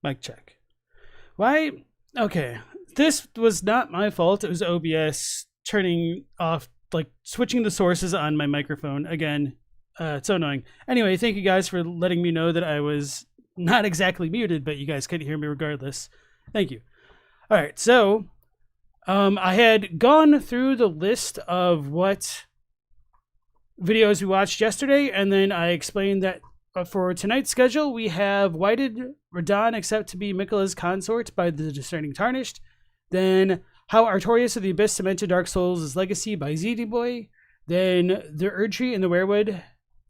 Mic check. Why? Okay. This was not my fault. It was OBS turning off, like switching the sources on my microphone. Again, it's so annoying. Anyway, thank you guys for letting me know that I was not exactly muted, but you guys couldn't hear me regardless. Thank you. All right. So I had gone through the list of what videos we watched yesterday, and then I explained that for tonight's schedule, we have Why Did Radahn Accept to be Miquella's Consort by the Discerning Tarnished, then How Artorias of the Abyss Cemented Dark Souls' Legacy by ZD Boy, then The Erdtree and the Weirwood,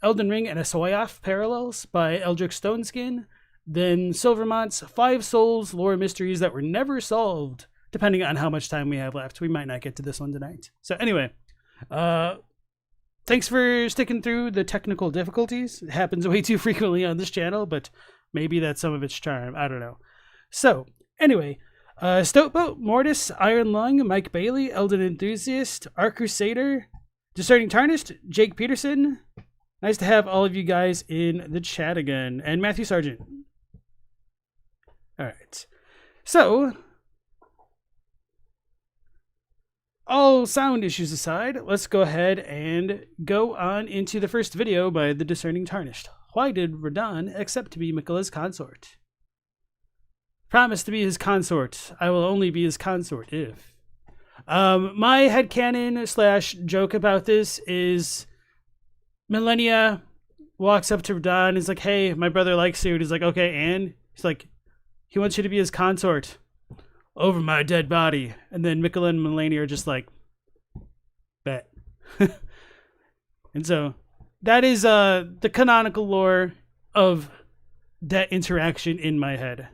Elden Ring and ASOIAF Parallels by Eldrick Stoneskin, then Silvermont's 5 Souls Lore Mysteries That Were Never Solved, depending on how much time we have left. We might not get to this one tonight. So anyway, thanks for sticking through the technical difficulties. It happens way too frequently on this channel, but maybe that's some of its charm. I don't know. So, anyway, Stoatboat, Mortis, Iron Lung, Mike Bailey, Elden Enthusiast, Arc Crusader, Discerning Tarnished, Jake Peterson. Nice to have all of you guys in the chat again. And Matthew Sargent. All right. So, all sound issues aside, let's go ahead and go on into the first video by the Discerning Tarnished. Why did Radahn accept to be Miquella's consort? Promise to be his consort. I will only be his consort if. My headcanon / joke about this is Millennia walks up to Radahn and is like, hey, my brother likes you. And he's like, okay, and? He's like, he wants you to be his consort over my dead body. And then Miquella and Millennia are just like, bet. And so that is the canonical lore of that interaction in my head.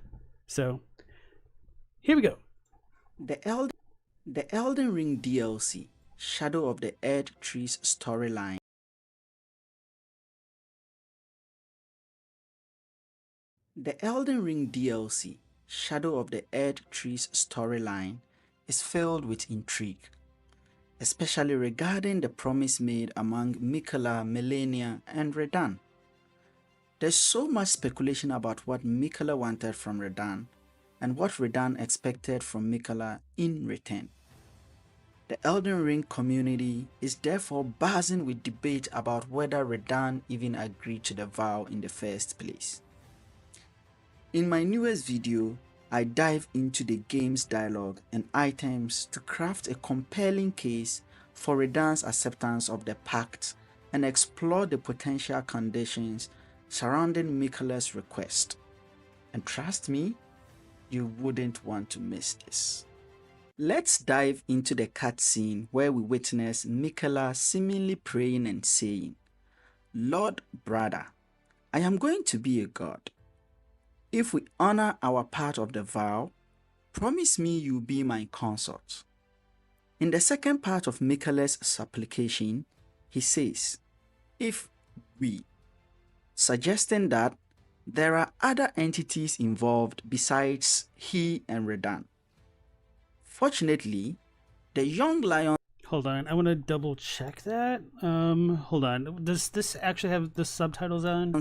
So here we go. The Elden Ring DLC, Shadow of the Erdtree's storyline. The Elden Ring DLC, Shadow of the Erdtree's storyline is filled with intrigue, especially regarding the promise made among Miquella, Millennia, and Radahn. There's so much speculation about what Miquella wanted from Radahn and what Radahn expected from Miquella in return. The Elden Ring community is therefore buzzing with debate about whether Radahn even agreed to the vow in the first place. In my newest video, I dive into the game's dialogue and items to craft a compelling case for Radahn's acceptance of the pact and explore the potential conditions surrounding Miquella's request. And trust me, you wouldn't want to miss this. Let's dive into the cutscene where we witness Miquella seemingly praying and saying, Lord brother, I am going to be a god. If we honor our part of the vow, promise me you'll be my consort. In the second part of Miquella's supplication, he says, if we, suggesting that there are other entities involved besides he and Radahn. Fortunately, the young lion... Hold on, I want to double check that. Hold on. Does this actually have the subtitles on?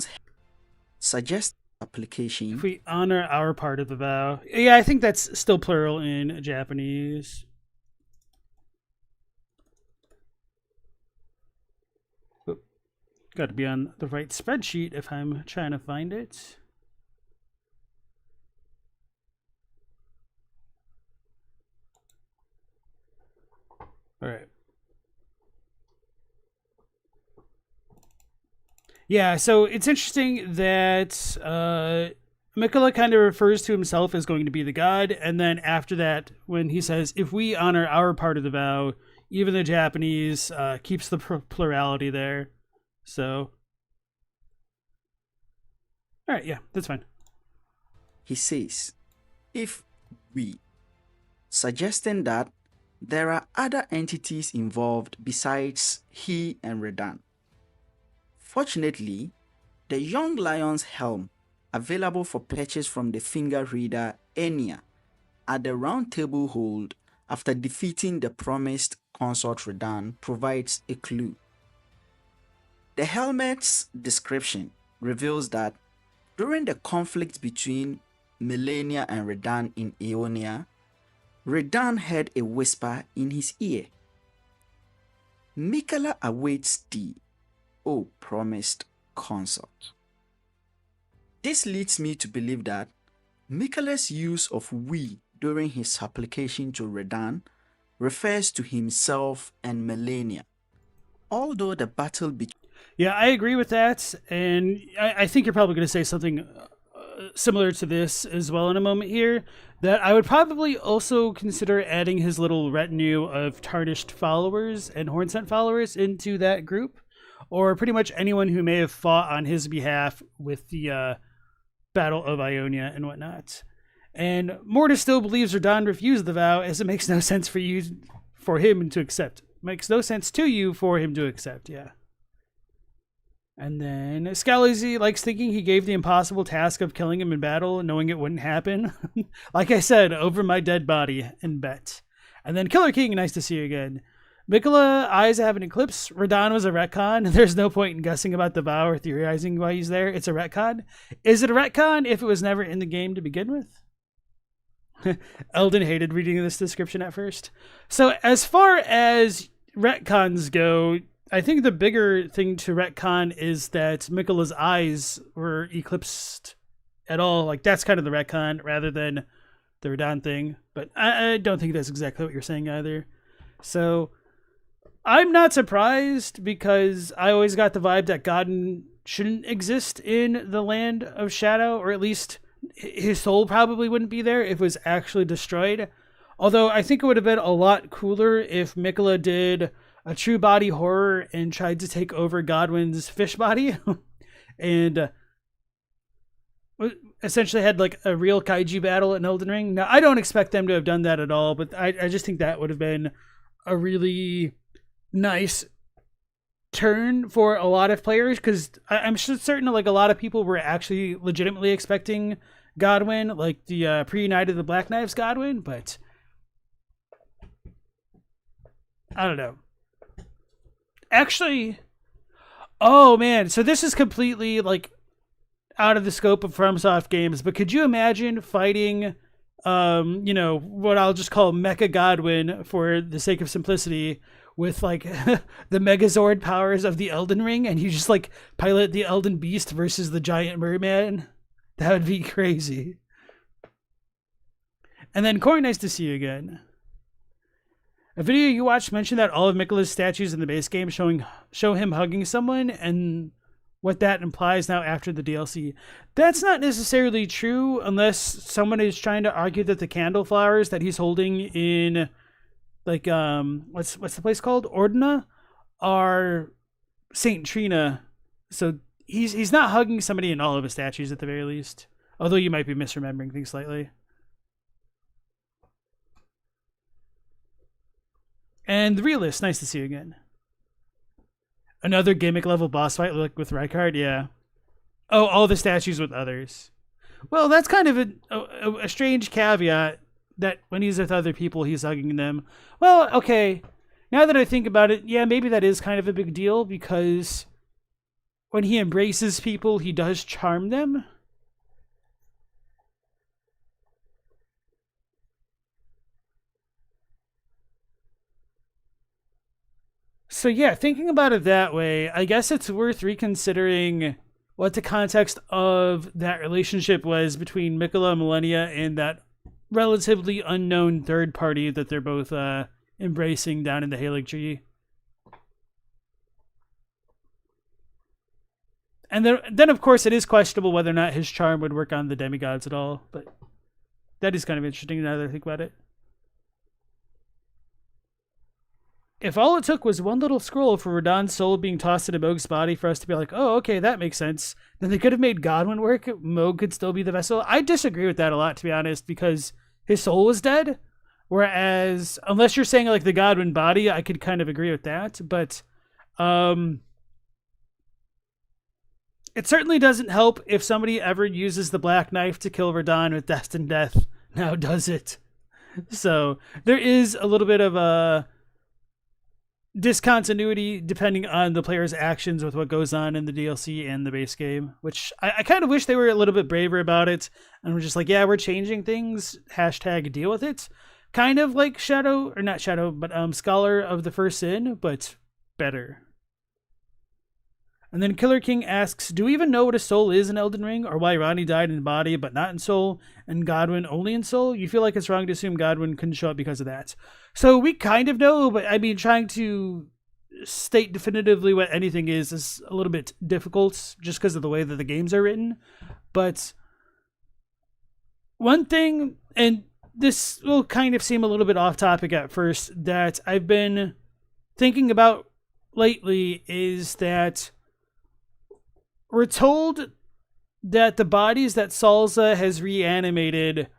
Suggest application. If we honor our part of the vow. Yeah, I think that's still plural in Japanese. Got to be on the right spreadsheet if I'm trying to find it. All right. Yeah, so it's interesting that Miquella kind of refers to himself as going to be the god, and then after that, when he says, if we honor our part of the vow, even the Japanese keeps the plurality there. So, all right, yeah, that's fine. He says, if we, suggesting that there are other entities involved besides he and Radahn. Fortunately, the young lion's helm, available for purchase from the finger reader Enya at the round table hold after defeating the promised consort Radahn, provides a clue. The helmet's description reveals that during the conflict between Melania and Radahn in Aeonia, Radahn heard a whisper in his ear. Miquella awaits thee, O promised consort. This leads me to believe that Miquella's use of we during his supplication to Radahn refers to himself and Melania. Although the battle between... Yeah, I agree with that, and I think you're probably going to say something similar to this as well in a moment here, that I would probably also consider adding his little retinue of tarnished followers and hornsent followers into that group, or pretty much anyone who may have fought on his behalf with the Battle of Ionia and whatnot. And Mortis still believes Radahn refused the vow, as it makes no sense for him to accept. Makes no sense to you for him to accept, yeah. And then Scalzi likes thinking he gave the impossible task of killing him in battle, knowing it wouldn't happen. Like I said, over my dead body and bet. And then Killer King, nice to see you again. Miquella eyes have an eclipse. Radahn was a retcon. There's no point in guessing about the vow or theorizing why he's there. It's a retcon. Is it a retcon if it was never in the game to begin with? Elden hated reading this description at first. So as far as retcons go, I think the bigger thing to retcon is that Miquella's eyes were eclipsed at all. Like, that's kind of the retcon rather than the Radahn thing. But I don't think that's exactly what you're saying either. So I'm not surprised, because I always got the vibe that Godwyn shouldn't exist in the Land of Shadow, or at least his soul probably wouldn't be there if it was actually destroyed. Although I think it would have been a lot cooler if Miquella did a true body horror and tried to take over Godwyn's fish body and essentially had like a real kaiju battle in Elden Ring. Now, I don't expect them to have done that at all, but I just think that would have been a really nice turn for a lot of players, because I'm certain like a lot of people were actually legitimately expecting Godwyn, like the pre-United the Black Knives Godwyn, but I don't know. Actually, oh man, so this is completely like out of the scope of FromSoft games, but could you imagine fighting what I'll just call Mecha Godwyn for the sake of simplicity, with like the Megazord powers of the Elden Ring, and you just like pilot the Elden Beast versus the Giant Merman? That would be crazy. And then Corey, nice to see you again. A video you watched mentioned that all of Miquella's statues in the base game show him hugging someone, and what that implies now after the DLC. That's not necessarily true, unless someone is trying to argue that the candle flowers that he's holding in, like, what's the place called? Ordina, are Saint Trina. So he's not hugging somebody in all of his statues at the very least. Although you might be misremembering things slightly. And the Realist, nice to see you again. Another gimmick level boss fight like with Rykard, yeah. Oh, all the statues with others. Well, that's kind of a strange caveat, that when he's with other people, he's hugging them. Well, okay. Now that I think about it, yeah, maybe that is kind of a big deal, because when he embraces people, he does charm them. So yeah, thinking about it that way, I guess it's worth reconsidering what the context of that relationship was between Miquella and Melania and that relatively unknown third party that they're both embracing down in the Halig Tree. And then, of course, it is questionable whether or not his charm would work on the demigods at all, but that is kind of interesting now that I think about it. If all it took was one little scroll for Radahn's soul being tossed into Mohg's body for us to be like, oh, okay, that makes sense, then they could have made Godwyn work. Mohg could still be the vessel. I disagree with that a lot, to be honest, because his soul was dead. Whereas, unless you're saying like the Godwyn body, I could kind of agree with that. But it certainly doesn't help if somebody ever uses the Black Knife to kill Radahn with destined death. Now does it? So there is a little bit of a discontinuity depending on the player's actions with what goes on in the DLC and the base game, which I kind of wish they were a little bit braver about it and were just like, yeah, we're changing things, hashtag deal with it. Kind of like Shadow, or not Shadow, but Scholar of the First Sin, but better. And then Killer King asks, do we even know what a soul is in Elden Ring, or why Ranni died in body but not in soul, and Godwyn only in soul? You feel like it's wrong to assume Godwyn couldn't show up because of that. So we kind of know, but I mean, trying to state definitively what anything is a little bit difficult just because of the way that the games are written. But one thing, and this will kind of seem a little bit off topic at first, that I've been thinking about lately is that we're told that the bodies that Salza has reanimated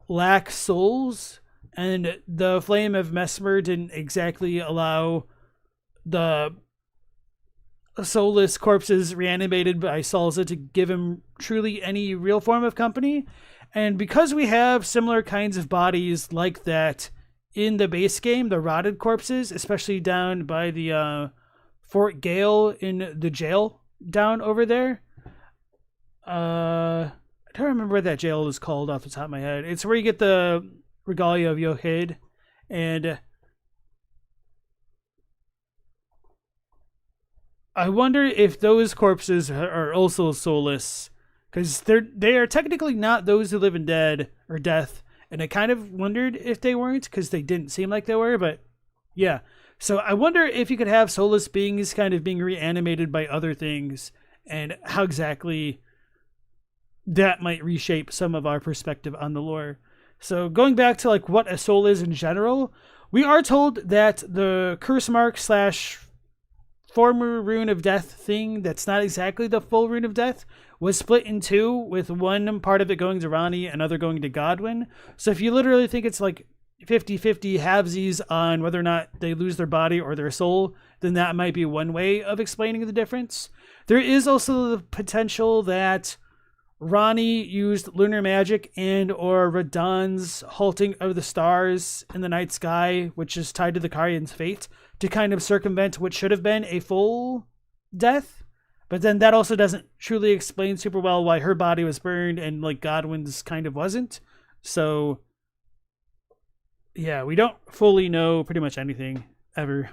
lack souls, and the Flame of Mesmer didn't exactly allow the soulless corpses reanimated by Salza to give him truly any real form of company. And because we have similar kinds of bodies like that in the base game, the rotted corpses, especially down by the Fort Gale in the jail down over there. I don't remember what that jail is called off the top of my head. It's where you get the regalia of Yohid, and I wonder if those corpses are also soulless, because they are technically not those who live in death, and I kind of wondered if they weren't, because they didn't seem like they were, but yeah. So I wonder if you could have soulless beings kind of being reanimated by other things, and how exactly that might reshape some of our perspective on the lore. So going back to like what a soul is in general, we are told that the curse mark / former rune of death thing that's not exactly the full rune of death was split in two, with one part of it going to Ranni, another going to Godwyn. So if you literally think it's like 50-50 halvesies on whether or not they lose their body or their soul, then that might be one way of explaining the difference. There is also the potential that Ranni used lunar magic and or Radahn's halting of the stars in the night sky, which is tied to the Karian's fate, to kind of circumvent what should have been a full death. But then that also doesn't truly explain super well why her body was burned and like Godwyn's kind of wasn't. So yeah, we don't fully know pretty much anything ever.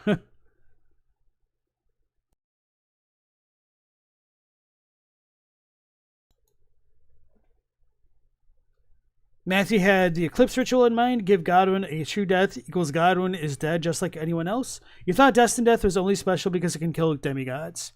Matthew had the Eclipse ritual in mind. Give Godwyn a true death equals Godwyn is dead just like anyone else. You thought Destined Death was only special because it can kill demigods.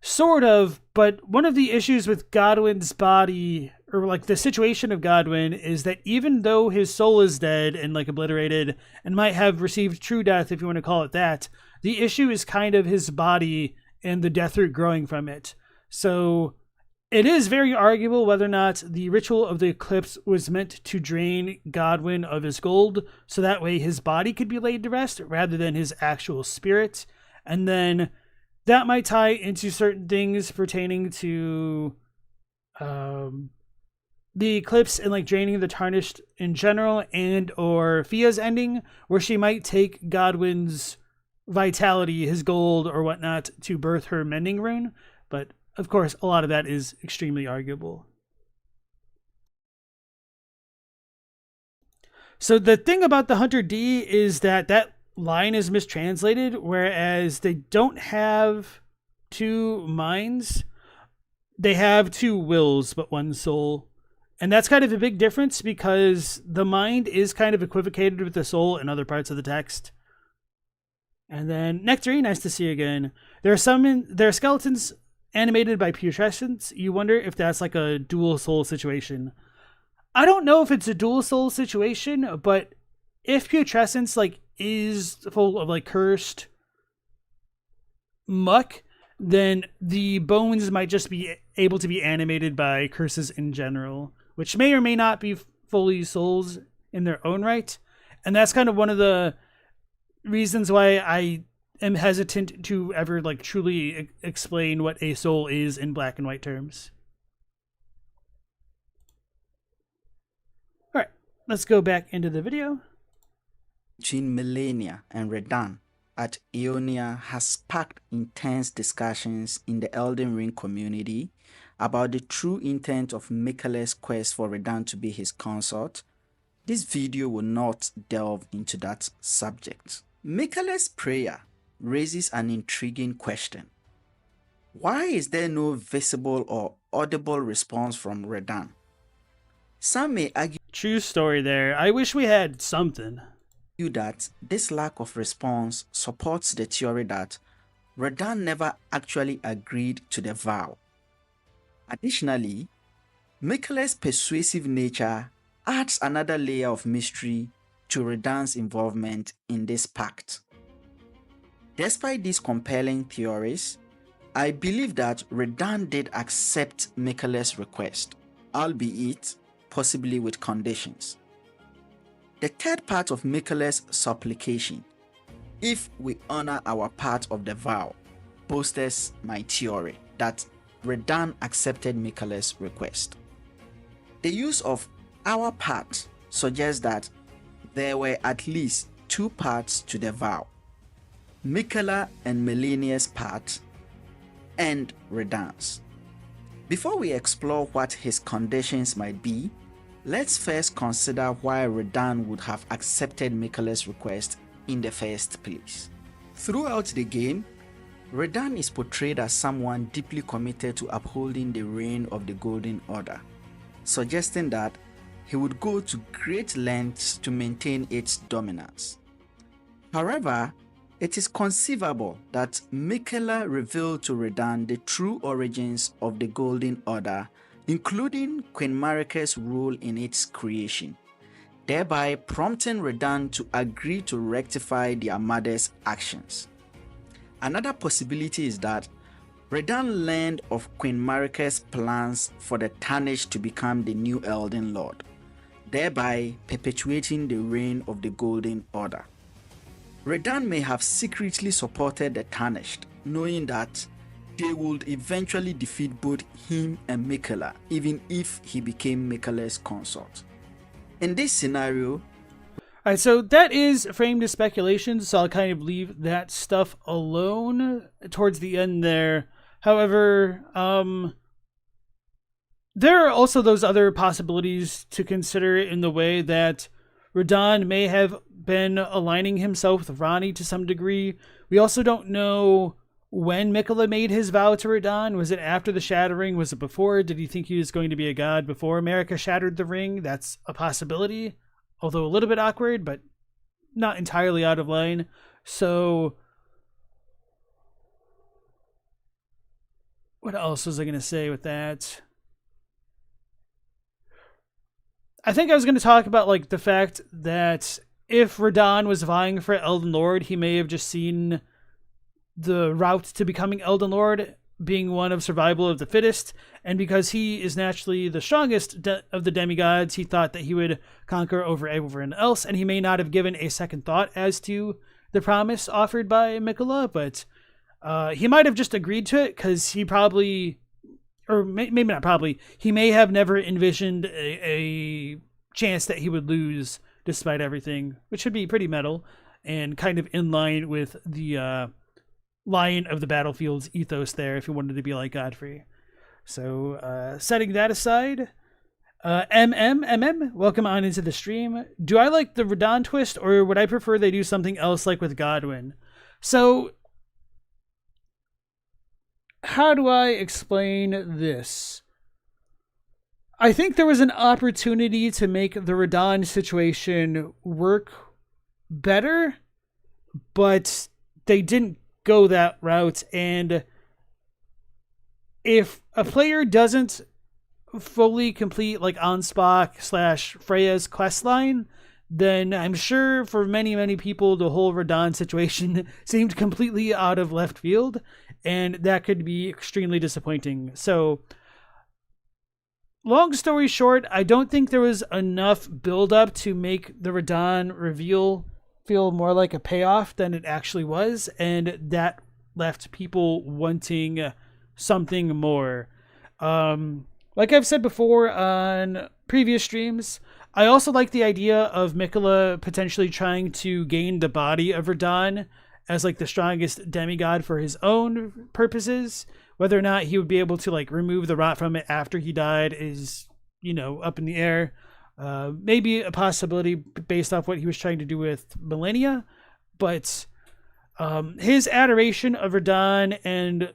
Sort of, but one of the issues with Godwyn's body, or like the situation of Godwyn, is that even though his soul is dead and like obliterated and might have received true death, if you want to call it that, the issue is kind of his body and the death root growing from it. So it is very arguable whether or not the ritual of the eclipse was meant to drain Godwyn of his gold, so that way his body could be laid to rest rather than his actual spirit. And then that might tie into certain things pertaining to the eclipse and like draining the tarnished in general, and or Fia's ending, where she might take Godwyn's vitality, his gold or whatnot, to birth her mending rune. But of course, a lot of that is extremely arguable. So the thing about the Hunter D is that line is mistranslated, whereas they don't have two minds. They have two wills, but one soul. And that's kind of a big difference because the mind is kind of equivocated with the soul in other parts of the text. And then Nectarine, nice to see you again. There are skeletons animated by putrescence. You wonder if that's like a dual soul situation. I don't know if it's a dual soul situation, but if putrescence like is full of like cursed muck, then the bones might just be able to be animated by curses in general, which may or may not be fully souls in their own right. And that's kind of one of the reasons why I am hesitant to ever like truly explain what a soul is in black and white terms. All right, let's go back into the video. Between Millennia and Radahn at Ionia has sparked intense discussions in the Elden Ring community about the true intent of Miquella's quest for Radahn to be his consort. This video will not delve into that subject. Miquella's prayer raises an intriguing question. Why is there no visible or audible response from Radahn? Some may argue True story there. I wish we had something. that this lack of response supports the theory that Radahn never actually agreed to the vow. Additionally, Miquella's persuasive nature adds another layer of mystery to Radahn's involvement in this pact. Despite these compelling theories, I believe that Radahn did accept Miquella's request, albeit possibly with conditions. The third part of Miquella's supplication, if we honor our part of the vow, bolsters my theory that Radahn accepted Miquella's request. The use of our part suggests that there were at least two parts to the vow, Miquella and Melania's part, and Radahn's. Before we explore what his conditions might be, let's first consider why Radahn would have accepted Miquella's request in the first place. Throughout the game, Radahn is portrayed as someone deeply committed to upholding the reign of the Golden Order, suggesting that he would go to great lengths to maintain its dominance. However, it is conceivable that Miquella revealed to Radahn the true origins of the Golden Order, including Queen Marika's role in its creation, thereby prompting Radahn to agree to rectify their mother's actions. Another possibility is that Radahn learned of Queen Marika's plans for the Tarnished to become the new Elden Lord, thereby perpetuating the reign of the Golden Order. Radahn may have secretly supported the Tarnished, knowing that they would eventually defeat both him and Miquella, even if he became Miquella's consort. In this scenario, Alright, so that is framed as speculation, so I'll kind of leave that stuff alone towards the end there. However, there are also those other possibilities to consider in the way that Radahn may have been aligning himself with Ranni to some degree. We also don't know when Miquella made his vow to Radahn. Was it after the Shattering? Was it before? Did he think he was going to be a god before Marika shattered the ring? That's a possibility, although a little bit awkward, but not entirely out of line. So what else was I going to say with that? I think I was going to talk about like the fact that if Radahn was vying for Elden Lord, he may have just seen the route to becoming Elden Lord being one of survival of the fittest, and because he is naturally the strongest of the demigods, he thought that he would conquer over everyone else, and he may not have given a second thought as to the promise offered by Miquella, but he might have just agreed to it because he probably, or maybe not probably, he may have never envisioned a chance that he would lose despite everything, which should be pretty metal and kind of in line with the Lion of the Battlefield's ethos there, if you wanted to be like Godfrey. So setting that aside, welcome on into the stream. Do I like the Radahn twist, or would I prefer they do something else like with Godwyn? So how do I explain this? I think there was an opportunity to make the Radahn situation work better, but they didn't go that route. And if a player doesn't fully complete like Ansbach / Freya's questline, then I'm sure for many people the whole Radahn situation seemed completely out of left field, and that could be extremely disappointing. So long story short, I don't think there was enough build up to make the Radahn reveal feel more like a payoff than it actually was, and that left people wanting something more. Like I've said before on previous streams, I also like the idea of Miquella potentially trying to gain the body of Radahn as like the strongest demigod for his own purposes. Whether or not he would be able to like remove the rot from it after he died is, up in the air. Maybe a possibility based off what he was trying to do with Millennia, but his adoration of Radahn and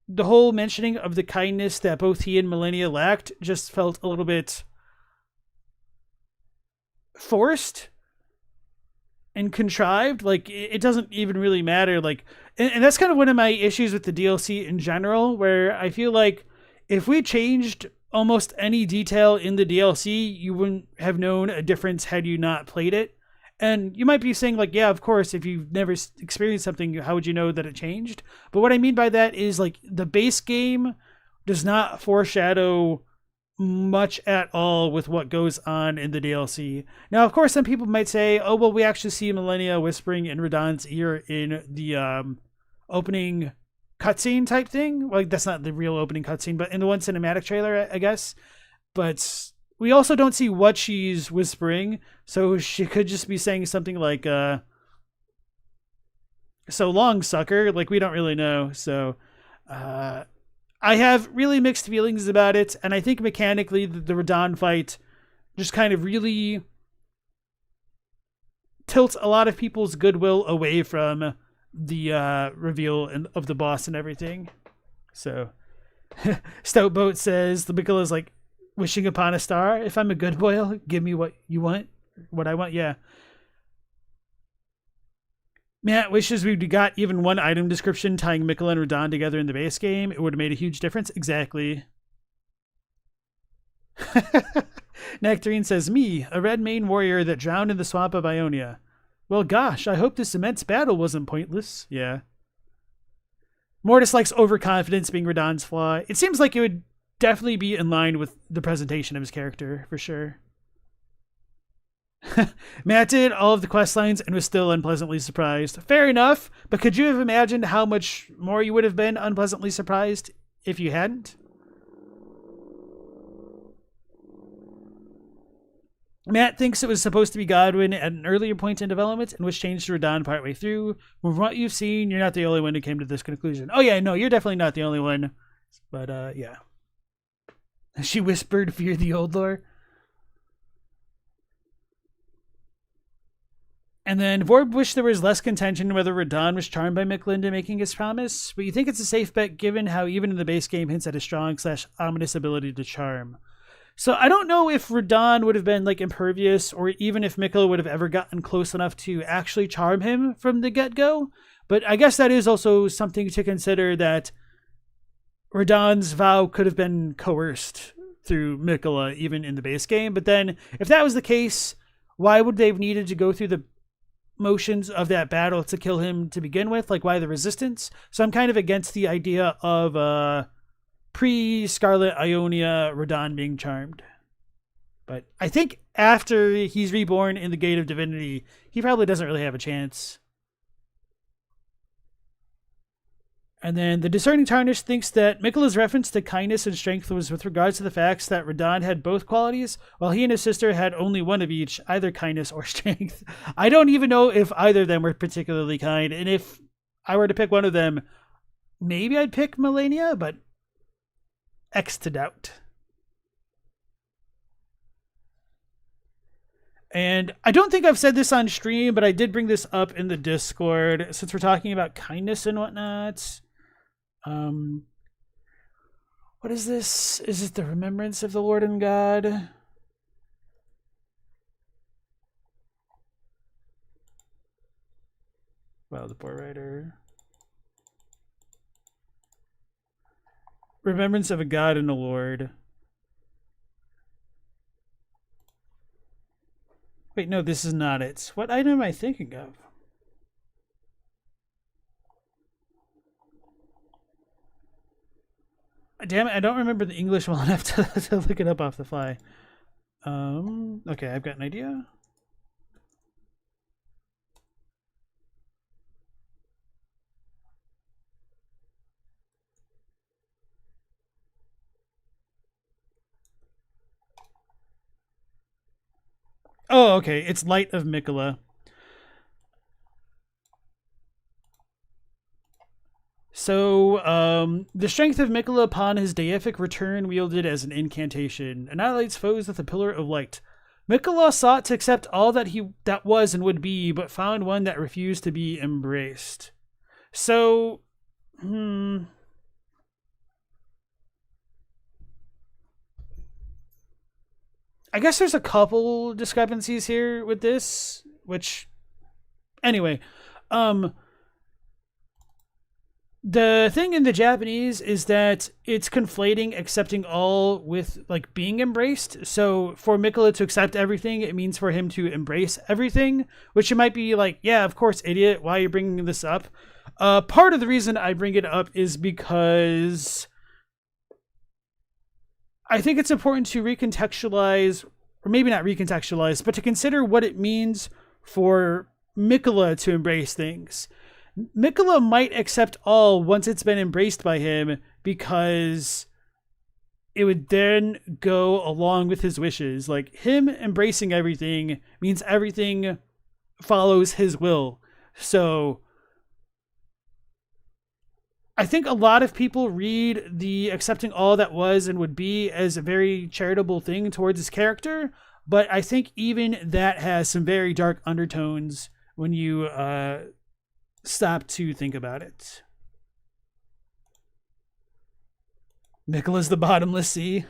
the whole mentioning of the kindness that both he and Millennia lacked just felt a little bit forced and contrived. Like, it doesn't even really matter. Like, and that's kind of one of my issues with the DLC in general, where I feel like if we changed almost any detail in the DLC, you wouldn't have known a difference had you not played it. And you might be saying, like, yeah, of course, if you've never experienced something, how would you know that it changed? But what I mean by that is, like, the base game does not foreshadow much at all with what goes on in the DLC. Now, of course, some people might say, oh, well, we actually see Millennia whispering in Radahn's ear in the opening cutscene type thing. Like, that's not the real opening cutscene, but in the one cinematic trailer, I guess. But we also don't see what she's whispering, so she could just be saying something like, so long, sucker. Like, we don't really know. So, I have really mixed feelings about it, and I think mechanically the Radahn fight just kind of really tilts a lot of people's goodwill away from the reveal of the boss and everything. So, Stoutboat says, the Miquella's like, wishing upon a star. If I'm a good boy, give me what you want. What I want, yeah. Matt wishes we'd got even one item description tying Miquella and Radahn together in the base game. It would have made a huge difference. Exactly. Nectarine says, me, a red mane warrior that drowned in the swamp of Ionia. Well, gosh, I hope this immense battle wasn't pointless. Yeah. Mortis likes overconfidence being Radahn's flaw. It seems like it would definitely be in line with the presentation of his character, for sure. Matt did all of the quest lines and was still unpleasantly surprised. Fair enough, but could you have imagined how much more you would have been unpleasantly surprised if you hadn't? Matt thinks it was supposed to be Godwyn at an earlier point in development and was changed to Radahn partway through. From what you've seen, you're not the only one who came to this conclusion. Oh yeah, no, you're definitely not the only one. But yeah. She whispered, fear the old lore. And then Vorb wished there was less contention whether Radahn was charmed by Miquella into making his promise, but you think it's a safe bet given how even in the base game hints at a strong / ominous ability to charm. So I don't know if Radahn would have been like impervious, or even if Miquella would have ever gotten close enough to actually charm him from the get-go, but I guess that is also something to consider, that Radahn's vow could have been coerced through Miquella even in the base game. But then if that was the case, why would they have needed to go through the motions of that battle to kill him to begin with? Like, why the resistance? So I'm kind of against the idea of pre-Scarlet Ionia Radahn being charmed. But I think after he's reborn in the Gate of Divinity, he probably doesn't really have a chance. And then the Discerning Tarnish thinks that Miquella's reference to kindness and strength was with regards to the facts that Radahn had both qualities, while he and his sister had only one of each, either kindness or strength. I don't even know if either of them were particularly kind, and if I were to pick one of them, maybe I'd pick Millennia, but X to doubt. And I don't think I've said this on stream, but I did bring this up in the Discord, since we're talking about kindness and whatnot. What is this? Is it the remembrance of the Lord and God? Wow, the poor writer. Remembrance of a God and a Lord. Wait, no, this is not it. What item am I thinking of? Damn it, I don't remember the English well enough to look it up off the fly. Okay, I've got an idea. Oh, okay, it's Light of Miquella. So, the strength of Miquella upon his deific return wielded as an incantation annihilates foes with a pillar of light. Miquella sought to accept all that was and would be, but found one that refused to be embraced. So, I guess there's a couple discrepancies here with this, which, anyway, the thing in the Japanese is that it's conflating accepting all with like being embraced. So for Miquella to accept everything, it means for him to embrace everything, which you might be like, yeah, of course, idiot. Why are you bringing this up? Part of the reason I bring it up is because I think it's important to recontextualize, or maybe not recontextualize, but to consider what it means for Miquella to embrace things. Miquella might accept all once it's been embraced by him because it would then go along with his wishes. Like, him embracing everything means everything follows his will. So I think a lot of people read the accepting all that was and would be as a very charitable thing towards his character, but I think even that has some very dark undertones when you stop to think about it. Miquella's the bottomless sea.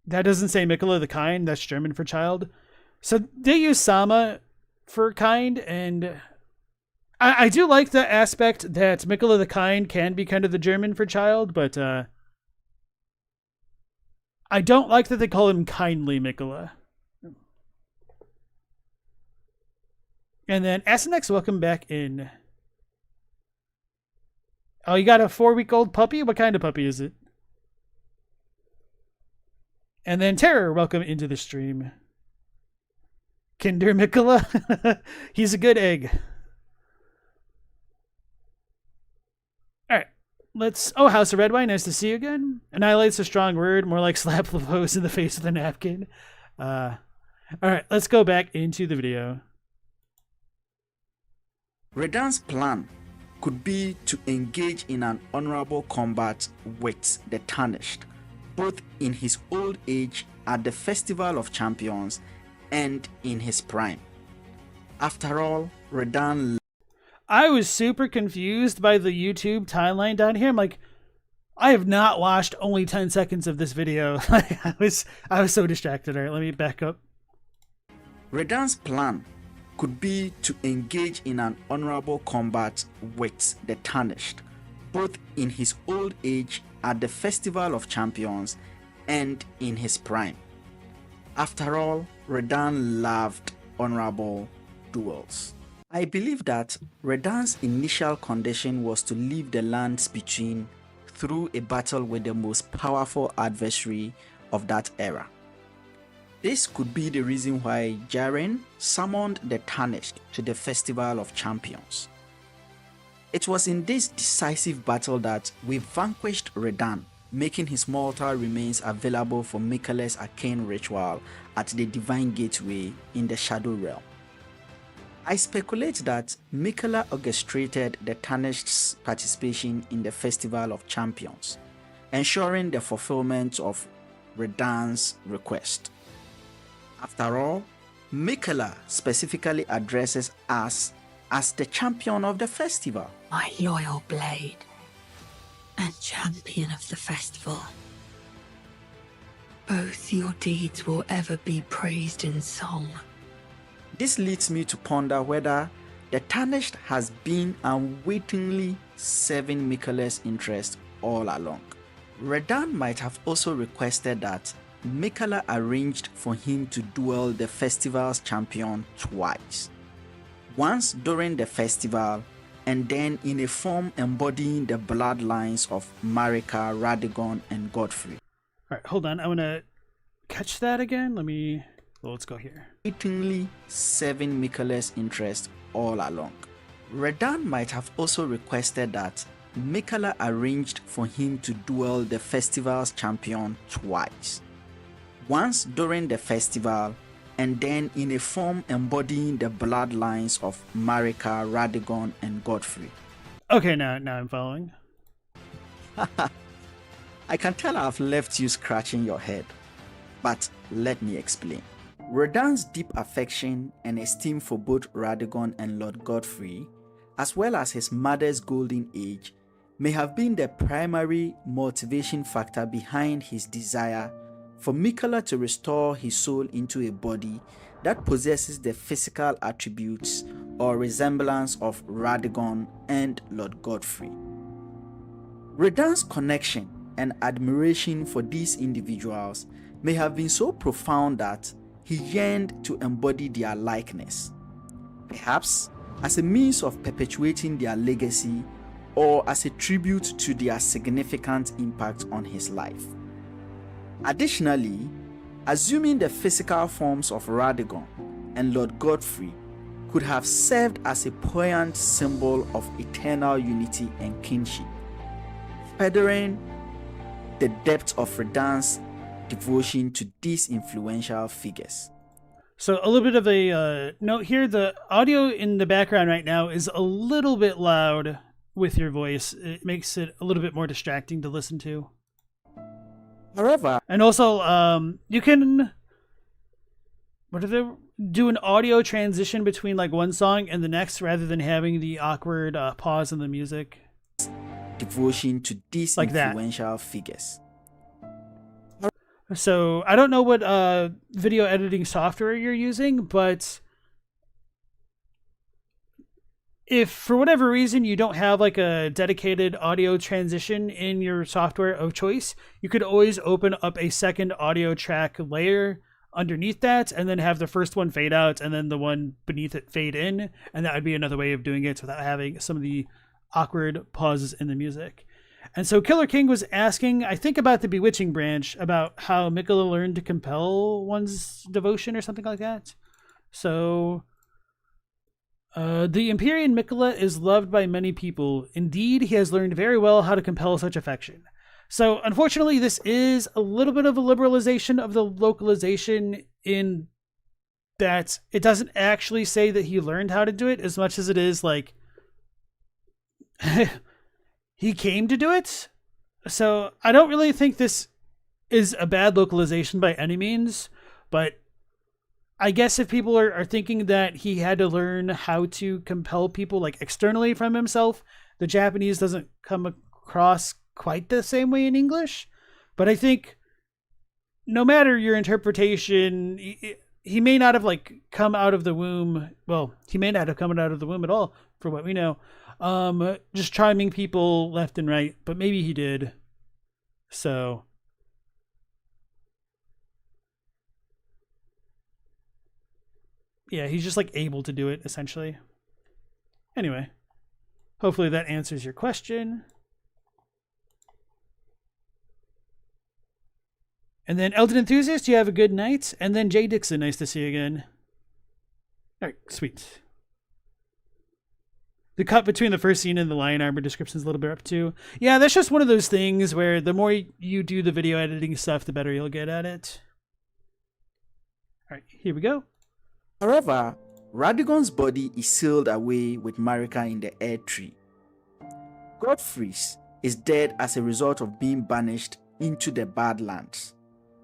That doesn't say Miquella the kind, that's German for child. So they use Sama for kind, and I do like the aspect that Miquella the kind can be kind of the German for child, but I don't like that they call him kindly Miquella. And then Asenex, welcome back in. Oh, you got a 4-week-old puppy? What kind of puppy is it? And then Terror, welcome into the stream. Kinder Miquella. He's a good egg. Alright. Let's... Oh, House of Red Wine, nice to see you again. Annihilate's a strong word, more like slap Lavos in the face with a napkin. Alright, let's go back into the video. Radahn's plan could be to engage in an honorable combat with the Tarnished, both in his old age at the Festival of Champions and in his prime. After all, Radahn... I was super confused by the YouTube timeline down here. I'm like, I have not watched only 10 seconds of this video. I was so distracted. All right, let me back up. Radahn's plan could be to engage in an honorable combat with the Tarnished, both in his old age at the Festival of Champions and in his prime. After all, Radahn loved honorable duels. I believe that Radahn's initial condition was to leave the lands between through a battle with the most powerful adversary of that era. This could be the reason why Jaren summoned the Tarnished to the Festival of Champions. It was in this decisive battle that we vanquished Radahn, making his mortal remains available for Miquella's arcane ritual at the Divine Gateway in the Shadow Realm. I speculate that Miquella orchestrated the Tarnished's participation in the Festival of Champions, ensuring the fulfillment of Radahn's request. After all, Miquella specifically addresses us as the champion of the festival. My loyal blade and champion of the festival. Both your deeds will ever be praised in song. This leads me to ponder whether the Tarnished has been unwittingly serving Miquella's interest all along. Radahn might have also requested that Miquella arranged for him to duel the festival's champion twice. Once during the festival, and then in a form embodying the bloodlines of Marika, Radahn, and Godfrey. Alright, hold on. I want to catch that again. Let's go here. Wittingly serving Miquella's interest all along. Radahn might have also requested that Miquella arranged for him to duel the festival's champion twice. Once during the festival, and then in a form embodying the bloodlines of Marika, Radahn, and Godfrey. Okay, now I'm following. I can tell I've left you scratching your head, but let me explain. Radahn's deep affection and esteem for both Radahn and Lord Godfrey, as well as his mother's golden age, may have been the primary motivation factor behind his desire for Miquella to restore his soul into a body that possesses the physical attributes or resemblance of Radahn and Lord Godfrey. Radahn's connection and admiration for these individuals may have been so profound that he yearned to embody their likeness, perhaps as a means of perpetuating their legacy or as a tribute to their significant impact on his life. Additionally, assuming the physical forms of Radahn and Lord Godfrey could have served as a poignant symbol of eternal unity and kinship, furthering the depth of Radahn's devotion to these influential figures. So a little bit of a note here. The audio in the background right now is a little bit loud with your voice. It makes it a little bit more distracting to listen to. However, and also you can do an audio transition between like one song and the next rather than having the awkward pause in the music. Devotion to these like influential figures. So I don't know what video editing software you're using, but if for whatever reason you don't have like a dedicated audio transition in your software of choice, you could always open up a second audio track layer underneath that and then have the first one fade out and then the one beneath it fade in, and that would be another way of doing it without having some of the awkward pauses in the music. And so Killer King was asking, I think, about the Bewitching branch, about how Miquella learned to compel one's devotion or something like that. So the Empyrean Miquella is loved by many people. Indeed, he has learned very well how to compel such affection. So unfortunately, this is a little bit of a liberalization of the localization in that it doesn't actually say that he learned how to do it as much as it is like he came to do it. So I don't really think this is a bad localization by any means, but I guess if people are thinking that he had to learn how to compel people like externally from himself, the Japanese doesn't come across quite the same way in English. But I think no matter your interpretation, he may not have like come out of the womb. Well, he may not have come out of the womb at all, for what we know. Just charming people left and right, but maybe he did. So yeah, he's just like able to do it essentially. Anyway, hopefully that answers your question. And then Elden Enthusiast, you have a good night. And then Jay Dixon, nice to see you again. All right, sweet. The cut between the first scene and the lion armor description is a little bit up too. Yeah, that's just one of those things where the more you do the video editing stuff, the better you'll get at it. All right, here we go. However, Radagon's body is sealed away with Marika in the Erdtree. Godfrey's is dead as a result of being banished into the Badlands.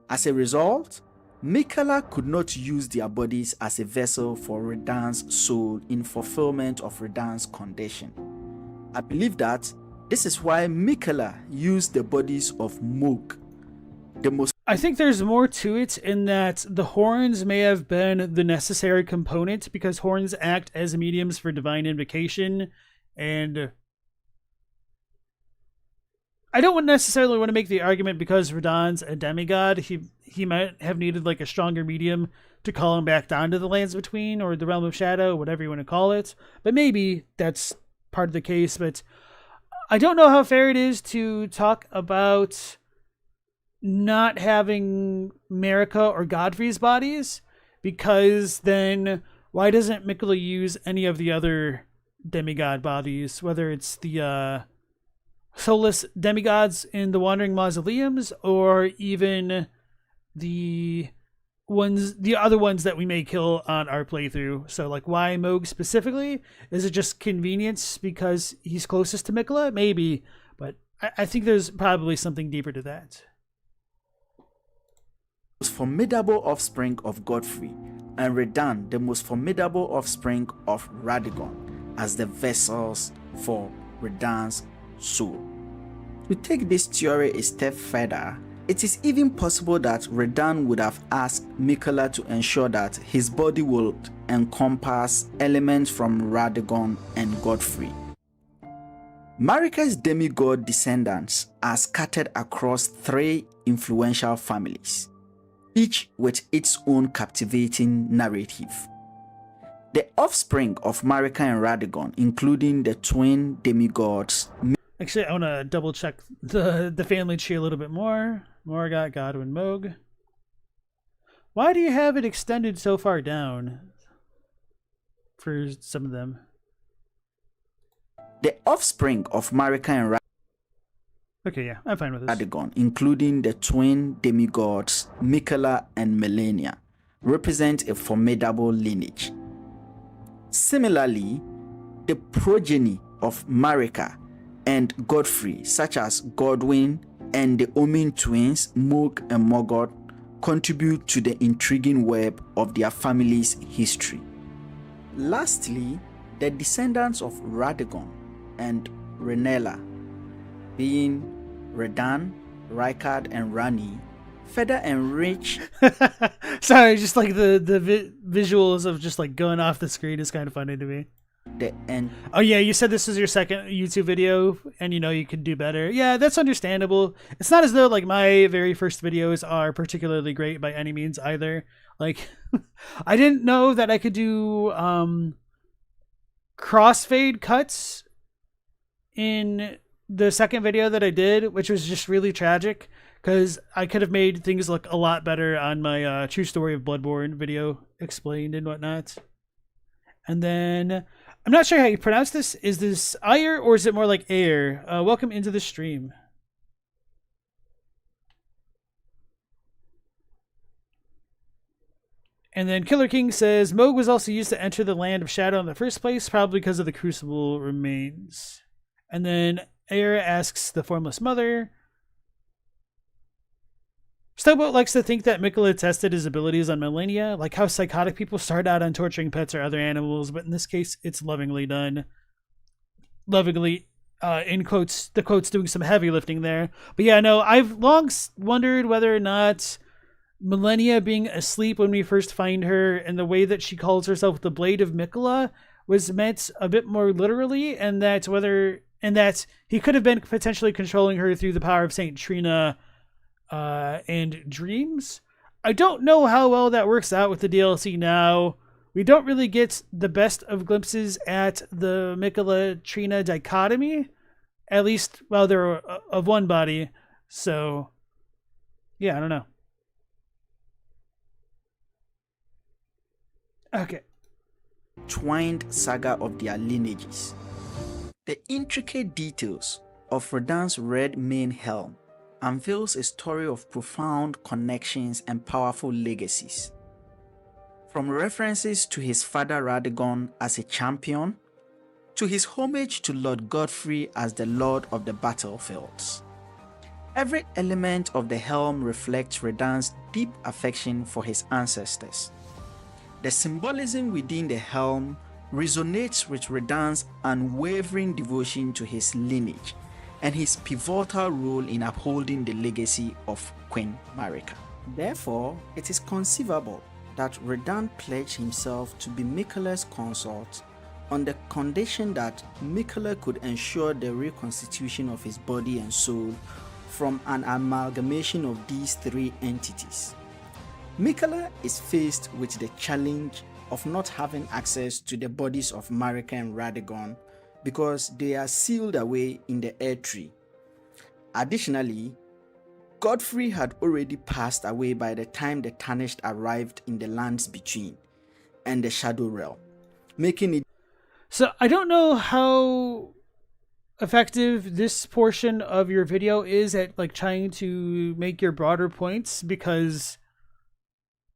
As a result, Miquella could not use their bodies as a vessel for Radahn's soul in fulfillment of Radahn's condition. I believe that this is why Miquella used the bodies of Moog, the most... I think there's more to it in that the horns may have been the necessary component because horns act as mediums for divine invocation, and I don't necessarily want to make the argument because Radahn's a demigod, he might have needed like a stronger medium to call him back down to the Lands Between or the Realm of Shadow, whatever you want to call it. But maybe that's part of the case. But I don't know how fair it is to talk about not having Marika or Godfrey's bodies, because then why doesn't Miquella use any of the other demigod bodies, whether it's the soulless demigods in the Wandering Mausoleums or even the the other ones that we may kill on our playthrough. So like why Moog specifically? Is it just convenience because he's closest to Miquella? Maybe, but I think there's probably something deeper to that. Most formidable offspring of Godfrey, and Radahn, the most formidable offspring of Radahn, as the vessels for Radahn's soul. To take this theory a step further, it is even possible that Radahn would have asked Miquella to ensure that his body would encompass elements from Radahn and Godfrey. Marika's demigod descendants are scattered across 3 influential families, each with its own captivating narrative. The offspring of Marika and Radahn, including the twin demigods. Actually, I want to double check the family tree a little bit more. Morgoth, Godwin, Moog. Why do you have it extended so far down for some of them? The offspring of Marika and Okay, yeah, I'm fine with this. Radahn, including the twin demigods Miquella and Melania, represent a formidable lineage. Similarly, the progeny of Marika and Godfrey, such as Godwin and the Omin twins Moog and Morgoth, contribute to the intriguing web of their family's history. Lastly, the descendants of Radahn and Renella, being Radahn, Rykard, and Rani, further enrich. Sorry, just like the visuals of just like going off the screen is kind of funny to me. The end. Oh yeah, you said this is your second YouTube video, and you could do better. Yeah, that's understandable. It's not as though like my very first videos are particularly great by any means either. Like, I didn't know that I could do crossfade cuts in the second video that I did, which was just really tragic because I could have made things look a lot better on my True Story of Bloodborne video explained and whatnot. And then I'm not sure how you pronounce this. Is this Ayer or is it more like Ayer? Welcome into the stream. And then Killer King says, Moog was also used to enter the land of shadow in the first place, probably because of the crucible remains. And then Ayer asks the Formless Mother. Stowboat likes to think that Miquella tested his abilities on Melania, like how psychotic people start out on torturing pets or other animals, but in this case, it's lovingly done. Lovingly, in quotes, the quotes doing some heavy lifting there. But yeah, no, I've long wondered whether or not Melania being asleep when we first find her and the way that she calls herself the Blade of Miquella was meant a bit more literally, and that he could have been potentially controlling her through the power of Saint Trina and dreams. I don't know how well that works out with the DLC now. We don't really get the best of glimpses at the Miquella Trina dichotomy, at least while they're of one body. So yeah, I don't know. Okay. Twined saga of their lineages. The intricate details of Radahn's red mane helm unveils a story of profound connections and powerful legacies. From references to his father Radahn as a champion, to his homage to Lord Godfrey as the Lord of the Battlefields. Every element of the helm reflects Radahn's deep affection for his ancestors. The symbolism within the helm resonates with Radahn's unwavering devotion to his lineage and his pivotal role in upholding the legacy of Queen Marika. Therefore, it is conceivable that Radahn pledged himself to be Miquella's consort on the condition that Miquella could ensure the reconstitution of his body and soul from an amalgamation of these 3 entities. Miquella is faced with the challenge of not having access to the bodies of Marika and Radahn because they are sealed away in the Erdtree. Additionally, Godfrey had already passed away by the time the Tarnished arrived in the lands between and the Shadow Realm, making it... So I don't know how effective this portion of your video is at like trying to make your broader points, because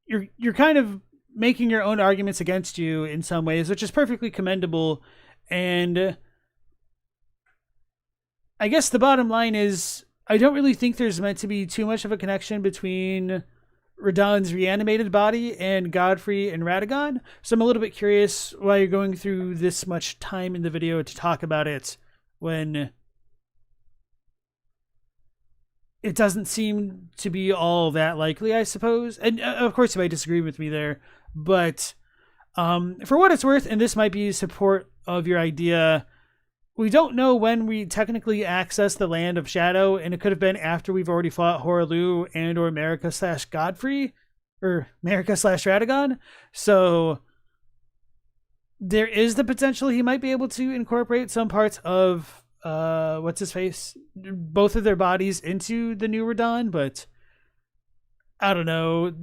you're kind of making your own arguments against you in some ways, which is perfectly commendable. And I guess the bottom line is I don't really think there's meant to be too much of a connection between Radahn's reanimated body and Godfrey and Radahn. So I'm a little bit curious why you're going through this much time in the video to talk about it when it doesn't seem to be all that likely, I suppose. And of course, you might disagree with me there, but for what it's worth, and this might be support of your idea, we don't know when we technically access the Land of Shadow, and it could have been after we've already fought Horaloo and or Marika/Godfrey, or Marika/Radahn. So there is the potential he might be able to incorporate some parts of what's his face, both of their bodies into the new Radahn, but I don't know.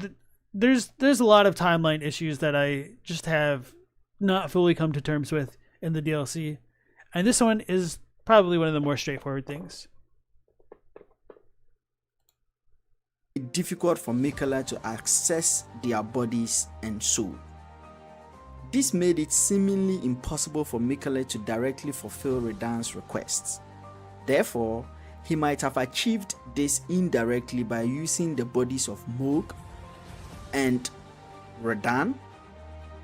There's a lot of timeline issues that I just have not fully come to terms with in the DLC. And this one is probably one of the more straightforward things. It's difficult for Miquella to access their bodies and soul. This made it seemingly impossible for Miquella to directly fulfill Radahn's requests. Therefore, he might have achieved this indirectly by using the bodies of Mohg and Radahn,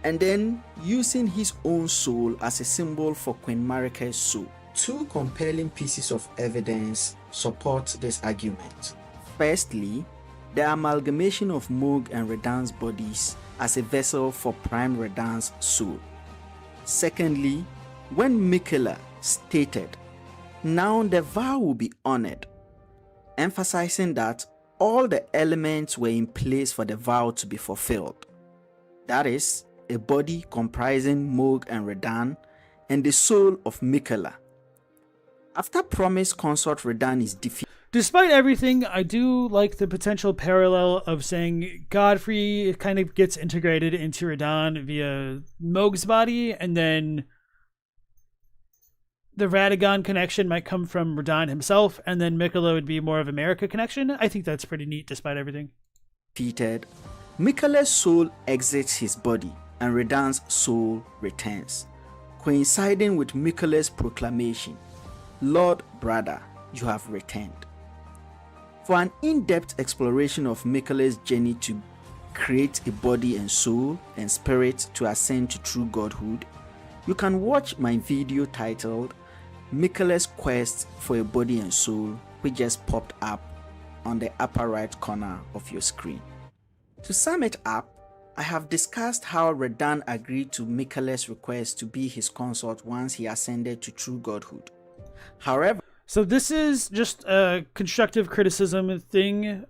and then using his own soul as a symbol for Queen Marika's soul. Two compelling pieces of evidence support this argument. Firstly, the amalgamation of Mohg and Radahn's bodies as a vessel for Prime Radahn's soul. Secondly, when Miquella stated, "Now the vow will be honored," emphasizing that all the elements were in place for the vow to be fulfilled. That is, a body comprising Mohg and Radahn, and the soul of Miquella. After promised consort Radahn is defeated. Despite everything, I do like the potential parallel of saying Godfrey kind of gets integrated into Radahn via Mohg's body, and then the Radahn connection might come from Radahn himself, and then Miquella would be more of a Marika connection. I think that's pretty neat despite everything. Defeated, Miquella's soul exits his body, and Radahn's soul returns, coinciding with Miquella's proclamation, "Lord Brother, you have returned." For an in-depth exploration of Miquella's journey to create a body and soul and spirit to ascend to true godhood, you can watch my video titled Miquella's Quest for a Body and Soul, which just popped up on the upper right corner of your screen. To sum it up, I have discussed how Radahn agreed to Miquella's request to be his consort once he ascended to true godhood. However, so this is just a constructive criticism thing.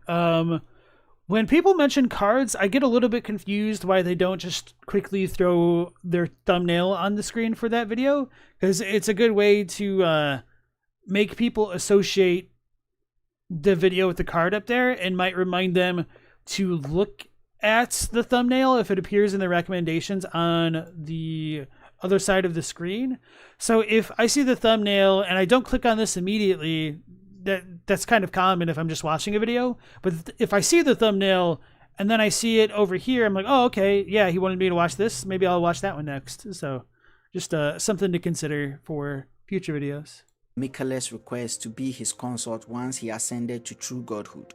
When people mention cards, I get a little bit confused why they don't just quickly throw their thumbnail on the screen for that video, because it's a good way to make people associate the video with the card up there and might remind them to look at the thumbnail if it appears in the recommendations on the other side of the screen. So if I see the thumbnail and I don't click on this immediately, that's kind of common if I'm just watching a video. But if I see the thumbnail and then I see it over here, I'm like, oh, okay, yeah, he wanted me to watch this. Maybe I'll watch that one next. So just something to consider for future videos. Miquella's request to be his consort once he ascended to true godhood.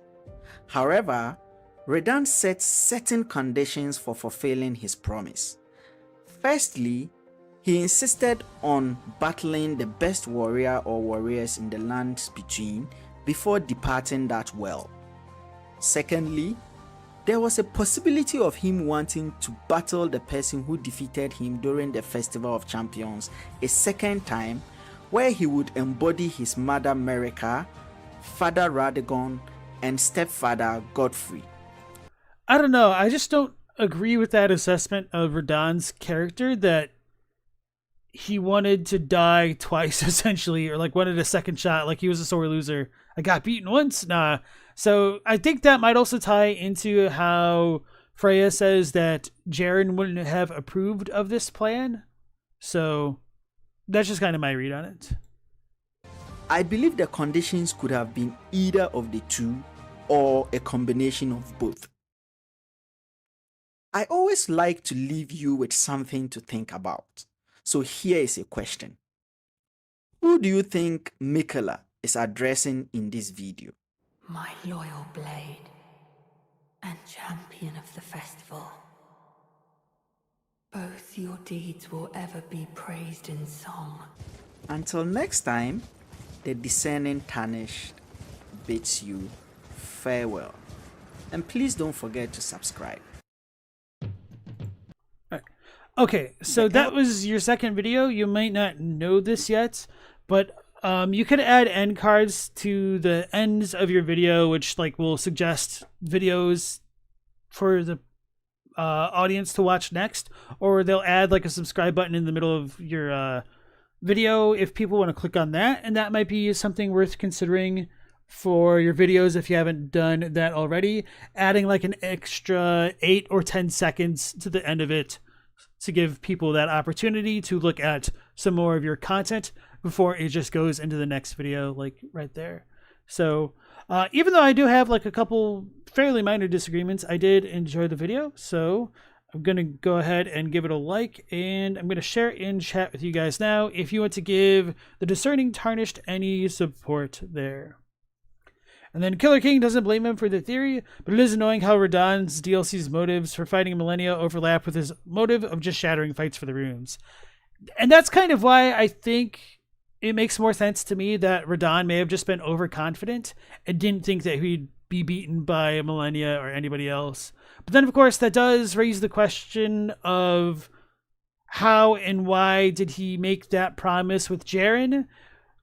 However, Radahn set certain conditions for fulfilling his promise. Firstly, he insisted on battling the best warrior or warriors in the lands between before departing that well. Secondly, there was a possibility of him wanting to battle the person who defeated him during the Festival of Champions a second time, where he would embody his mother Marika, father Radahn, and stepfather Godfrey. I don't know. I just don't agree with that assessment of Radahn's character, that he wanted to die twice, essentially, or like wanted a second shot, like he was a sore loser. I got beaten once? Nah. So I think that might also tie into how Freya says that Jaren wouldn't have approved of this plan. So that's just kind of my read on it. I believe the conditions could have been either of the two or a combination of both. I always like to leave you with something to think about. So here is a question. Who do you think Miquella is addressing in this video? My loyal blade and champion of the festival. Both your deeds will ever be praised in song. Until next time, the discerning tarnished bids you farewell. And please don't forget to subscribe. Okay, so that was your second video. You might not know this yet, but you could add end cards to the ends of your video, which like will suggest videos for the audience to watch next, or they'll add like a subscribe button in the middle of your video if people want to click on that, and that might be something worth considering for your videos if you haven't done that already. Adding like an extra 8 or 10 seconds to the end of it to give people that opportunity to look at some more of your content before it just goes into the next video, like right there. So even though I do have like a couple fairly minor disagreements, I did enjoy the video. So I'm going to go ahead and give it a like, and I'm going to share it in chat with you guys now if you want to give the Discerning Tarnished any support there. And then Killer King doesn't blame him for the theory, but it is annoying how Radahn's DLC's motives for fighting Millennia overlap with his motive of just shattering fights for the runes. And that's kind of why I think it makes more sense to me that Radahn may have just been overconfident and didn't think that he'd be beaten by Millennia or anybody else. But then, of course, that does raise the question of how and why did he make that promise with Jaren?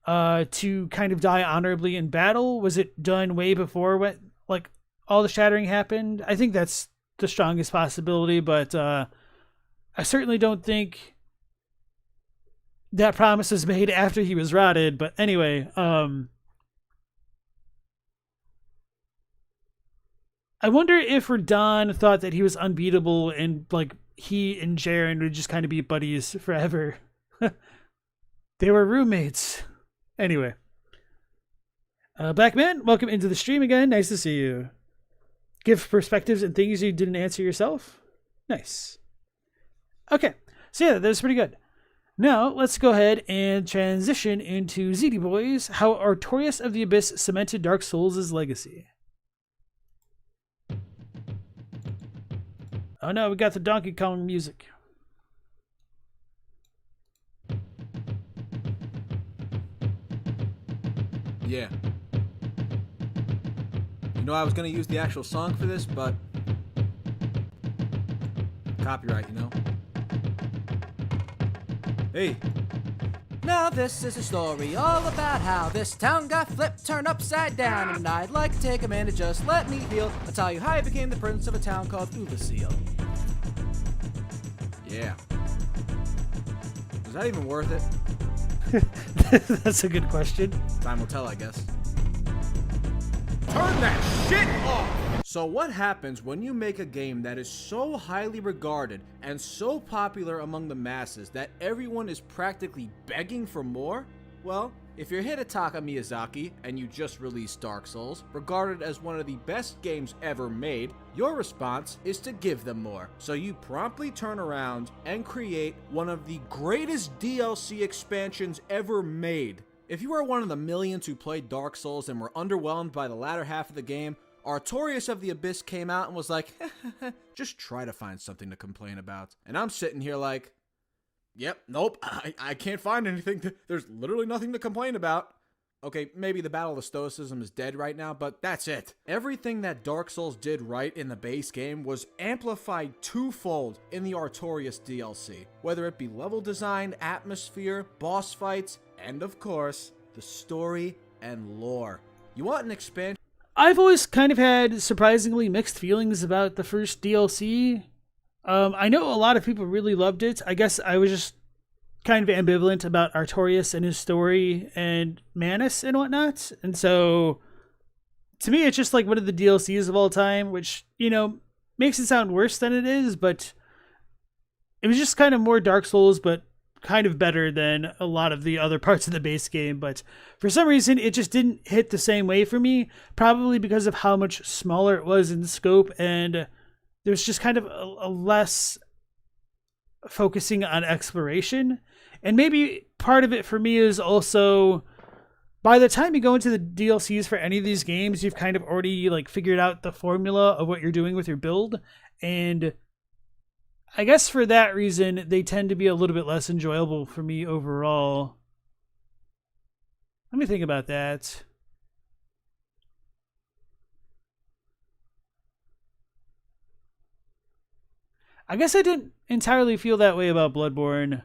To kind of die honorably in battle? Was it done way before what like all the shattering happened? I think that's the strongest possibility, but I certainly don't think that promise was made after he was rotted. But anyway, I wonder if Radahn thought that he was unbeatable and like he and Jaren would just kind of be buddies forever. They were roommates. Anyway, Black Man, welcome into the stream again. Nice to see you. Give perspectives and things you didn't answer yourself. Nice. Okay, so yeah, that's pretty good. Now, let's go ahead and transition into ZD Boys, how Artorias of the Abyss cemented Dark Souls' legacy. Oh no, we got the Donkey Kong music. Yeah. You know, I was gonna use the actual song for this, but copyright, you know? Hey. Now this is a story all about how this town got flipped, turned upside down, and I'd like to take a minute, just let me feel. I'll tell you how I became the prince of a town called Uvasil. Yeah. Was that even worth it? That's a good question. Time will tell, I guess. Turn that shit off! So what happens when you make a game that is so highly regarded and so popular among the masses that everyone is practically begging for more? Well, if you're Hidetaka Miyazaki and you just released Dark Souls, regarded as one of the best games ever made, your response is to give them more. So you promptly turn around and create one of the greatest DLC expansions ever made. If you are one of the millions who played Dark Souls and were underwhelmed by the latter half of the game, Artorias of the Abyss came out and was like, just try to find something to complain about. And I'm sitting here like, yep, nope, I can't find anything. There's literally nothing to complain about. Okay, maybe the Battle of Stoicism is dead right now, but that's it. Everything that Dark Souls did right in the base game was amplified twofold in the Artorias DLC. Whether it be level design, atmosphere, boss fights, and of course, the story and lore. You want an expansion? I've always kind of had surprisingly mixed feelings about the first DLC. I know a lot of people really loved it. I guess I was just kind of ambivalent about Artorias and his story and Manus and whatnot. And so, to me, it's just like one of the DLCs of all time, which, you know, makes it sound worse than it is, but it was just kind of more Dark Souls, but kind of better than a lot of the other parts of the base game. But for some reason, it just didn't hit the same way for me, probably because of how much smaller it was in scope and there's just kind of a less focusing on exploration. And maybe part of it for me is also, by the time you go into the DLCs for any of these games, you've kind of already like figured out the formula of what you're doing with your build. And I guess for that reason, they tend to be a little bit less enjoyable for me overall. Let me think about that. I guess I didn't entirely feel that way about Bloodborne.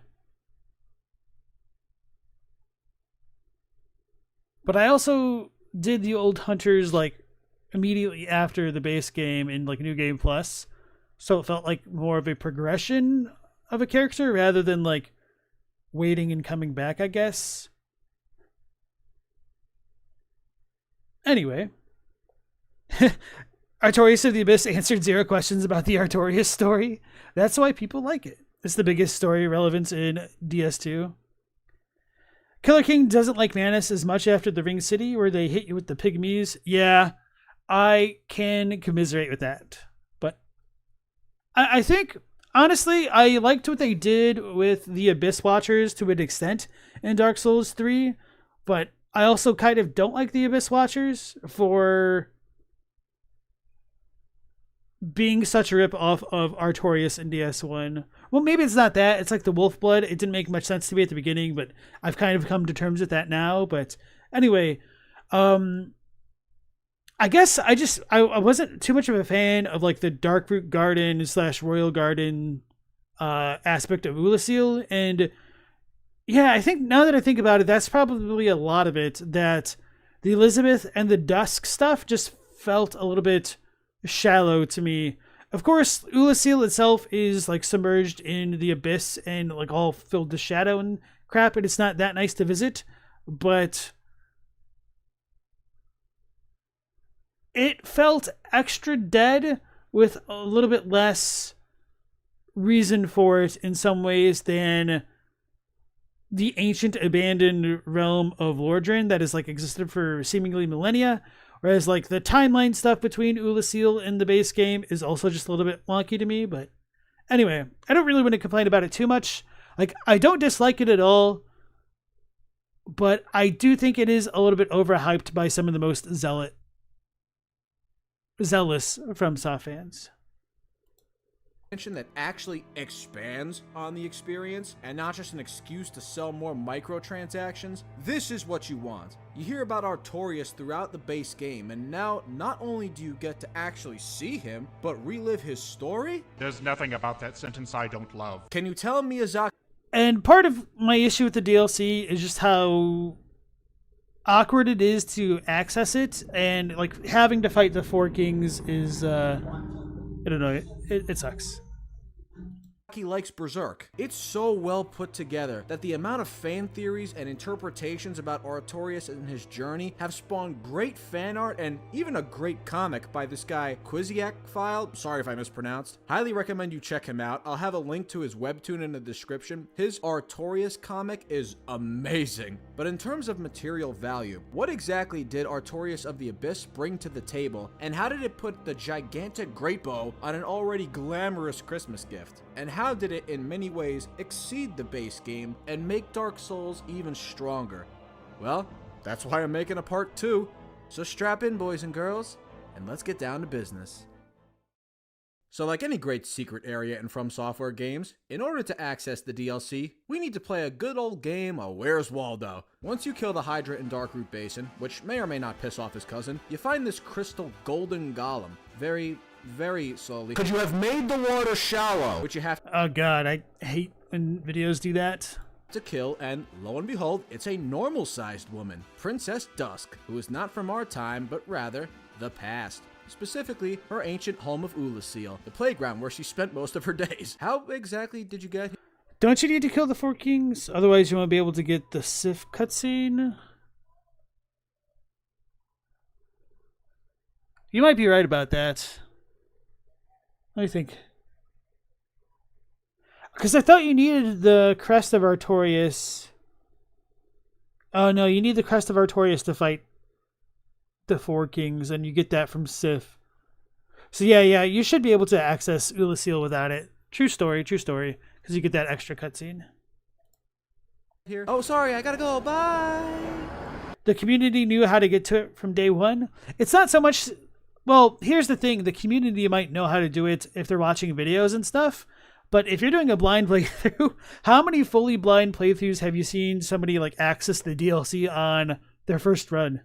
But I also did the old Hunters like immediately after the base game in like New Game Plus. So it felt like more of a progression of a character rather than like waiting and coming back, I guess. Anyway. Artorias of the Abyss answered 0 questions about the Artorias story. That's why people like it. It's the biggest story relevance in DS2. Killer King doesn't like Manus as much after the Ring City where they hit you with the pygmies. Yeah, I can commiserate with that. But I think, honestly, I liked what they did with the Abyss Watchers to an extent in Dark Souls 3. But I also kind of don't like the Abyss Watchers for being such a rip-off of Artorias in DS1. Well, maybe it's not that. It's like the wolf blood. It didn't make much sense to me at the beginning, but I've kind of come to terms with that now. But anyway, I guess I wasn't too much of a fan of like the Darkroot Garden / Royal Garden aspect of Ulasil. And yeah, I think now that I think about it, that's probably a lot of it, that the Elizabeth and the Dusk stuff just felt a little bit shallow to me. Of course, Ulasil itself is like submerged in the abyss and like all filled with shadow and crap, and it's not that nice to visit, but it felt extra dead with a little bit less reason for it in some ways than the ancient abandoned realm of Lordran that has like existed for seemingly millennia. Whereas, like, the timeline stuff between Ulasil and the base game is also just a little bit wonky to me. But anyway, I don't really want to complain about it too much. Like, I don't dislike it at all. But I do think it is a little bit overhyped by some of the most zealous FromSoft fans. That actually expands on the experience and not just an excuse to sell more microtransactions. This is what you want. You hear about Artorias throughout the base game, and now not only do you get to actually see him, but relive his story? There's nothing about that sentence I don't love. Can you tell Miyazaki? And part of my issue with the DLC is just how awkward it is to access it, and like having to fight the Four Kings is I don't know, it sucks. He likes Berserk. It's so well put together that the amount of fan theories and interpretations about Artorias and his journey have spawned great fan art and even a great comic by this guy Quiziak File. Sorry if I mispronounced. Highly recommend you check him out. I'll have a link to his webtoon in the description. His Artorias comic is amazing. But in terms of material value, what exactly did Artorias of the Abyss bring to the table, and how did it put the gigantic great bow on an already glamorous Christmas gift? And how did it in many ways exceed the base game and make Dark Souls even stronger? Well, that's why I'm making a part 2. So strap in, boys and girls, and let's get down to business. So like any great secret area in From Software games, in order to access the DLC, we need to play a good old game of Where's Waldo. Once you kill the Hydra in Darkroot Basin, which may or may not piss off his cousin, you find this crystal golden golem. Very slowly, because you have made the water shallow, which you have Oh god, I hate when videos do that. to kill, and lo and behold, it's a normal-sized woman, Princess Dusk, who is not from our time, but rather the past. Specifically, her ancient home of Ulasil, the playground where she spent most of her days. How exactly did you get here? Don't you need to kill the Four Kings? Otherwise you won't be able to get the Sif cutscene? You might be right about that. Let me think. Because I thought you needed the Crest of Artorias. Oh no, you need the Crest of Artorias to fight the Four Kings, and you get that from Sif. So yeah, you should be able to access Ulasil without it. True story, because you get that extra cutscene. Here. Oh, sorry, I gotta go. Bye. The community knew how to get to it from day one. It's not so much... Well, here's the thing. The community might know how to do it if they're watching videos and stuff. But if you're doing a blind playthrough, how many fully blind playthroughs have you seen somebody like access the DLC on their first run?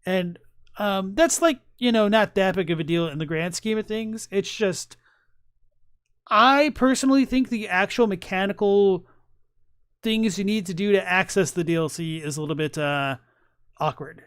And that's like, you know, not that big of a deal in the grand scheme of things. It's just... I personally think the actual mechanical things you need to do to access the DLC is a little bit awkward.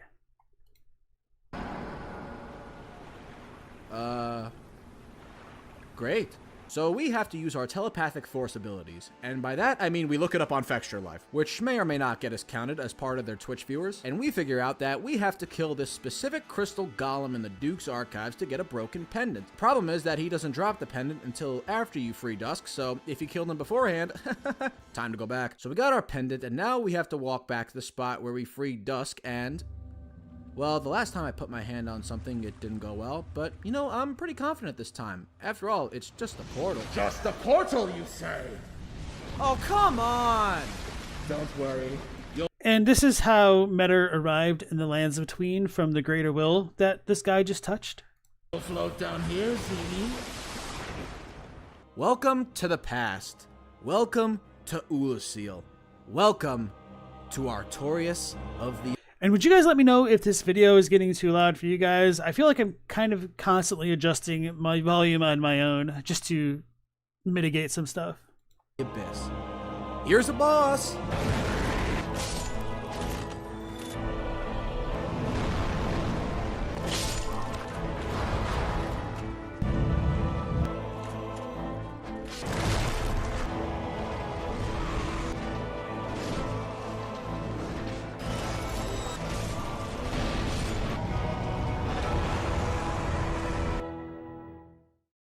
Great. So we have to use our telepathic force abilities, and by that I mean we look it up on Fexture Life, which may or may not get us counted as part of their Twitch viewers, and we figure out that we have to kill this specific crystal golem in the Duke's archives to get a broken pendant. Problem is that he doesn't drop the pendant until after you free Dusk, so if you killed him beforehand, time to go back. So we got our pendant, and now we have to walk back to the spot where we freed Dusk, and... well, the last time I put my hand on something, it didn't go well, but, you know, I'm pretty confident this time. After all, it's just a portal. Just a portal, you say? Oh, come on. Don't worry. And this is how Metter arrived in the Lands Between from the Greater Will that this guy just touched. You'll float down here, see me? Welcome to the past. Welcome to Ulasil. Welcome to Artorias of the... And would you guys let me know if this video is getting too loud for you guys? I feel like I'm kind of constantly adjusting my volume on my own just to mitigate some stuff. Abyss. Here's a boss!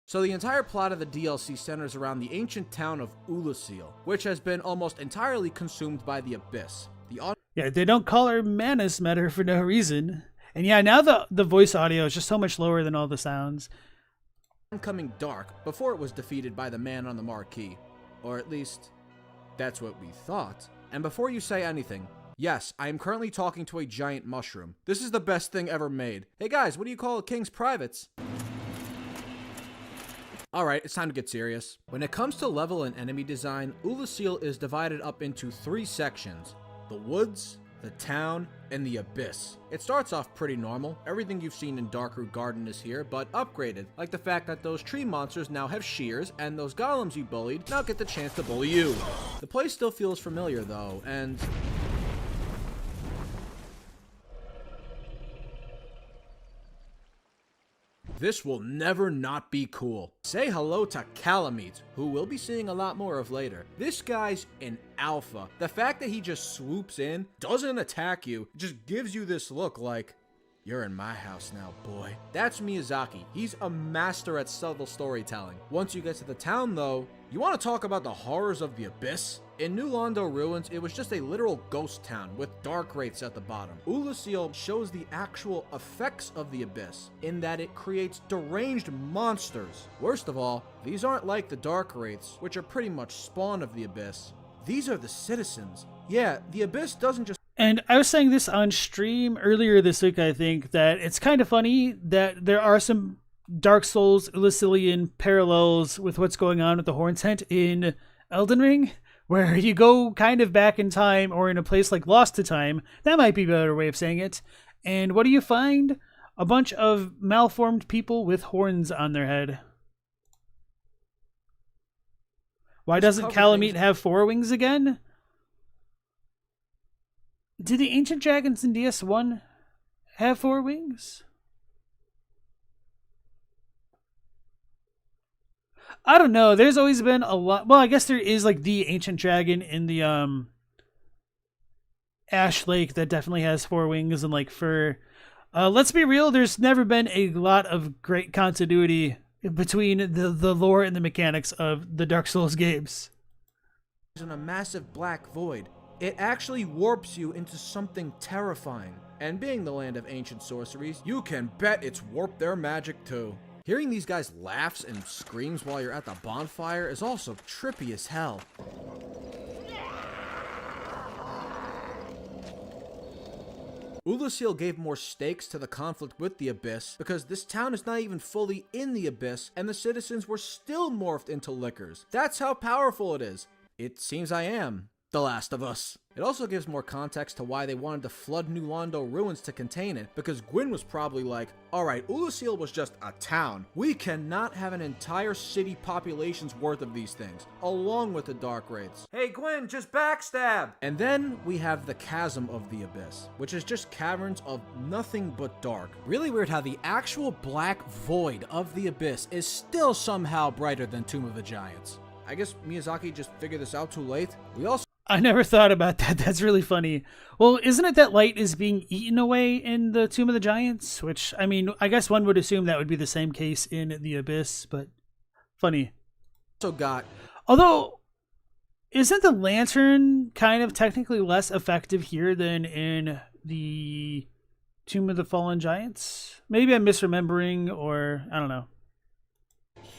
So the entire plot of the DLC centers around the ancient town of Ulasil, which has been almost entirely consumed by the Abyss. Yeah, they don't call her Manus Metter for no reason. And yeah, now the voice audio is just so much lower than all the sounds. Oncoming dark before it was defeated by the man on the marquee. Or at least, that's what we thought. And before you say anything, yes, I am currently talking to a giant mushroom. This is the best thing ever made. Hey guys, what do you call a king's privates? Alright, it's time to get serious. When it comes to level and enemy design, Ulasil is divided up into 3 sections. The woods, the town, and the abyss. It starts off pretty normal. Everything you've seen in Darkroot Garden is here, but upgraded. Like the fact that those tree monsters now have shears, and those golems you bullied now get the chance to bully you. The place still feels familiar though, and... this will never not be cool. Say hello to Calamite, who we'll be seeing a lot more of later. This guy's an alpha. The fact that he just swoops in, doesn't attack you, just gives you this look like, you're in my house now, boy. That's Miyazaki. He's a master at subtle storytelling. Once you get to the town though, you want to talk about the horrors of the abyss? In New Londo Ruins, it was just a literal ghost town with dark wraiths at the bottom. Ulasil shows the actual effects of the abyss, in that it creates deranged monsters. Worst of all, these aren't like the dark wraiths, which are pretty much spawn of the abyss. These are the citizens. Yeah, the abyss doesn't just... And I was saying this on stream earlier this week, I think, that it's kind of funny that there are some Dark Souls Ulasilian parallels with what's going on with the Horn Tent in Elden Ring, where you go kind of back in time, or in a place like Lost to Time. That might be a better way of saying it. And what do you find? A bunch of malformed people with horns on their head. Why doesn't Calamite have 4 wings again? Did the Ancient Dragons in DS1 have 4 wings? I don't know. There's always been a lot. Well, I guess there is like the Ancient Dragon in the Ash Lake that definitely has 4 wings and like fur. Let's be real. There's never been a lot of great continuity between the lore and the mechanics of the Dark Souls games. in a massive black void. It actually warps you into something terrifying. And being the land of ancient sorceries, you can bet it's warped their magic too. Hearing these guys' laughs and screams while you're at the bonfire is also trippy as hell. Ulusil gave more stakes to the conflict with the Abyss because this town is not even fully in the Abyss and the citizens were still morphed into lickers. That's how powerful it is. It seems I am The Last of Us. It also gives more context to why they wanted to flood New Londo ruins to contain it, because Gwyn was probably like, alright, Ulusil was just a town. We cannot have an entire city population's worth of these things, along with the Dark Wraiths. Hey Gwyn, just backstab! And then we have the Chasm of the Abyss, which is just caverns of nothing but dark. Really weird how the actual black void of the Abyss is still somehow brighter than Tomb of the Giants. I guess Miyazaki just figured this out too late. I never thought about that. That's really funny. Well, isn't it that light is being eaten away in the Tomb of the Giants? Which, I mean, I guess one would assume that would be the same case in the Abyss, but funny. Although, isn't the lantern kind of technically less effective here than in the Tomb of the Fallen Giants? Maybe I'm misremembering, or I don't know.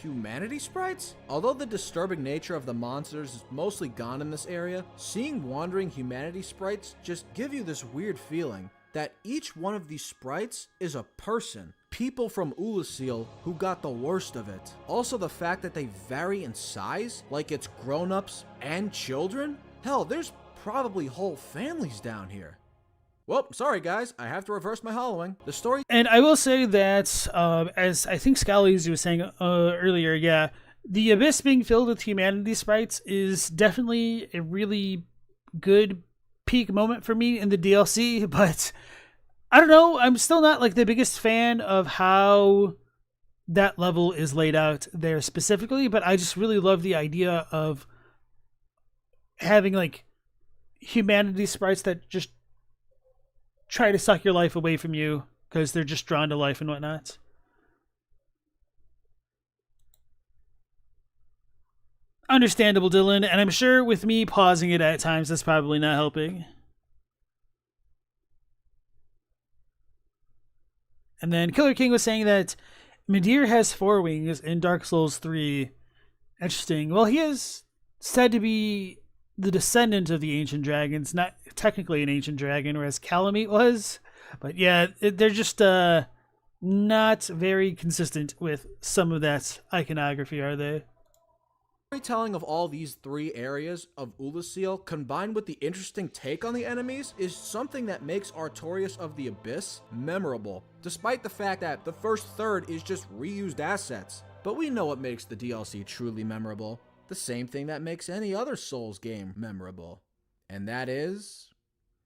Humanity sprites? Although the disturbing nature of the monsters is mostly gone in this area, seeing wandering humanity sprites just give you this weird feeling that each one of these sprites is a person. People from Ulusil who got the worst of it. Also the fact that they vary in size, like it's grown-ups and children? Hell, there's probably whole families down here. Well, sorry guys, I have to reverse my hollowing. The story... And I will say that, as I think Scally's was saying earlier, yeah, the Abyss being filled with humanity sprites is definitely a really good peak moment for me in the DLC, but I don't know, I'm still not like the biggest fan of how that level is laid out there specifically, but I just really love the idea of having like humanity sprites that just try to suck your life away from you because they're just drawn to life and whatnot. Understandable, Dylan, and I'm sure with me pausing it at times, that's probably not helping. And then Killer King was saying that Midir has 4 wings in Dark Souls 3. Interesting. Well, he is said to be the descendant of the ancient dragons, not technically an ancient dragon, whereas Calamite was. But yeah, they're just not very consistent with some of that iconography, are they? Storytelling of all these 3 areas of Ulusil, combined with the interesting take on the enemies, is something that makes Artorias of the Abyss memorable, despite the fact that the first third is just reused assets. But we know what makes the DLC truly memorable. The same thing that makes any other Souls game memorable. And that is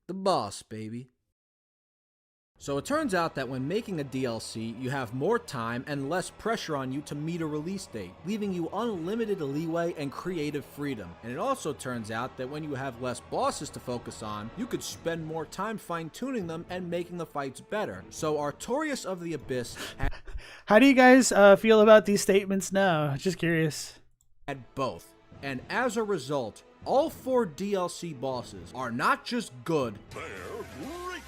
the boss, baby. So it turns out that when making a DLC, you have more time and less pressure on you to meet a release date, leaving you unlimited leeway and creative freedom. And it also turns out that when you have less bosses to focus on, you could spend more time fine-tuning them and making the fights better. So Artorias of the Abyss How do you guys feel about these statements now? Just curious. Had both, and as a result, all 4 DLC bosses are not just good, they're great.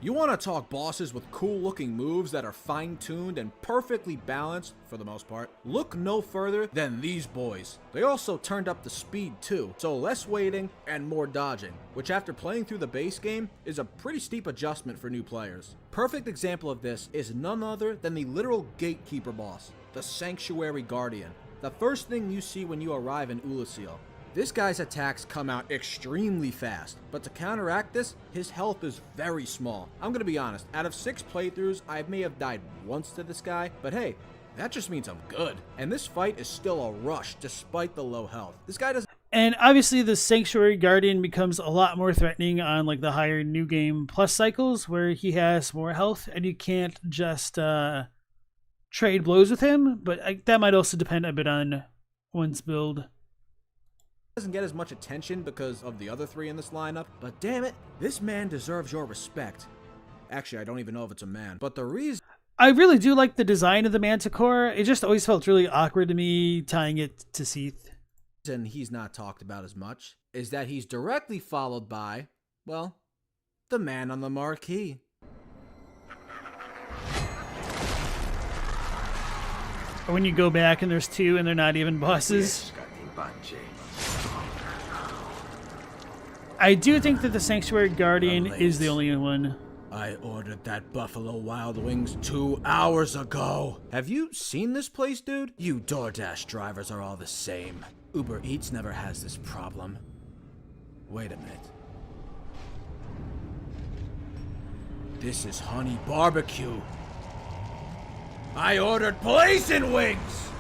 You want to talk bosses with cool looking moves that are fine-tuned and perfectly balanced, for the most part? Look no further than these boys. They also turned up the speed too, so less waiting and more dodging, which after playing through the base game is a pretty steep adjustment for new players. Perfect example of this is none other than the literal gatekeeper boss, the Sanctuary Guardian. The first thing you see when you arrive in Ulusil. This guy's attacks come out extremely fast, but to counteract this, his health is very small. I'm gonna be honest, out of 6 playthroughs, I may have died once to this guy, but hey, that just means I'm good. And this fight is still a rush despite the low health. This guy doesn't... And obviously the Sanctuary Guardian becomes a lot more threatening on like the higher New Game Plus cycles where he has more health and you can't just trade blows with him, but that might also depend a bit on one's build. Doesn't get as much attention because of the other 3 in this lineup, but damn it, this man deserves your respect. Actually, I don't even know if it's a man, but the reason... I really do like the design of the Manticore. It just always felt really awkward to me tying it to Seath. And he's not talked about as much is that he's directly followed by, well, the man on the marquee. Or when you go back and there's two and they're not even bosses. I do think that the Sanctuary Guardian is the only one. I ordered that Buffalo Wild Wings 2 hours ago. Have you seen this place, dude? You DoorDash drivers are all the same. Uber Eats never has this problem. Wait a minute. This is honey barbecue. I ordered blazing wings!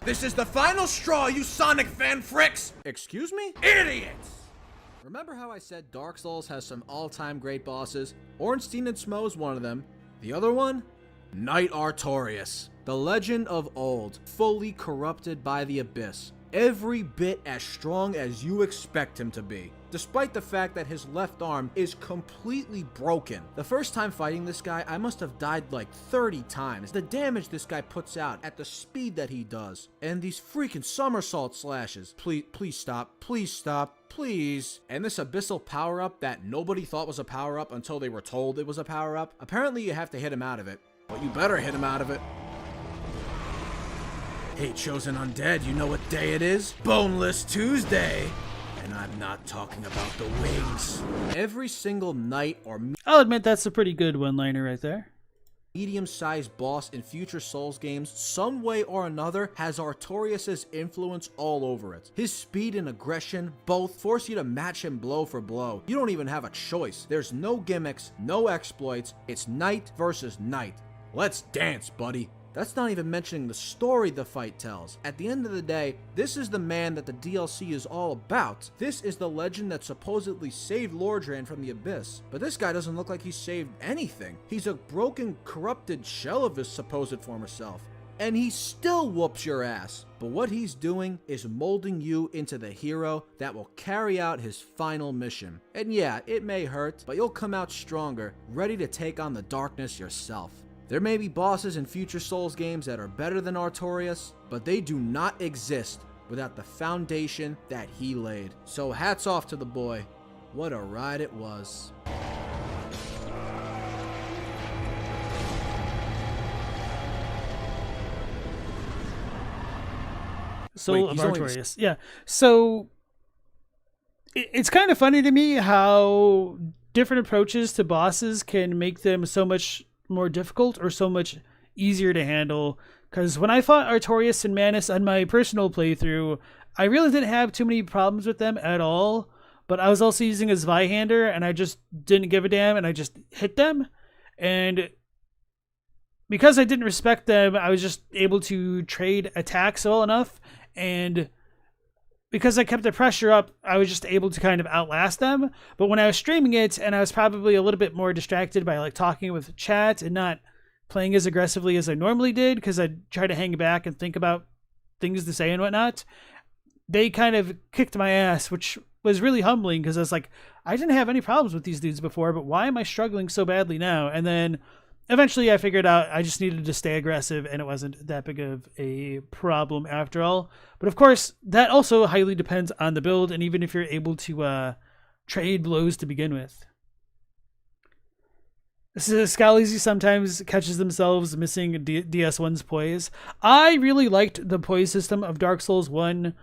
This is the final straw, you Sonic fan fricks! Excuse me? Idiots! Remember how I said Dark Souls has some all-time great bosses? Ornstein and Smo is one of them. The other one? Knight Artorias. The legend of old, fully corrupted by the Abyss. Every bit as strong as you expect him to be, despite the fact that his left arm is completely broken. The first time fighting this guy, I must have died like 30 times. The damage this guy puts out at the speed that he does, and these freaking somersault slashes. Please stop, please stop, please. And this abyssal power-up that nobody thought was a power-up until they were told it was a power-up. Apparently you have to hit him out of it, but you better hit him out of it. Hey, Chosen Undead, you know what day it is? Boneless Tuesday! And I'm not talking about the wings. Every single knight or I'll admit that's a pretty good one-liner right there. medium-sized boss in future Souls games, some way or another, has Artorias' influence all over it. His speed and aggression both force you to match him blow for blow. You don't even have a choice. There's no gimmicks, no exploits. It's knight versus knight. Let's dance, buddy. That's not even mentioning the story the fight tells. At the end of the day, this is the man that the DLC is all about. This is the legend that supposedly saved Lordran from the Abyss. But this guy doesn't look like he saved anything. He's a broken, corrupted shell of his supposed former self. And he still whoops your ass. But what he's doing is molding you into the hero that will carry out his final mission. And yeah, it may hurt, but you'll come out stronger, ready to take on the darkness yourself. There may be bosses in future Souls games that are better than Artorias, but they do not exist without the foundation that he laid. So hats off to the boy. What a ride it was. Soul Wait, of he's only Artorias. Yeah. So it's kind of funny to me how different approaches to bosses can make them so much more difficult or so much easier to handle. Because when I fought Artorias and Manus on my personal playthrough, I really didn't have too many problems with them at all. But I was also using a Zweihander and I just didn't give a damn and I just hit them. And because I didn't respect them, I was just able to trade attacks well enough. And because I kept the pressure up, I was just able to kind of outlast them. But when I was streaming it, and I was probably a little bit more distracted by like talking with chat and not playing as aggressively as I normally did, because I'd try to hang back and think about things to say and whatnot, they kind of kicked my ass, which was really humbling because I was like, I didn't have any problems with these dudes before, but why am I struggling so badly now? And then eventually I figured out I just needed to stay aggressive and it wasn't that big of a problem after all. But of course, that also highly depends on the build and even if you're able to trade blows to begin with. Scalzi sometimes catches themselves missing DS1's poise. I really liked the poise system of Dark Souls 1.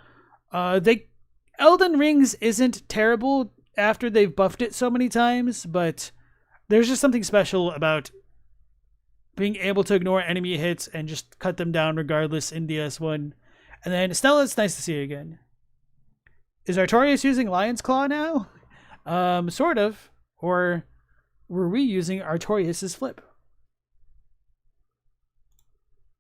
Elden Rings isn't terrible after they've buffed it so many times, but there's just something special about being able to ignore enemy hits and just cut them down regardless in DS1. And then Stella, it's nice to see you again. Is Artorias using Lion's Claw now? Sort of. Or were we using Artorias' flip?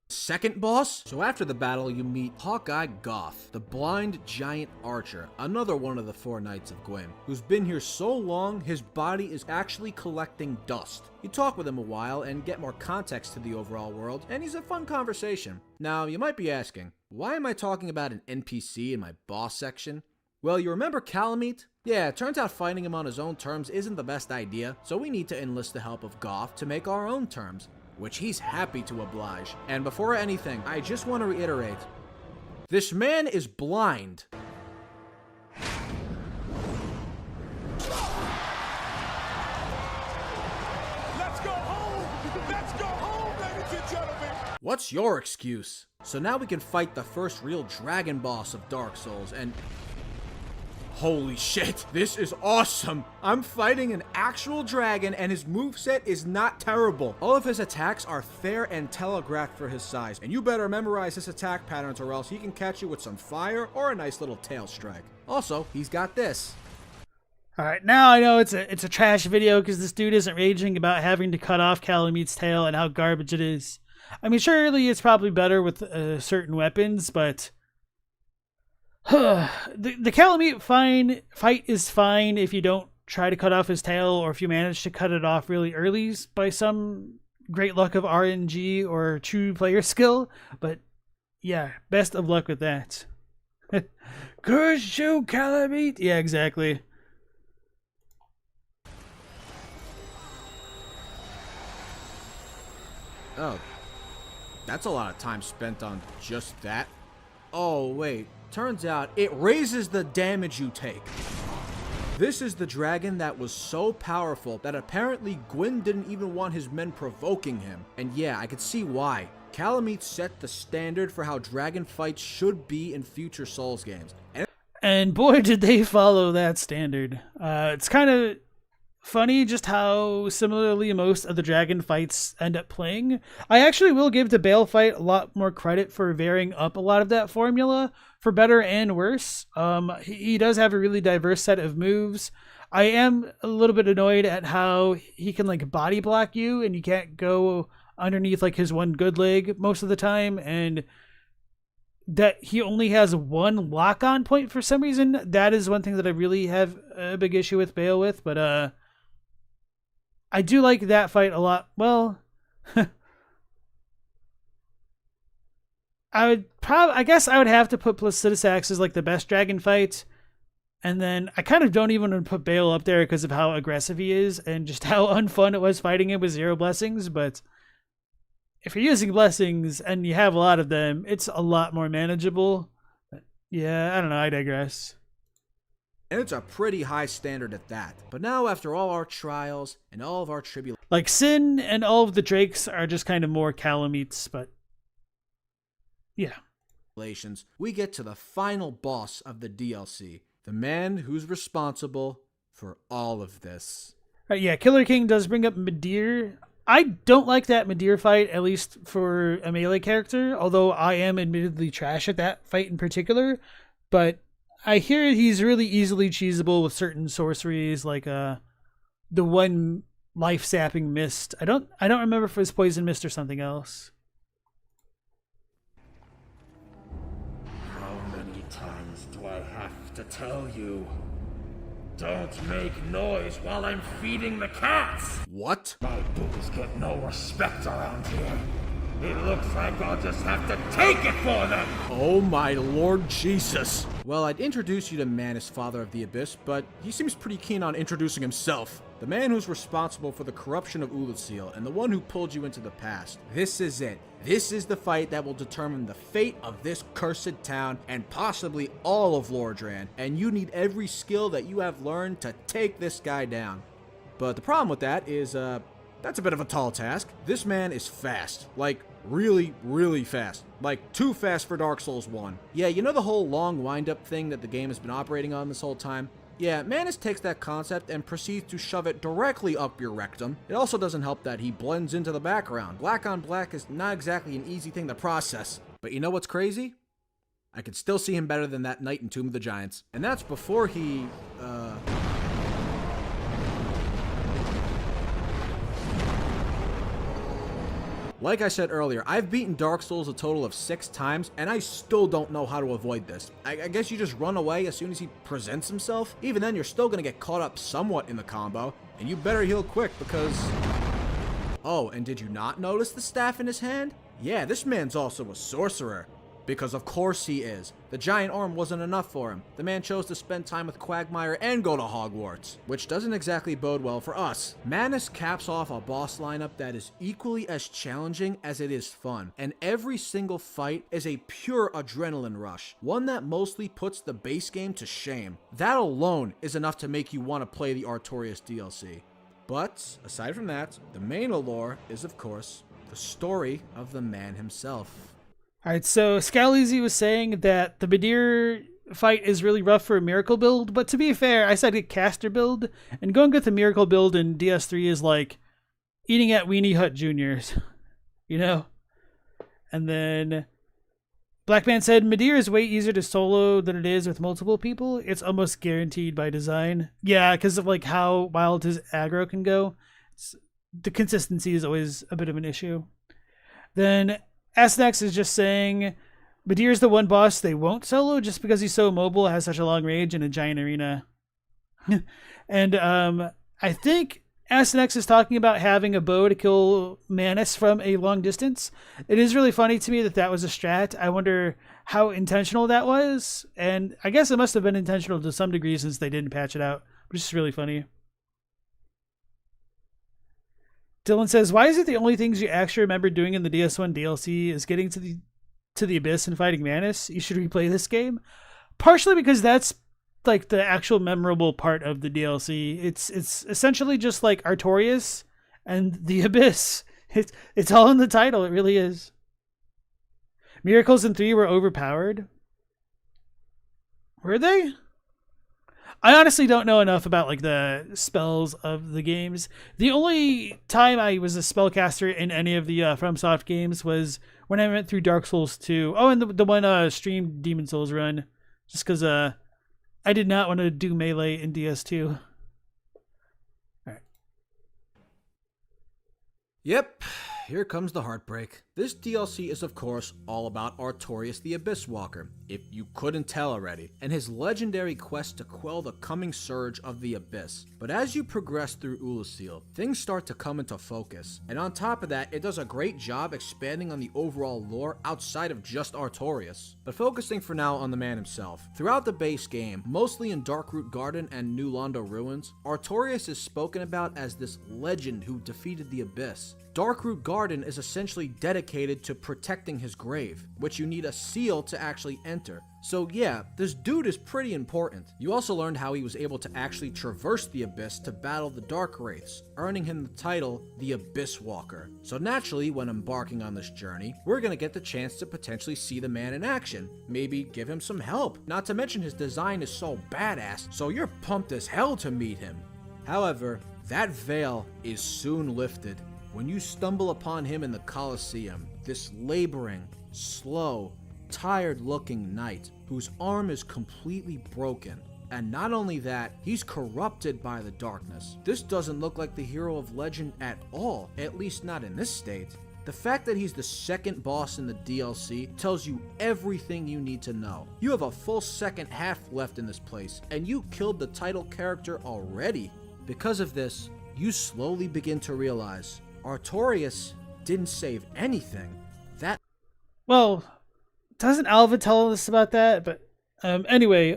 Second boss? So after the battle, you meet Hawkeye Goth, the blind giant archer, another one of the four Knights of Gwyn, who's been here so long, his body is actually collecting dust. You talk with him a while and get more context to the overall world, and he's a fun conversation. Now, you might be asking, why am I talking about an NPC in my boss section? Well, you remember Calamite? Yeah, it turns out fighting him on his own terms isn't the best idea, so we need to enlist the help of Goth to make our own terms, which he's happy to oblige. And before anything, I just want to reiterate, this man is blind. What's your excuse? So now we can fight the first real dragon boss of Dark Souls, and holy shit, this is awesome! I'm fighting an actual dragon and his moveset is not terrible. All of his attacks are fair and telegraphed for his size, and you better memorize his attack patterns or else he can catch you with some fire or a nice little tail strike. Also, he's got this. Alright, now I know it's a trash video because this dude isn't raging about having to cut off Calameet's tail and how garbage it is. I mean, surely it's probably better with certain weapons, but the Calameet fight is fine if you don't try to cut off his tail, or if you manage to cut it off really early by some great luck of RNG or true player skill. But yeah, best of luck with that. Curse you, Calameet! Yeah, exactly. Oh, that's a lot of time spent on just that. Oh, wait. Turns out it raises the damage you take. This is the dragon that was so powerful that apparently Gwyn didn't even want his men provoking him. And yeah, I could see why. Calameet set the standard for how dragon fights should be in future Souls games. And boy, did they follow that standard. It's kind of funny just how similarly most of the dragon fights end up playing. I actually will give the Bale fight a lot more credit for varying up a lot of that formula, for better and worse. He does have a really diverse set of moves. I am a little bit annoyed at how he can like body block you and you can't go underneath like his one good leg most of the time, and that he only has one lock-on point for some reason. That is one thing that I really have a big issue with Bale with, but I do like that fight a lot. Well, I guess I would have to put Placidusax as like the best dragon fight, and then I kind of don't even want to put Bale up there because of how aggressive he is and just how unfun it was fighting him with 0 blessings. But if you're using blessings and you have a lot of them, it's a lot more manageable. But yeah, I don't know. I digress. And it's a pretty high standard at that. But now, after all our trials and all of our tribulations, like Sin and all of the Drakes are just kind of more Calameets, but yeah. We get to the final boss of the DLC, the man who's responsible for all of this. Right, yeah, Killer King does bring up Midir. I don't like that Midir fight, at least for a melee character, although I am admittedly trash at that fight in particular. But I hear he's really easily cheesable with certain sorceries, like the one life-sapping mist. I don't remember if it was poison mist or something else. How many times do I have to tell you? Don't make noise while I'm feeding the cats! What? My booze get no respect around here. It looks like I'll just have to take it for them! Oh my Lord Jesus. Well, I'd introduce you to Manus, Father of the Abyss, but he seems pretty keen on introducing himself. The man who's responsible for the corruption of Ulithsil, and the one who pulled you into the past. This is it. This is the fight that will determine the fate of this cursed town, and possibly all of Lordran, and you need every skill that you have learned to take this guy down. But the problem with that is, that's a bit of a tall task. This man is fast. Like, really, really fast. Like, too fast for Dark Souls 1. Yeah, you know the whole long wind-up thing that the game has been operating on this whole time? Yeah, Manus takes that concept and proceeds to shove it directly up your rectum. It also doesn't help that he blends into the background. Black on black is not exactly an easy thing to process. But you know what's crazy? I could still see him better than that knight in Tomb of the Giants. And that's before he, Like I said earlier, I've beaten Dark Souls a total of 6 times, and I still don't know how to avoid this. I guess you just run away as soon as he presents himself. Even then, you're still gonna get caught up somewhat in the combo, and you better heal quick because... Oh, and did you not notice the staff in his hand? Yeah, this man's also a sorcerer. Because of course he is. The giant arm wasn't enough for him. The man chose to spend time with Quagmire and go to Hogwarts, which doesn't exactly bode well for us. Manus caps off a boss lineup that is equally as challenging as it is fun, and every single fight is a pure adrenaline rush, one that mostly puts the base game to shame. That alone is enough to make you want to play the Artorias DLC. But, aside from that, the main allure is of course the story of the man himself. All right, so Scaleezy was saying that the Midir fight is really rough for a miracle build, but to be fair, I said a caster build, and going with a miracle build in DS3 is like eating at Weenie Hut Juniors, you know? And then Blackman said, Midir is way easier to solo than it is with multiple people. It's almost guaranteed by design. Yeah, because of like how wild his aggro can go. The consistency is always a bit of an issue. Then Asnex is just saying Midir's the one boss they won't solo just because he's so mobile, has such a long range in a giant arena. And I think Asnex is talking about having a bow to kill Manus from a long distance. It is really funny to me that that was a strat. I wonder how intentional that was. And I guess it must have been intentional to some degree since they didn't patch it out, which is really funny. Dylan says, why is it the only things you actually remember doing in the DS1 DLC is getting to the Abyss and fighting Manus? You should replay this game. Partially because that's like the actual memorable part of the DLC. It's essentially just like Artorias and the Abyss. It's all in the title. It really is. Miracles in 3 were overpowered. Were they? I honestly don't know enough about like the spells of the games. The only time I was a spellcaster in any of the FromSoft games was when I went through Dark Souls 2. Oh, and the one streamed Demon Souls run. Just because I did not want to do melee in DS2. All right. Yep, here comes the heartbreak. This DLC is of course all about Artorias the Abyss Walker, if you couldn't tell already, and his legendary quest to quell the coming surge of the Abyss. But as you progress through Ulasil, things start to come into focus, and on top of that, it does a great job expanding on the overall lore outside of just Artorias. But focusing for now on the man himself. Throughout the base game, mostly in Darkroot Garden and New Londo Ruins, Artorias is spoken about as this legend who defeated the Abyss. Darkroot Garden is essentially dedicated to protecting his grave, which you need a seal to actually enter. So yeah, this dude is pretty important. You also learned how he was able to actually traverse the Abyss to battle the Dark Wraiths, earning him the title, the Abyss Walker. So naturally, when embarking on this journey, we're gonna get the chance to potentially see the man in action, maybe give him some help. Not to mention his design is so badass, so you're pumped as hell to meet him. However, that veil is soon lifted when you stumble upon him in the Colosseum, this laboring, slow, tired-looking knight whose arm is completely broken. And not only that, he's corrupted by the darkness. This doesn't look like the hero of legend at all, at least not in this state. The fact that he's the second boss in the DLC tells you everything you need to know. You have a full second half left in this place, and you killed the title character already. Because of this, you slowly begin to realize Artorias didn't save anything. Well, doesn't Alva tell us about that? But anyway,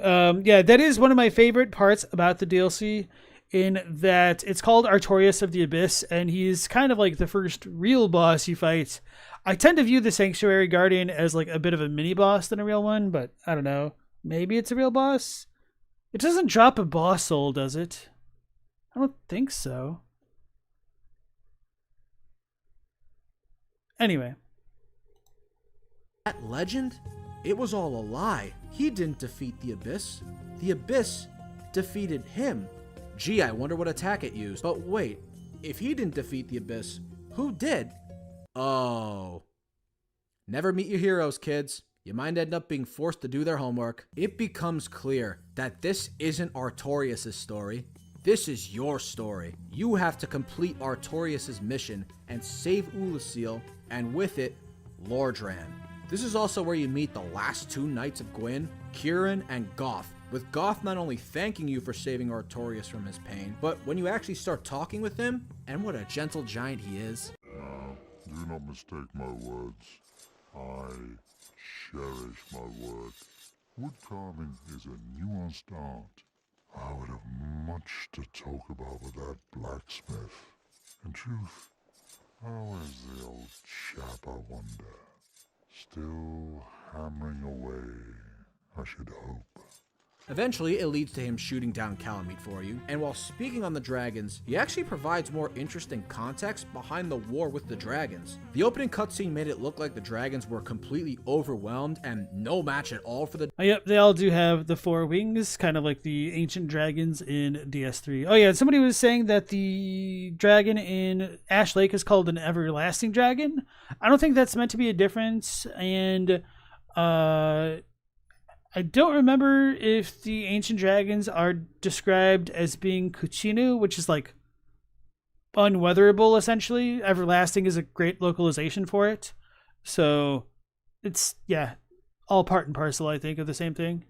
yeah, that is one of my favorite parts about the DLC, in that it's called Artorias of the Abyss, and he's kind of like the first real boss you fight. I tend to view the Sanctuary Guardian as like a bit of a mini boss than a real one, but I don't know. Maybe it's a real boss? It doesn't drop a boss soul, does it? I don't think so. Anyway. That legend? It was all a lie. He didn't defeat the Abyss. The Abyss defeated him. Gee, I wonder what attack it used. But wait, if he didn't defeat the Abyss, who did? Oh. Never meet your heroes, kids. You might end up being forced to do their homework. It becomes clear that this isn't Artorias' story. This is your story. You have to complete Artorias' mission and save Ulasil, and with it, Lordran. This is also where you meet the last two Knights of Gwyn, Kieran and Goth, with Goth not only thanking you for saving Artorias from his pain, but when you actually start talking with him, and what a gentle giant he is. Now, do not mistake my words. I cherish my work. Wood carving is a nuanced art. I would have much to talk about with that blacksmith. In truth, how is the old chap, I wonder? Still hammering away, I should hope. Eventually, it leads to him shooting down Calamite for you, and while speaking on the dragons, he actually provides more interesting context behind the war with the dragons. The opening cutscene made it look like the dragons were completely overwhelmed and no match at all for the... Oh, yep, they all do have the 4 wings, kind of like the ancient dragons in DS3. Oh yeah, somebody was saying that the dragon in Ash Lake is called an everlasting dragon. I don't think that's meant to be a difference, and I don't remember if the ancient dragons are described as being Kuchinu, which is like unweatherable, essentially. Everlasting is a great localization for it. So it's, yeah, all part and parcel, I think, of the same thing.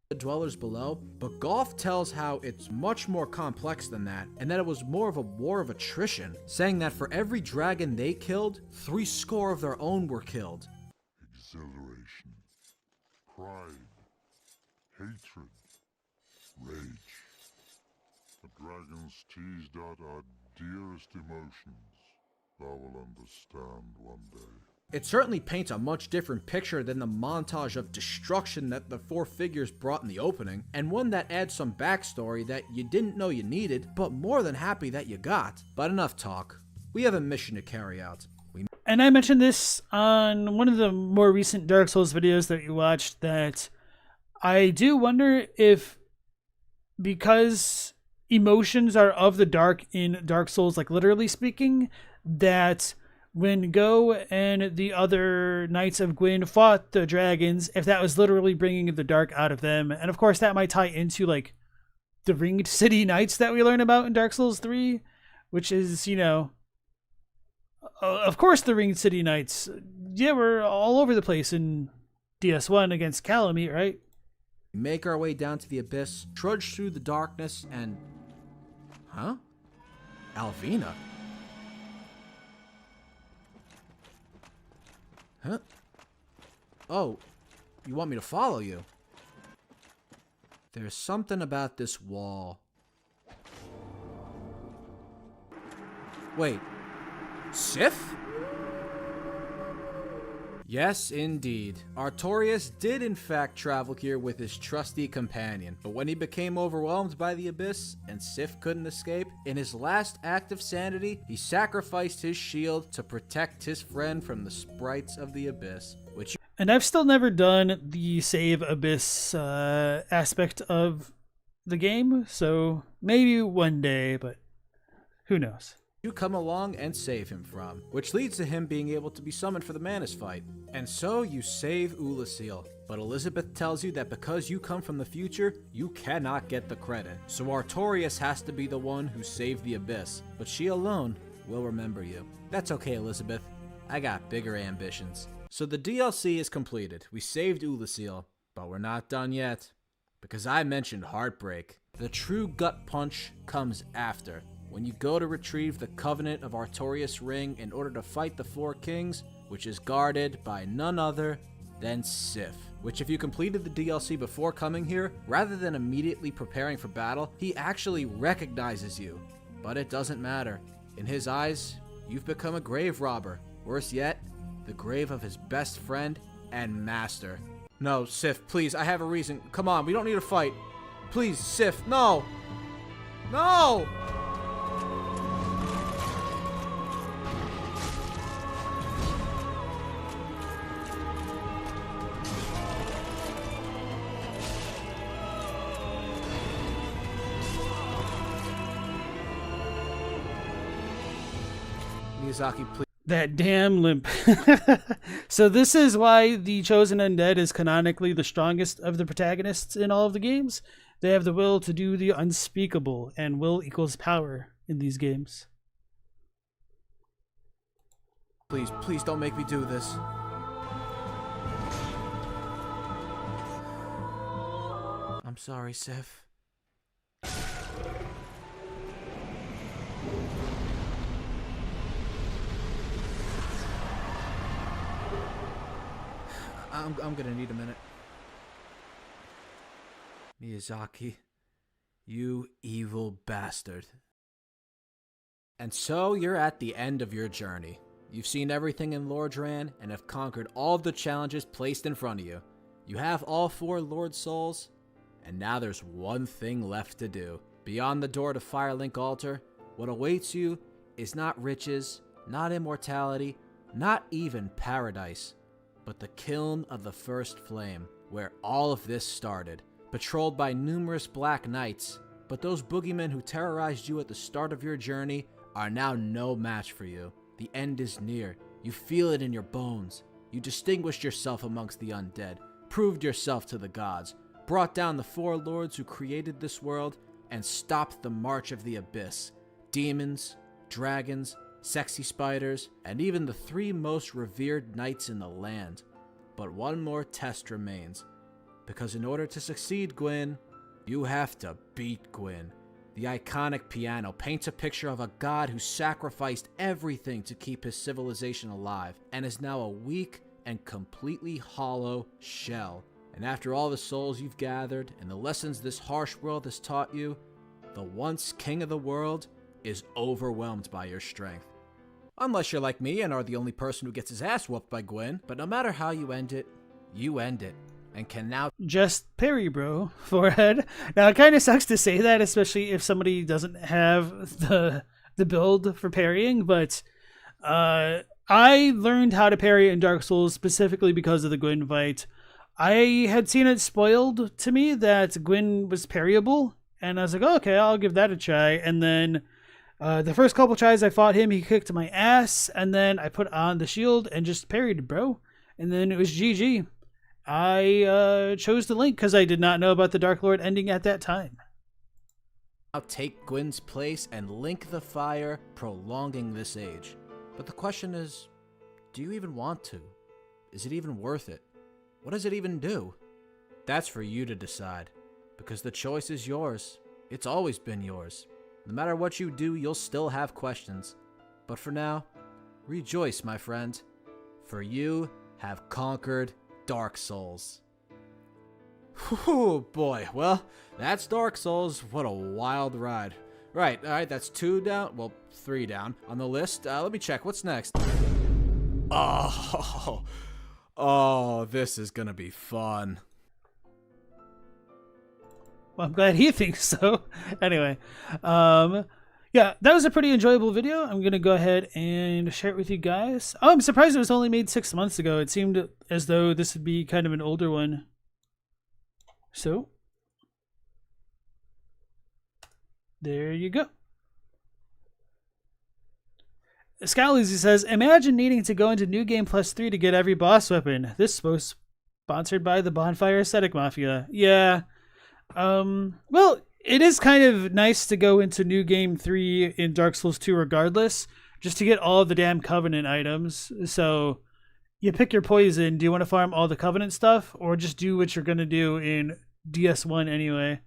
The dwellers below, but Golf tells how it's much more complex than that, and that it was more of a war of attrition, saying that for every dragon they killed, 3 score of their own were killed. Exhilaration, pride, hatred, rage. The dragons teased out our dearest emotions. Thou will understand one day. It certainly paints a much different picture than the montage of destruction that the 4 figures brought in the opening, and one that adds some backstory that you didn't know you needed, but more than happy that you got. But enough talk. We have a mission to carry out. And I mentioned this on one of the more recent Dark Souls videos that you watched, that I do wonder if, because emotions are of the dark in Dark Souls, like literally speaking, that when Go and the other Knights of Gwyn fought the dragons, if that was literally bringing the dark out of them. And of course that might tie into like the Ringed City Knights that we learn about in Dark Souls 3, which is, you know, of course the Ringed City Knights, yeah, we're all over the place in DS1 against Calamite, right? We make our way down to the abyss, trudge through the darkness, and... Huh? Alvina? Huh? Oh, you want me to follow you? There's something about this wall. Wait. Sif? Yes, indeed. Artorias did in fact travel here with his trusty companion, but when he became overwhelmed by the abyss and Sif couldn't escape, in his last act of sanity, he sacrificed his shield to protect his friend from the sprites of the abyss, which... And I've still never done the save abyss aspect of the game, so maybe one day, but who knows. You come along and save him from, which leads to him being able to be summoned for the Manus fight. And so you save Ulasil, but Elizabeth tells you that because you come from the future, you cannot get the credit. So Artorias has to be the one who saved the Abyss, but she alone will remember you. That's okay, Elizabeth. I got bigger ambitions. So the DLC is completed. We saved Ulasil, but we're not done yet. Because I mentioned heartbreak. The true gut punch comes after. When you go to retrieve the Covenant of Artorias Ring in order to fight the 4 Kings, which is guarded by none other than Sif. Which if you completed the DLC before coming here, rather than immediately preparing for battle, he actually recognizes you. But it doesn't matter. In his eyes, you've become a grave robber. Worse yet, the grave of his best friend and master. No, Sif, please, I have a reason. Come on, we don't need to fight. Please, Sif, no! No! Miyazaki, please. That damn limp. So this is why the Chosen Undead is canonically the strongest of the protagonists in all of the games. They have the will to do the unspeakable, and will equals power in these games. Please, please don't make me do this. I'm sorry, Sif. I'm gonna need a minute. Miyazaki, you evil bastard. And so you're at the end of your journey. You've seen everything in Lordran and have conquered all of the challenges placed in front of you. You have all 4 Lord Souls, and now there's one thing left to do. Beyond the door to Firelink Altar, what awaits you is not riches, not immortality, not even paradise, but the Kiln of the First Flame, where all of this started, patrolled by numerous Black Knights. But those boogeymen who terrorized you at the start of your journey are now no match for you. The end is near. You feel it in your bones. You distinguished yourself amongst the undead, proved yourself to the gods, brought down the 4 lords who created this world, and stopped the march of the abyss. Demons, dragons, sexy spiders, and even the 3 most revered knights in the land. But one more test remains. Because in order to succeed, Gwyn, you have to beat Gwyn. The iconic piano paints a picture of a god who sacrificed everything to keep his civilization alive, and is now a weak and completely hollow shell. And after all the souls you've gathered, and the lessons this harsh world has taught you, the once king of the world is overwhelmed by your strength. Unless you're like me and are the only person who gets his ass whooped by Gwyn, but no matter how you end it, and can now Just parry, bro. Forehead. Now, it kind of sucks to say that, especially if somebody doesn't have the build for parrying, but I learned how to parry in Dark Souls specifically because of the Gwyn fight. I had seen it spoiled to me that Gwyn was parryable, and I was like, oh, okay, I'll give that a try. And then the first couple tries I fought him, he kicked my ass, and then I put on the shield and just parried, bro. And then it was GG. I chose the Link because I did not know about the Dark Lord ending at that time. Now take Gwyn's place and link the fire, prolonging this age. But the question is, do you even want to? Is it even worth it? What does it even do? That's for you to decide, because the choice is yours. It's always been yours. No matter what you do, you'll still have questions. But for now, rejoice, my friend, for you have conquered Dark Souls. Whew, boy, well, that's Dark Souls. What a wild ride. Right, alright, that's 2 down, well, 3 down on the list. Let me check, what's next? Oh, this is gonna be fun. Well, I'm glad he thinks so. Anyway, yeah, that was a pretty enjoyable video. I'm going to go ahead and share it with you guys. Oh, I'm surprised it was only made 6 months ago. It seemed as though this would be kind of an older one. So, there you go. Scallyzy says, imagine needing to go into New Game Plus 3 to get every boss weapon. This was sponsored by the Bonfire Aesthetic Mafia. Yeah. Well, it is kind of nice to go into New Game 3 in Dark Souls 2 regardless, just to get all the damn Covenant items. So, you pick your poison. Do you want to farm all the Covenant stuff, or just do what you're going to do in DS1 anyway?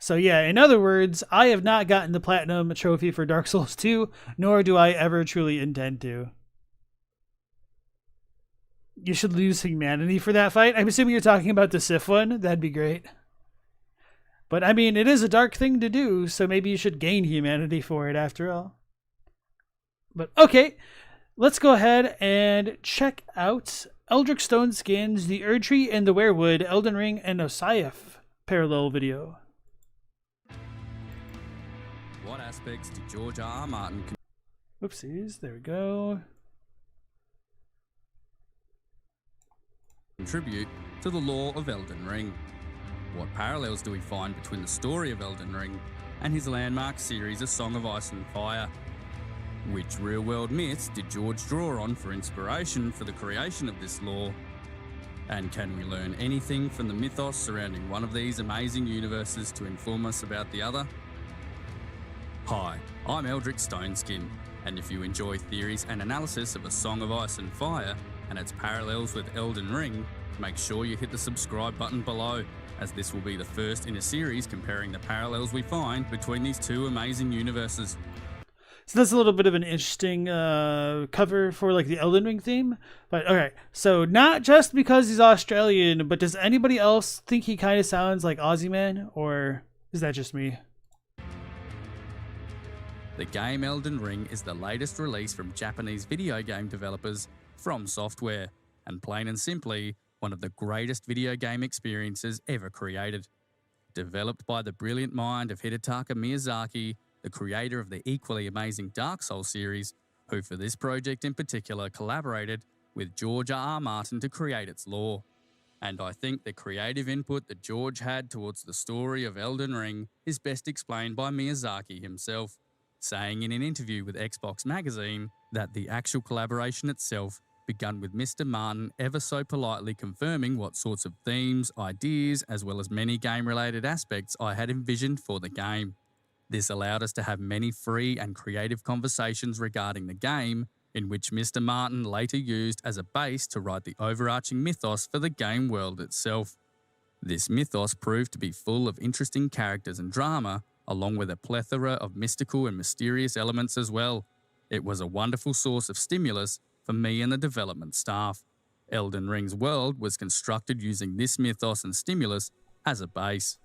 So yeah, in other words, I have not gotten the Platinum trophy for Dark Souls 2, nor do I ever truly intend to. You should lose humanity for that fight. I'm assuming you're talking about the Sif one. That'd be great. But I mean, it is a dark thing to do, so maybe you should gain humanity for it after all. But okay, let's go ahead and check out Eldritch Stone Skins, the Erdtree and the Weirwood, Elden Ring and ASOIAF parallel video. What aspects did George R. R. Martin... Whoopsies, there we go. ...contribute to the lore of Elden Ring? What parallels do we find between the story of Elden Ring and his landmark series A Song of Ice and Fire? Which real-world myths did George draw on for inspiration for the creation of this lore? And can we learn anything from the mythos surrounding one of these amazing universes to inform us about the other? Hi, I'm Eldritch Stoneskin, and if you enjoy theories and analysis of A Song of Ice and Fire and its parallels with Elden Ring, make sure you hit the subscribe button below, as this will be the first in a series comparing the parallels we find between these two amazing universes. So that's a little bit of an interesting cover for like the Elden Ring theme. But okay, so not just because he's Australian, but does anybody else think he kind of sounds like Aussie Man, or is that just me? The game Elden Ring is the latest release from Japanese video game developers FromSoft, and plain and simply, one of the greatest video game experiences ever created. Developed by the brilliant mind of Hidetaka Miyazaki, the creator of the equally amazing Dark Souls series, who for this project in particular collaborated with George R.R. Martin to create its lore. And I think the creative input that George had towards the story of Elden Ring is best explained by Miyazaki himself, saying in an interview with Xbox Magazine that the actual collaboration itself begun with Mr. Martin ever so politely confirming what sorts of themes, ideas, as well as many game-related aspects I had envisioned for the game. This allowed us to have many free and creative conversations regarding the game, in which Mr. Martin later used as a base to write the overarching mythos for the game world itself. This mythos proved to be full of interesting characters and drama, along with a plethora of mystical and mysterious elements as well. It was a wonderful source of stimulus for me and the development staff. Elden Ring's world was constructed using this mythos and stimulus as a base.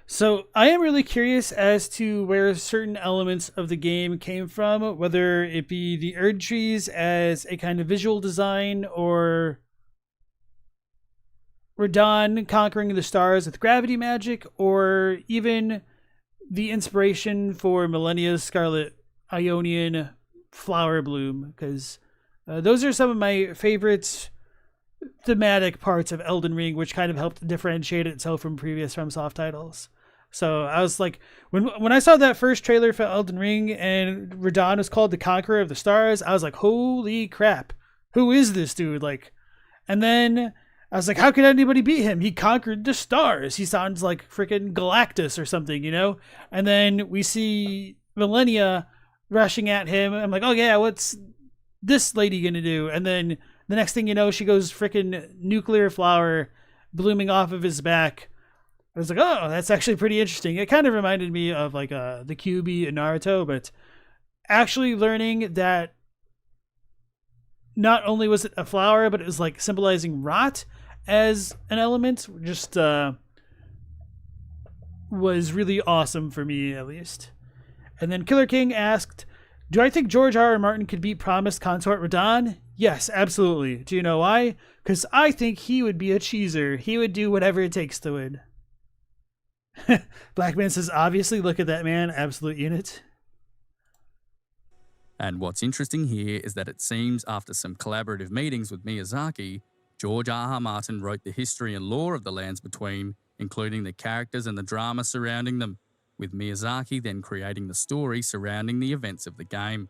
So I am really curious as to where certain elements of the game came from, whether it be the Erdtrees as a kind of visual design, or Radahn conquering the stars with gravity magic, or even the inspiration for Millennia's Scarlet Ionian flower bloom, because those are some of my favorite thematic parts of Elden Ring, which kind of helped differentiate itself from previous FromSoft titles. So I was like, when I saw that first trailer for Elden Ring and Radahn was called the Conqueror of the Stars, I was like, holy crap, who is this dude? Like, and then I was like, how could anybody beat him? He conquered the stars. He sounds like freaking Galactus or something, you know? And then we see Millennia rushing at him. I'm like, oh yeah, what's this lady gonna do? And then the next thing you know, she goes freaking nuclear flower blooming off of his back. I was like, oh, that's actually pretty interesting. It kind of reminded me of like the QB in Naruto, but actually learning that not only was it a flower, but it was like symbolizing rot as an element, just was really awesome for me, at least. And then Killer King asked, do I think George R.R. Martin could beat promised consort Radahn? Yes, absolutely. Do you know why? Because I think he would be a cheeser. He would do whatever it takes to win. Blackman says, obviously, look at that man, absolute unit. And what's interesting here is that it seems after some collaborative meetings with Miyazaki, George R.R. Martin wrote the history and lore of the Lands Between, including the characters and the drama surrounding them, with Miyazaki then creating the story surrounding the events of the game.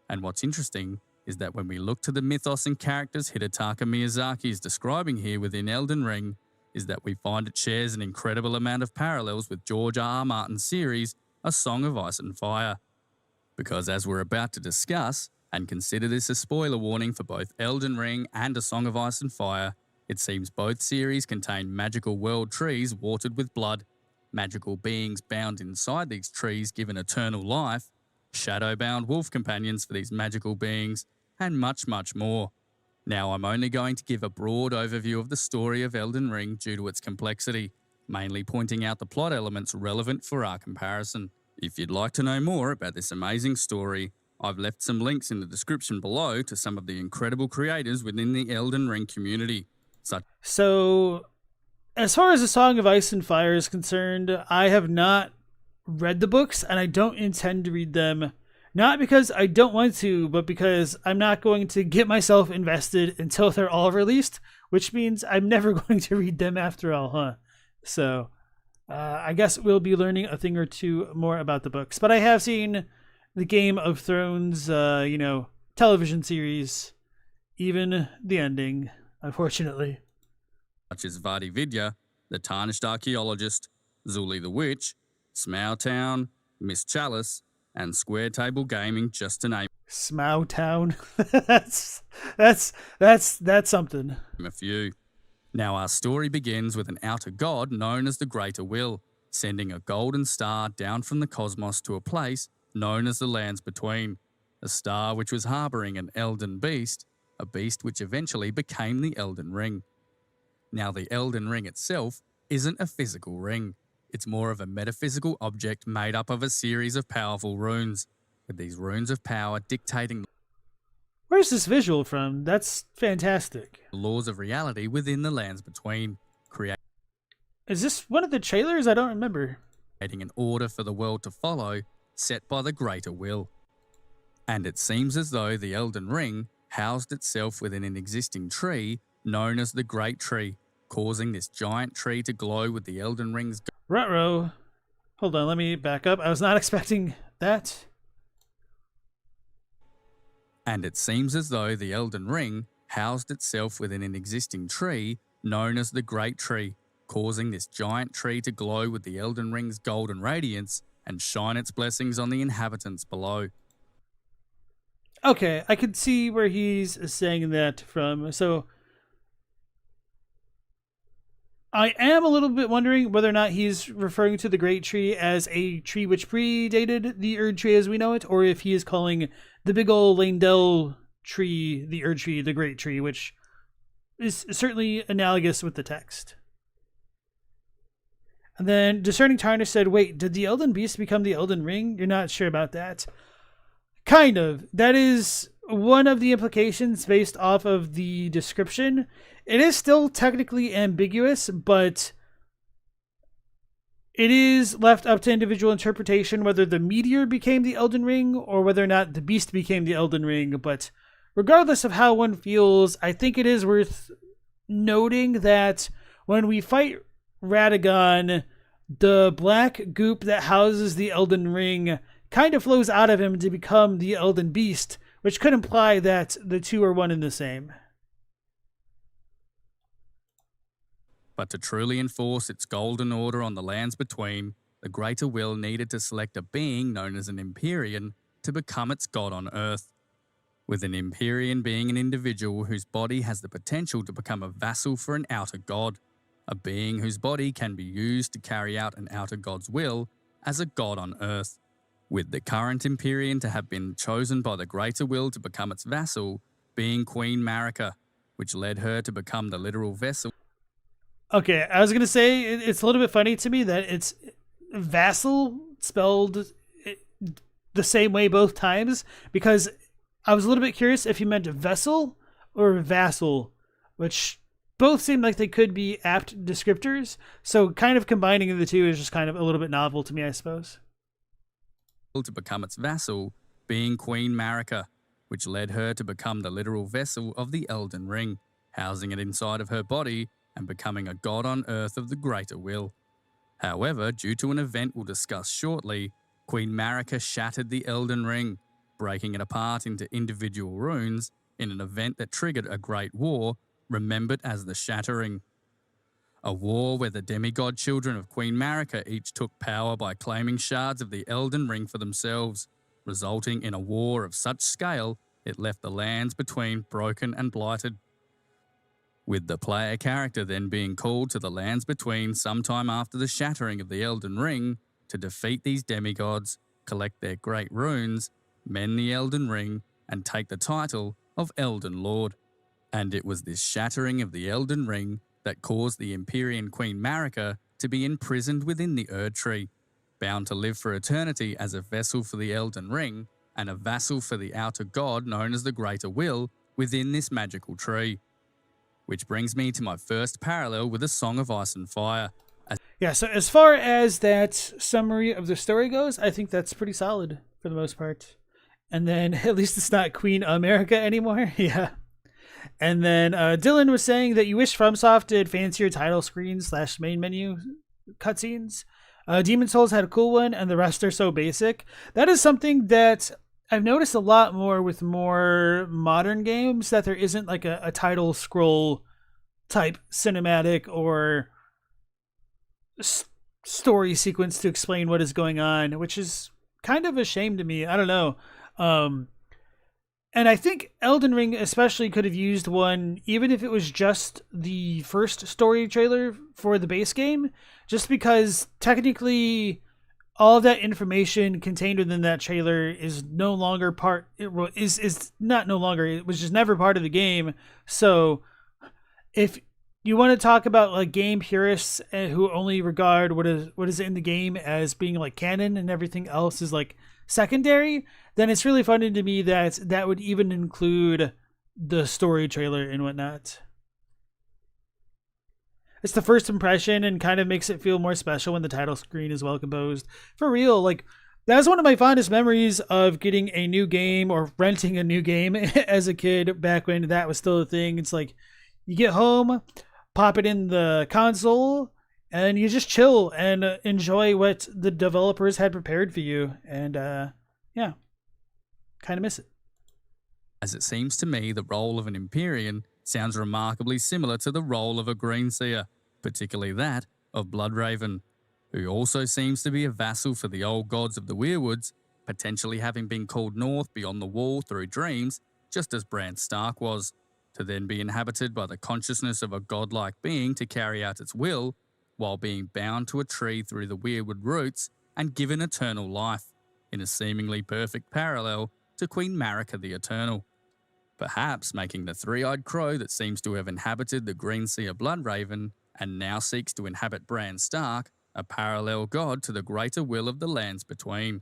And what's interesting is that when we look to the mythos and characters Hidetaka Miyazaki is describing here within Elden Ring, is that we find it shares an incredible amount of parallels with George R.R. Martin's series, A Song of Ice and Fire. Because as we're about to discuss, and consider this a spoiler warning for both Elden Ring and A Song of Ice and Fire, it seems both series contain magical world trees watered with blood, magical beings bound inside these trees given eternal life, shadow-bound wolf companions for these magical beings, and much, much more. Now, I'm only going to give a broad overview of the story of Elden Ring due to its complexity, mainly pointing out the plot elements relevant for our comparison. If you'd like to know more about this amazing story, I've left some links in the description below to some of the incredible creators within the Elden Ring community. So, as far as A Song of Ice and Fire is concerned, I have not read the books, and I don't intend to read them. Not because I don't want to, but because I'm not going to get myself invested until they're all released, which means I'm never going to read them after all, huh? So, I guess we'll be learning a thing or two more about the books. But I have seen the Game of Thrones, television series, even the ending, unfortunately. Such as Vadi Vidya, the Tarnished Archaeologist, Zuli the Witch, Smowtown, Miss Chalice, and Square Table Gaming, just to name Smowtown. that's something. A few. Now our story begins with an outer god known as the Greater Will, sending a golden star down from the cosmos to a place known as the Lands Between, a star which was harbouring an Elden beast, a beast which eventually became the Elden Ring. Now the Elden Ring itself isn't a physical ring. It's more of a metaphysical object made up of a series of powerful runes, with these runes of power dictating Where's this visual from? That's fantastic. laws of reality within the lands between, Is this one of the trailers? I don't remember. creating an order for the world to follow, set by the greater will. And it seems as though the Elden Ring housed itself within an existing tree known as the Great Tree, causing this giant tree to glow with the Elden Ring's Ruh-roh. Hold on, let me back up. I was not expecting that. And it seems as though the Elden Ring housed itself within an existing tree known as the Great Tree, causing this giant tree to glow with the Elden Ring's golden radiance and shine its blessings on the inhabitants below. Okay, I could see where he's saying that from. So I am a little bit wondering whether or not he's referring to the Great Tree as a tree which predated the Erdtree as we know it, or if he is calling the big old Leyndell tree the Erdtree, the Great Tree, which is certainly analogous with the text. And then Discerning Tarnish said, wait, did the Elden Beast become the Elden Ring? You're not sure about that. Kind of. That is one of the implications based off of the description. It is still technically ambiguous, but it is left up to individual interpretation whether the meteor became the Elden Ring or whether or not the beast became the Elden Ring. But regardless of how one feels, I think it is worth noting that when we fight Radahn, the black goop that houses the Elden Ring kind of flows out of him to become the Elden Beast, which could imply that the two are one and the same. But to truly enforce its golden order on the lands between, the greater will needed to select a being known as an Empyrean to become its god on earth. With an Empyrean being an individual whose body has the potential to become a vassal for an outer god, a being whose body can be used to carry out an outer god's will as a god on earth. With the current Empyrean to have been chosen by the greater will to become its vassal being Queen Marika, which led her to become the literal vessel. Okay, I was going to say, it's a little bit funny to me that it's vassal spelled the same way both times, because I was a little bit curious if you meant vessel or vassal, which both seem like they could be apt descriptors. So kind of combining the two is just kind of a little bit novel to me, I suppose. To become its vassal being Queen Marika, which led her to become the literal vessel of the Elden Ring, housing it inside of her body and becoming a god on earth of the greater will. However, due to an event we'll discuss shortly, Queen Marika shattered the Elden Ring, breaking it apart into individual runes in an event that triggered a great war, remembered as the Shattering. A war where the demigod children of Queen Marika each took power by claiming shards of the Elden Ring for themselves, resulting in a war of such scale it left the lands between broken and blighted. With the player character then being called to the lands between sometime after the shattering of the Elden Ring to defeat these demigods, collect their great runes, mend the Elden Ring, and take the title of Elden Lord. And it was this shattering of the Elden Ring that caused the Empyrean Queen Marika to be imprisoned within the Erdtree, bound to live for eternity as a vessel for the Elden Ring and a vassal for the outer god known as the Greater Will within this magical tree. Which brings me to my first parallel with A Song of Ice and Fire. Yeah, so as far as that summary of the story goes, I think that's pretty solid for the most part. And then at least it's not Queen America anymore. Yeah. And then Dylan was saying that you wish FromSoft did fancier title screens / main menu cutscenes. Demon Souls had a cool one, and the rest are so basic. That is something that I've noticed a lot more with more modern games, that there isn't like a title scroll type cinematic or story sequence to explain what is going on, which is kind of a shame to me. I don't know. And I think Elden Ring especially could have used one, even if it was just the first story trailer for the base game, just because technically all of that information contained within that trailer is no longer part, it was just never part of the game. So if you want to talk about like game purists who only regard what is in the game as being like canon and everything else is like secondary, then it's really funny to me that that would even include the story trailer and whatnot. It's the first impression and kind of makes it feel more special when the title screen is well composed. For real, like, that's one of my fondest memories of getting a new game or renting a new game as a kid back when that was still a thing. It's like you get home, pop it in the console, and you just chill and enjoy what the developers had prepared for you. And yeah, kind of miss it. As it seems to me, the role of an Empyrean sounds remarkably similar to the role of a Greenseer, particularly that of Bloodraven, who also seems to be a vassal for the old gods of the Weirwoods, potentially having been called north beyond the wall through dreams, just as Bran Stark was, to then be inhabited by the consciousness of a godlike being to carry out its will, while being bound to a tree through the Weirwood roots and given eternal life, in a seemingly perfect parallel to Queen Marika the Eternal, perhaps making the three-eyed crow that seems to have inhabited the Greenseer Bloodraven and now seeks to inhabit Bran Stark a parallel god to the greater will of the lands between,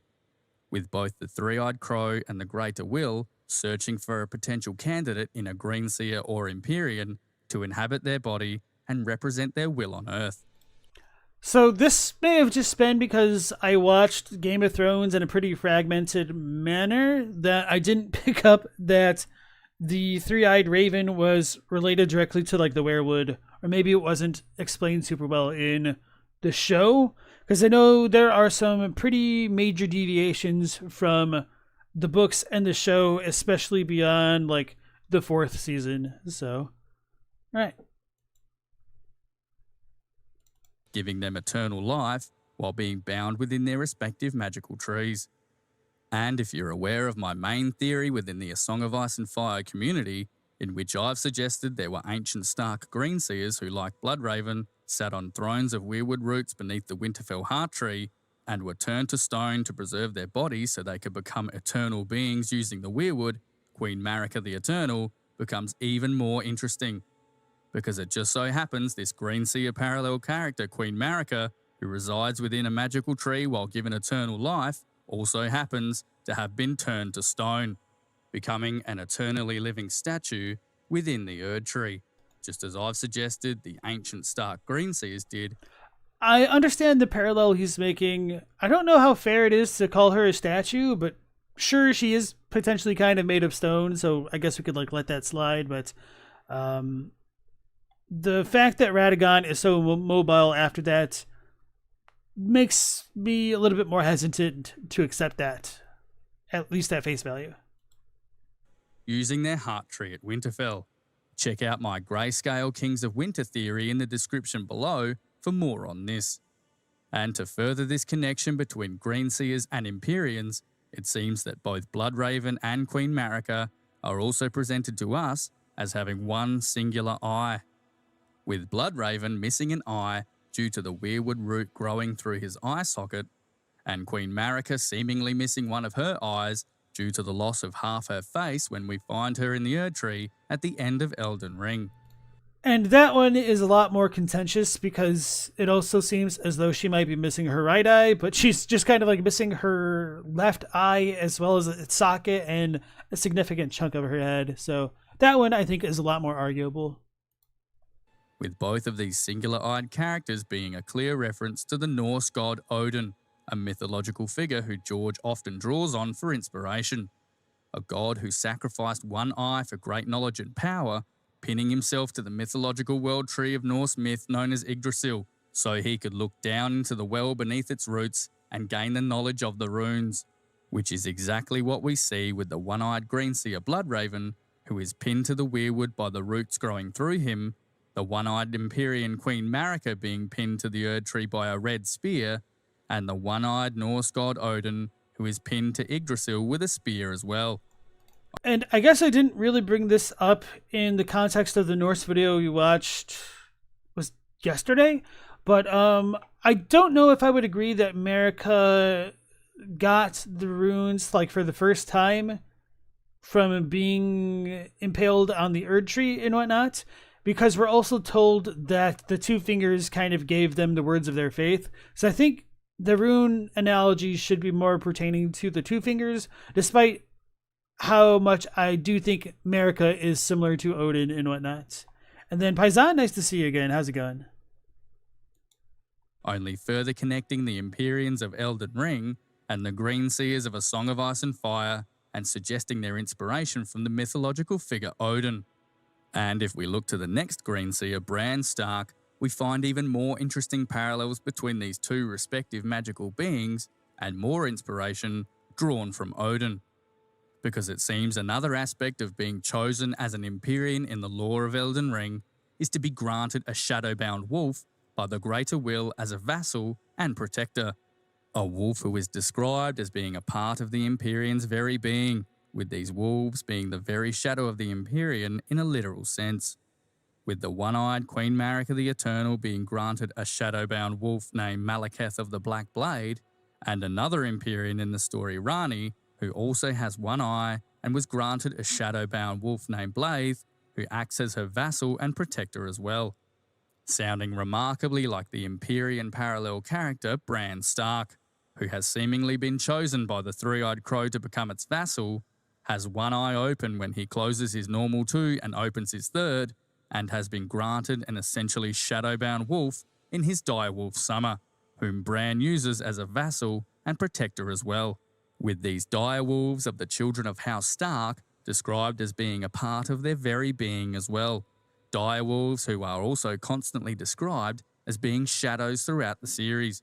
with both the three-eyed crow and the greater will searching for a potential candidate in a Greenseer or Empyrean to inhabit their body and represent their will on Earth. So this may have just been because I watched Game of Thrones in a pretty fragmented manner that I didn't pick up that the three-eyed raven was related directly to like the Weirwood, or maybe it wasn't explained super well in the show, because I know there are some pretty major deviations from the books and the show, especially beyond like the 4th season. So, all right. Giving them eternal life while being bound within their respective magical trees. And if you're aware of my main theory within the A Song of Ice and Fire community, in which I've suggested there were ancient Stark Greenseers who, like Bloodraven, sat on thrones of Weirwood roots beneath the Winterfell heart tree and were turned to stone to preserve their bodies so they could become eternal beings using the Weirwood, Queen Marika the Eternal becomes even more interesting. Because it just so happens this Greenseer parallel character, Queen Marika, who resides within a magical tree while given eternal life, also happens to have been turned to stone, becoming an eternally living statue within the Erdtree, just as I've suggested the ancient Stark Greenseers did. I understand the parallel he's making. I don't know how fair it is to call her a statue, but sure, she is potentially kind of made of stone, so I guess we could like let that slide. But the fact that Radahn is so mobile after that makes me a little bit more hesitant to accept that, at least at face value. Using their heart tree at Winterfell. Check out my Grayscale Kings of Winter theory in the description below for more on this. And to further this connection between Greenseers and Empyreans, it seems that both Bloodraven and Queen Marika are also presented to us as having one singular eye, with Bloodraven missing an eye due to the Weirwood root growing through his eye socket, and Queen Marika seemingly missing one of her eyes due to the loss of half her face when we find her in the Erdtree at the end of Elden Ring. And that one is a lot more contentious because it also seems as though she might be missing her right eye, but she's just kind of like missing her left eye as well as its socket and a significant chunk of her head. So that one I think is a lot more arguable. With both of these singular-eyed characters being a clear reference to the Norse god Odin, a mythological figure who George often draws on for inspiration. A god who sacrificed one eye for great knowledge and power, pinning himself to the mythological world tree of Norse myth known as Yggdrasil, so he could look down into the well beneath its roots and gain the knowledge of the runes, which is exactly what we see with the one-eyed Greenseer Bloodraven, who is pinned to the Weirwood by the roots growing through him, the one-eyed Empyrean Queen Marika being pinned to the Erdtree by a red spear, and the one-eyed Norse god Odin, who is pinned to Yggdrasil with a spear as well. And I guess I didn't really bring this up in the context of the Norse video we watched was yesterday, but I don't know if I would agree that Marika got the runes like for the first time from being impaled on the Erdtree and whatnot, because we're also told that the two fingers kind of gave them the words of their faith. So I think the rune analogy should be more pertaining to the two fingers, despite how much I do think Marika is similar to Odin and whatnot. And then Paisan, nice to see you again. How's it going? Only further connecting the Empyreans of Elden Ring and the Green Seers of A Song of Ice and Fire, and suggesting their inspiration from the mythological figure Odin. And if we look to the next Green Seer, Bran Stark, we find even more interesting parallels between these two respective magical beings, and more inspiration drawn from Odin. Because it seems another aspect of being chosen as an Empyrean in the lore of Elden Ring is to be granted a shadowbound wolf by the greater will as a vassal and protector. A wolf who is described as being a part of the Empyrean's very being, with these wolves being the very shadow of the Empyrean in a literal sense. With the one-eyed Queen Marika the Eternal being granted a shadowbound wolf named Malekith of the Black Blade, and another Empyrean in the story, Rani, who also has one eye and was granted a shadowbound wolf named Blaze, who acts as her vassal and protector as well. Sounding remarkably like the Empyrean parallel character Bran Stark, who has seemingly been chosen by the three-eyed crow to become its vassal, has one eye open when he closes his normal two and opens his third, and has been granted an essentially shadowbound wolf in his direwolf Summer, whom Bran uses as a vassal and protector as well, with these direwolves of the children of House Stark described as being a part of their very being as well. Direwolves who are also constantly described as being shadows throughout the series,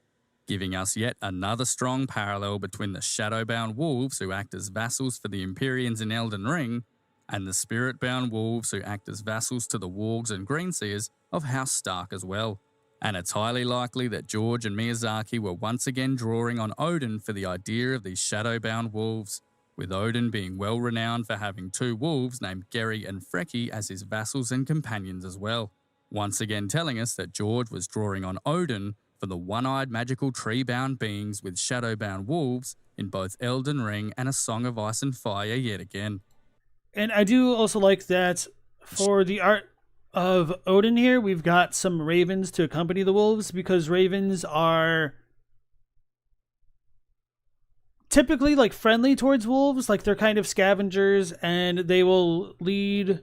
giving us yet another strong parallel between the shadowbound wolves who act as vassals for the Empyreans in Elden Ring, and the spirit-bound wolves who act as vassals to the wargs and greenseers of House Stark as well. And it's highly likely that George and Miyazaki were once again drawing on Odin for the idea of these shadow-bound wolves, with Odin being well renowned for having two wolves named Geri and Freki as his vassals and companions as well. Once again telling us that George was drawing on Odin for the one-eyed magical tree-bound beings with shadow-bound wolves in both Elden Ring and A Song of Ice and Fire yet again. And I do also like that for the art of Odin here, we've got some ravens to accompany the wolves, because ravens are typically like friendly towards wolves, like they're kind of scavengers and they will lead,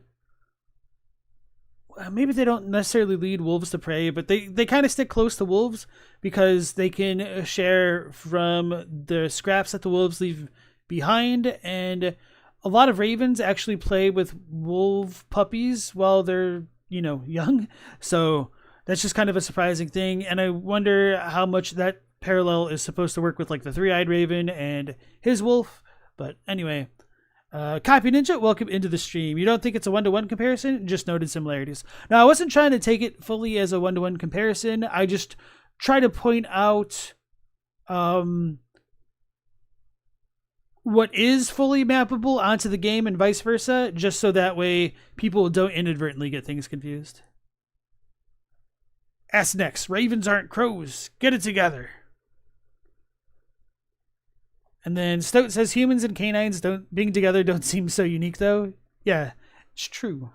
maybe they don't necessarily lead wolves to prey, but they kind of stick close to wolves because they can share from the scraps that the wolves leave behind. And a lot of ravens actually play with wolf puppies while they're, young. So that's just kind of a surprising thing. And I wonder how much that parallel is supposed to work with like the three-eyed raven and his wolf. But anyway, Copy Ninja, welcome into the stream. You don't think it's a one-to-one comparison? Just noted similarities. Now, I wasn't trying to take it fully as a one-to-one comparison. I just try to point out what is fully mappable onto the game and vice versa, just so that way people don't inadvertently get things confused. Ask next. Ravens aren't crows. Get it together. And then Stout says humans and canines being together don't seem so unique though. Yeah, it's true.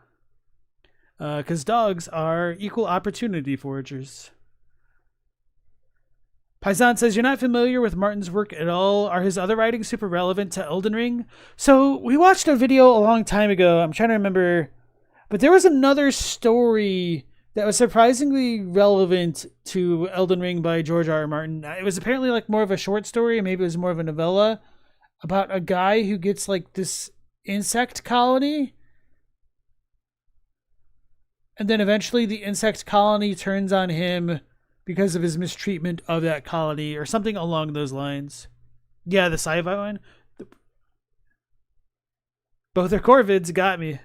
Because dogs are equal opportunity foragers. Paisan says, you're not familiar with Martin's work at all. Are his other writings super relevant to Elden Ring? So we watched a video a long time ago. I'm trying to remember. But there was another story that was surprisingly relevant to Elden Ring by George R. R. Martin. It was apparently like more of a short story. Maybe it was more of a novella about a guy who gets like this insect colony. And then eventually the insect colony turns on him because of his mistreatment of that colony or something along those lines. Yeah, the sci-fi one. Both are corvids, got me.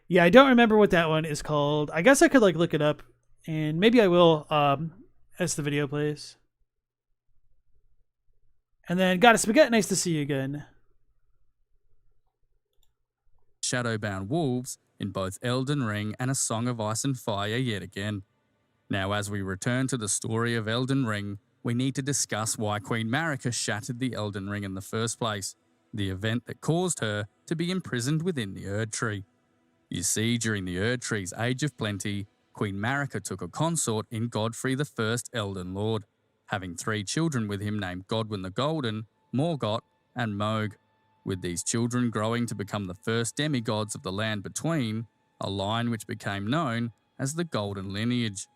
Yeah, I don't remember what that one is called. I guess I could like look it up, and maybe I will as the video plays. And then got a spaghetti, nice to see you again. Shadowbound wolves in both Elden Ring and A Song of Ice and Fire yet again. Now, as we return to the story of Elden Ring, we need to discuss why Queen Marika shattered the Elden Ring in the first place, the event that caused her to be imprisoned within the Erdtree. You see, during the Erdtree's Age of Plenty, Queen Marika took a consort in Godfrey the First Elden Lord, having 3 children with him named Godwyn the Golden, Morgoth, and Moog, with these children growing to become the first demigods of the land between, a line which became known as the Golden Lineage.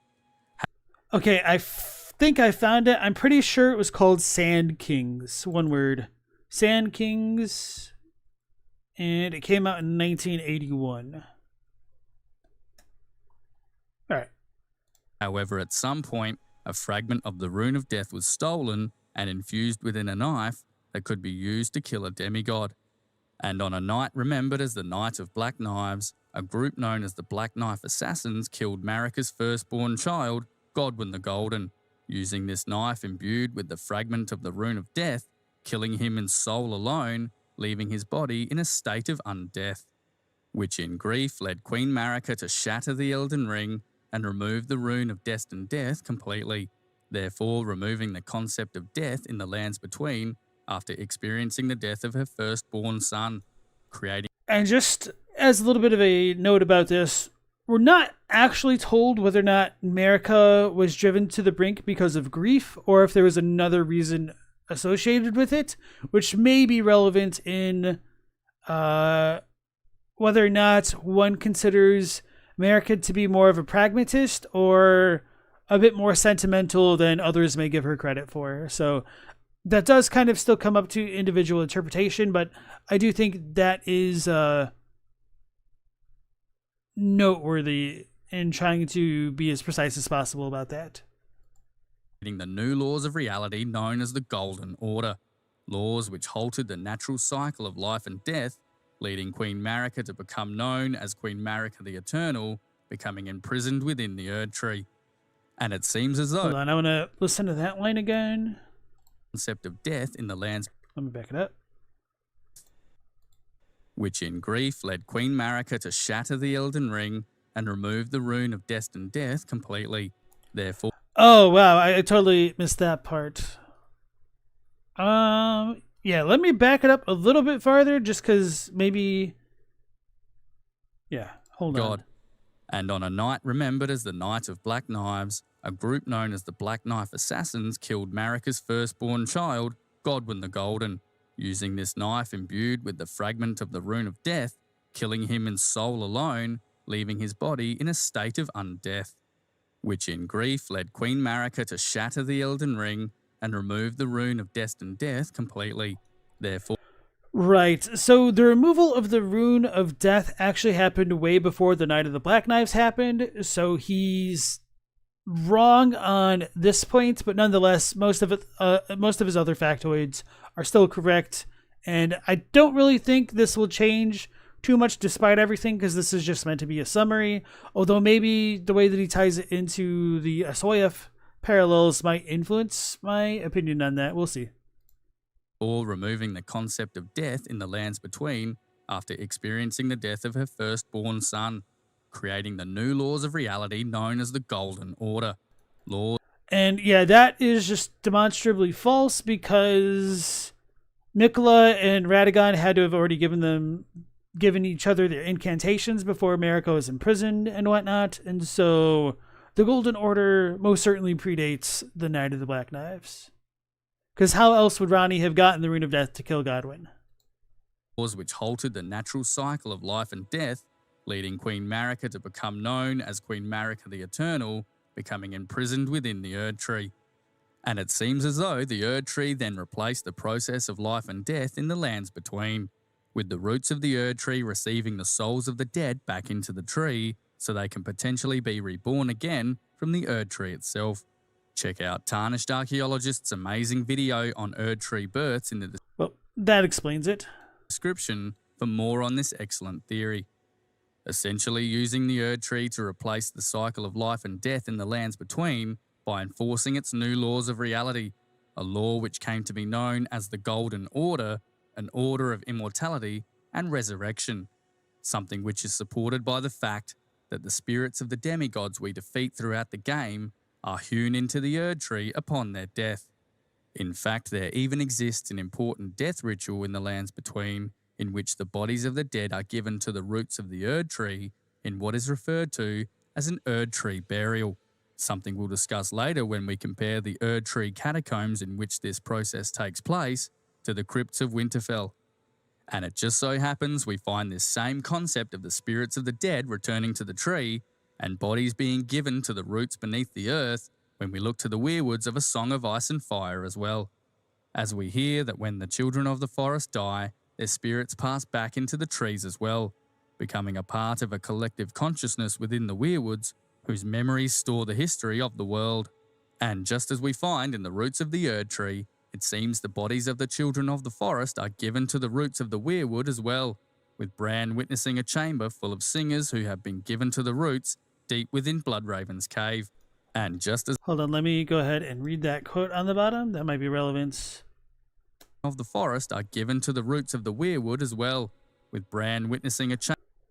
Okay, I think I found it. I'm pretty sure it was called Sand Kings. One word. Sand Kings. And it came out in 1981. Alright. However, at some point, a fragment of the Rune of Death was stolen and infused within a knife that could be used to kill a demigod. And on a night remembered as the Night of Black Knives, a group known as the Black Knife Assassins killed Marika's firstborn child, Godwyn the Golden, using this knife imbued with the fragment of the Rune of Death, killing him in soul alone, leaving his body in a state of undeath, which in grief led Queen Marika to shatter the Elden Ring and remove the Rune of Destined Death completely, therefore removing the concept of death in the lands between after experiencing the death of her firstborn son, creating... And just as a little bit of a note about this, we're not actually told whether or not Marika was driven to the brink because of grief or if there was another reason associated with it, which may be relevant in whether or not one considers Marika to be more of a pragmatist or a bit more sentimental than others may give her credit for. So that does kind of still come up to individual interpretation, but I do think that is noteworthy in trying to be as precise as possible about that. The new laws of reality known as the Golden Order, laws which halted the natural cycle of life and death, leading Queen Marika to become known as Queen Marika the Eternal, becoming imprisoned within the Erdtree. And it seems as though... Hold on, I want to listen to that line again. ...concept of death in the lands... Let me back it up. ...which in grief led Queen Marika to shatter the Elden Ring and remove the Rune of Destined Death completely, therefore... Oh, wow, I totally missed that part. Yeah, let me back it up a little bit farther just because maybe... Yeah, hold on. And on a night remembered as the Night of Black Knives, a group known as the Black Knife Assassins killed Marika's firstborn child, Godwyn the Golden, using this knife imbued with the fragment of the Rune of Death, killing him in soul alone, leaving his body in a state of undeath, which in grief led Queen Marika to shatter the Elden Ring and remove the Rune of Destined Death completely, therefore... Right, so the removal of the Rune of Death actually happened way before the Night of the Black Knives happened, so he's wrong on this point, but nonetheless, most of his other factoids are still correct, and I don't really think this will change too much despite everything, because this is just meant to be a summary, although maybe the way that he ties it into the ASOIAF parallels might influence my opinion on that. We'll see. Or removing the concept of death in the lands between after experiencing the death of her firstborn son, creating the new laws of reality known as the Golden Order. And yeah, that is just demonstrably false because Miquella and Radahn had to have already given each other their incantations before Marika was imprisoned and whatnot, and so the Golden Order most certainly predates the Night of the Black Knives. Because how else would Ranni have gotten the Rune of Death to kill Godwyn? Laws which halted the natural cycle of life and death, leading Queen Marika to become known as Queen Marika the Eternal, becoming imprisoned within the Erdtree. And it seems as though the Erdtree then replaced the process of life and death in the lands between, with the roots of the Erdtree receiving the souls of the dead back into the tree so they can potentially be reborn again from the Erdtree itself. Check out Tarnished Archaeologist's amazing video on Erdtree births in the that explains it. Description for more on this excellent theory. Essentially using the Erdtree to replace the cycle of life and death in the lands between by enforcing its new laws of reality, a law which came to be known as the Golden Order, an order of immortality and resurrection, something which is supported by the fact that the spirits of the demigods we defeat throughout the game are hewn into the Erdtree upon their death. In fact, there even exists an important death ritual in the lands between, in which the bodies of the dead are given to the roots of the Erdtree in what is referred to as an Erdtree burial, something we'll discuss later when we compare the Erdtree catacombs in which this process takes place to the crypts of Winterfell. And it just so happens we find this same concept of the spirits of the dead returning to the tree and bodies being given to the roots beneath the earth when we look to the Weirwoods of A Song of Ice and Fire as well. As we hear that when the children of the forest die, their spirits pass back into the trees as well, becoming a part of a collective consciousness within the Weirwoods whose memories store the history of the world. And just as we find in the roots of the Erdtree, it seems the bodies of the children of the forest are given to the roots of the Weirwood as well, with Bran witnessing a chamber full of singers who have been given to the roots deep within Bloodraven's cave. And just as Hold on, let me go ahead and read that quote on the bottom. That might be relevant. of the forest are given to the roots of the Weirwood as well, with Bran witnessing a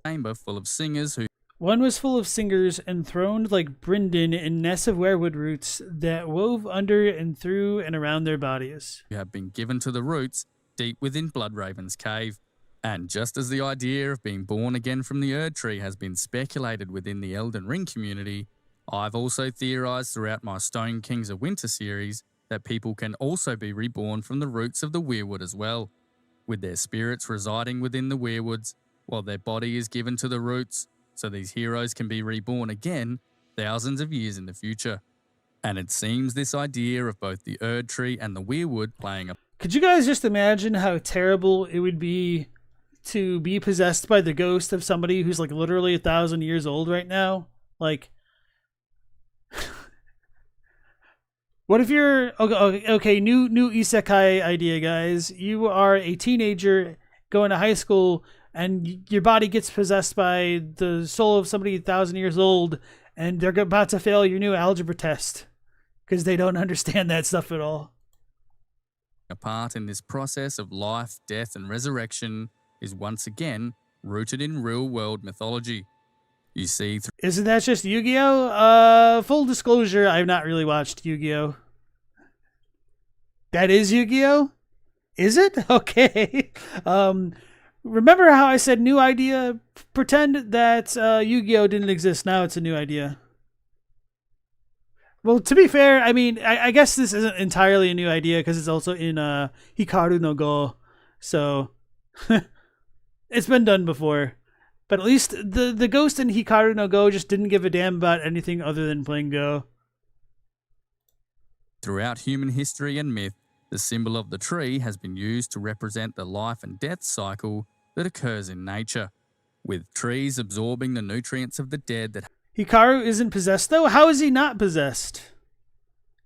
chamber full of singers who One was full of singers enthroned like Brynden in nests of weirwood roots that wove under and through and around their bodies. have been given to the roots deep within Bloodraven's cave. And just as the idea of being born again from the Erdtree has been speculated within the Elden Ring community, I've also theorised throughout my Stone Kings of Winter series that people can also be reborn from the roots of the Weirwood as well, with their spirits residing within the Weirwoods, while their body is given to the roots, so these heroes can be reborn again thousands of years in the future. And it seems this idea of both the Erdtree and the Weirwood playing a Could you guys just imagine how terrible it would be to be possessed by the ghost of somebody who's like literally 1,000 years old right now? Like, what if you're okay? New isekai idea, guys. You are a teenager going to high school, and your body gets possessed by the soul of somebody 1,000 years old, and they're about to fail your new algebra test because they don't understand that stuff at all. part in this process of life, death, and resurrection is once again rooted in real-world mythology. You see, Isn't that just Yu-Gi-Oh? Full disclosure, I've not really watched Yu-Gi-Oh. That is Yu-Gi-Oh? Is it? Okay. Remember how I said new idea? Pretend that Yu-Gi-Oh didn't exist. Now it's a new idea. Well, to be fair, I mean, I guess this isn't entirely a new idea because it's also in Hikaru no Go. So, it's been done before. But at least the ghost in Hikaru no Go just didn't give a damn about anything other than playing Go. throughout human history and myth, the symbol of the tree has been used to represent the life and death cycle that occurs in nature, with trees absorbing the nutrients of the dead that Hikaru isn't possessed, though? How is he not possessed?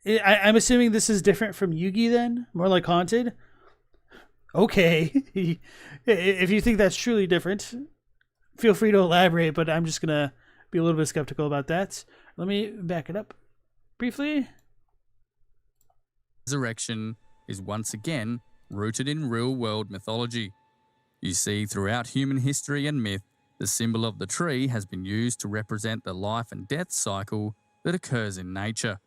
I'm assuming this is different from Yugi, then? More like haunted? Okay. If you think that's truly different, feel free to elaborate, but I'm just going to be a little bit skeptical about that. Let me back it up briefly. resurrection is once again rooted in real-world mythology. You see, throughout human history and myth, the symbol of the tree has been used to represent the life and death cycle that occurs in nature,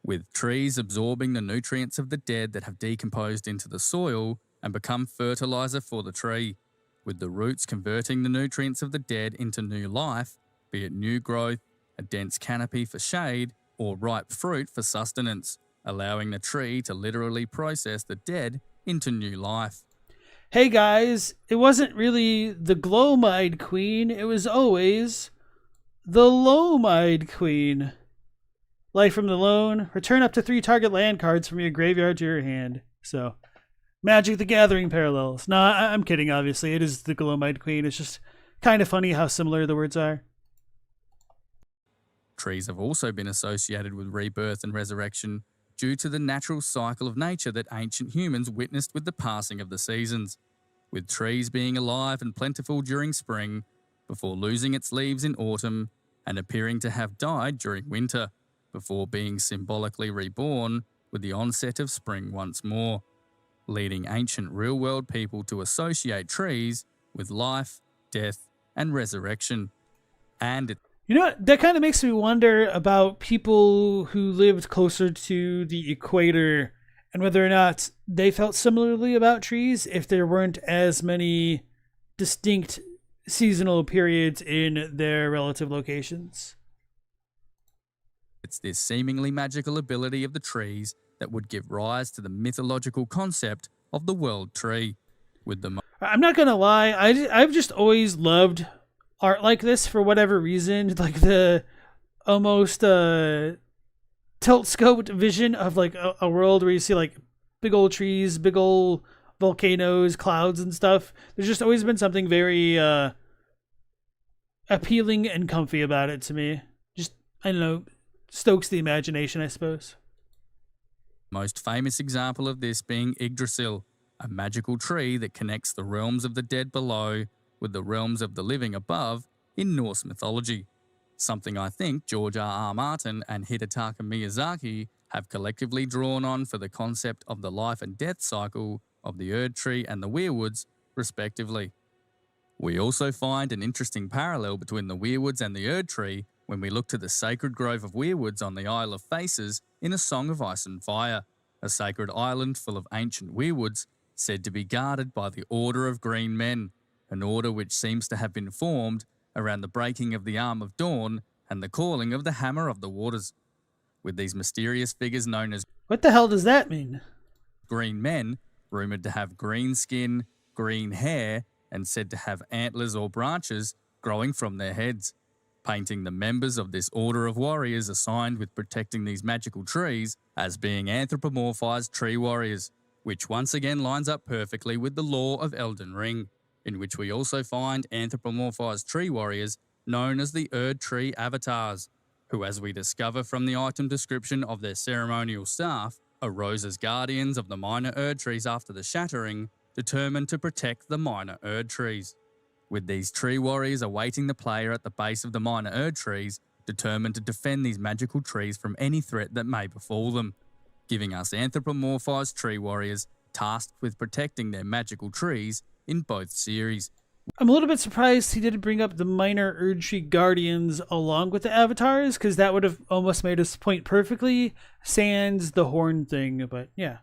with trees absorbing the nutrients of the dead that have decomposed into the soil and become fertilizer for the tree, with the roots converting the nutrients of the dead into new life, be it new growth, a dense canopy for shade, or ripe fruit for sustenance, allowing the tree to literally process the dead into new life. Hey guys, it wasn't really the Glow-Eyed Queen, it was always the Loam-Eyed Queen. Life from the Lone, return up to 3 target land cards from your graveyard to your hand. So, Magic the Gathering parallels. No, I'm kidding, obviously. It is the Glow-Eyed Queen. It's just kind of funny how similar the words are. Trees have also been associated with rebirth and resurrection due to the natural cycle of nature that ancient humans witnessed with the passing of the seasons, with trees being alive and plentiful during spring, before losing its leaves in autumn and appearing to have died during winter, before being symbolically reborn with the onset of spring once more, leading ancient real-world people to associate trees with life, death, and resurrection. And You know what? That kind of makes me wonder about people who lived closer to the equator and whether or not they felt similarly about trees if there weren't as many distinct seasonal periods in their relative locations. It's this seemingly magical ability of the trees that would give rise to the mythological concept of the world tree, with the I'm not gonna lie, I've just always loved art like this for whatever reason, like the almost tilt-scoped vision of like a world where you see like big old trees, big old volcanoes, clouds and stuff. There's just always been something very appealing and comfy about it to me. Just, I don't know, stokes the imagination, I suppose. most famous example of this being Yggdrasil, a magical tree that connects the realms of the dead below with the realms of the living above in Norse mythology. Something I think George R.R. Martin and Hidetaka Miyazaki have collectively drawn on for the concept of the life and death cycle of the Erdtree and the Weirwoods, respectively. We also find an interesting parallel between the Weirwoods and the Erdtree when we look to the sacred grove of Weirwoods on the Isle of Faces in A Song of Ice and Fire, a sacred island full of ancient weirwoods said to be guarded by the Order of Green Men, an order which seems to have been formed around the breaking of the Arm of Dawn and the calling of the Hammer of the Waters. With these mysterious figures known as What the hell does that mean? green men, rumoured to have green skin, green hair, and said to have antlers or branches growing from their heads, painting the members of this order of warriors assigned with protecting these magical trees as being anthropomorphized tree warriors, which once again lines up perfectly with the lore of Elden Ring, in which we also find anthropomorphized tree warriors known as the Erdtree avatars, who, as we discover from the item description of their ceremonial staff, arose as guardians of the minor Erdtrees after the shattering, determined to protect the minor Erdtrees. With these tree warriors awaiting the player at the base of the minor Erdtrees, determined to defend these magical trees from any threat that may befall them, giving us anthropomorphized tree warriors tasked with protecting their magical trees in both series. I'm a little bit surprised he didn't bring up the minor Erdtree guardians along with the avatars, because that would have almost made us point perfectly, sans the horn thing, but yeah.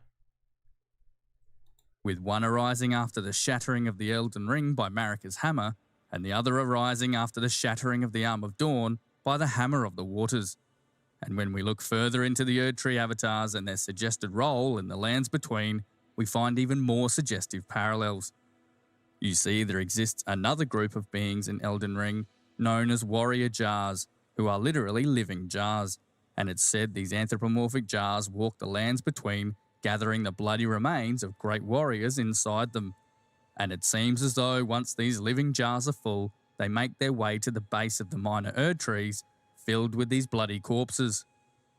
With one arising after the shattering of the Elden Ring by Marika's hammer, and the other arising after the shattering of the Arm of Dawn by the Hammer of the Waters. And when we look further into the Erdtree avatars and their suggested role in the lands between, we find even more suggestive parallels. You see, there exists another group of beings in Elden Ring known as warrior jars, who are literally living jars, and it's said these anthropomorphic jars walk the lands between, gathering the bloody remains of great warriors inside them. And it seems as though once these living jars are full, they make their way to the base of the minor Erdtrees, filled with these bloody corpses.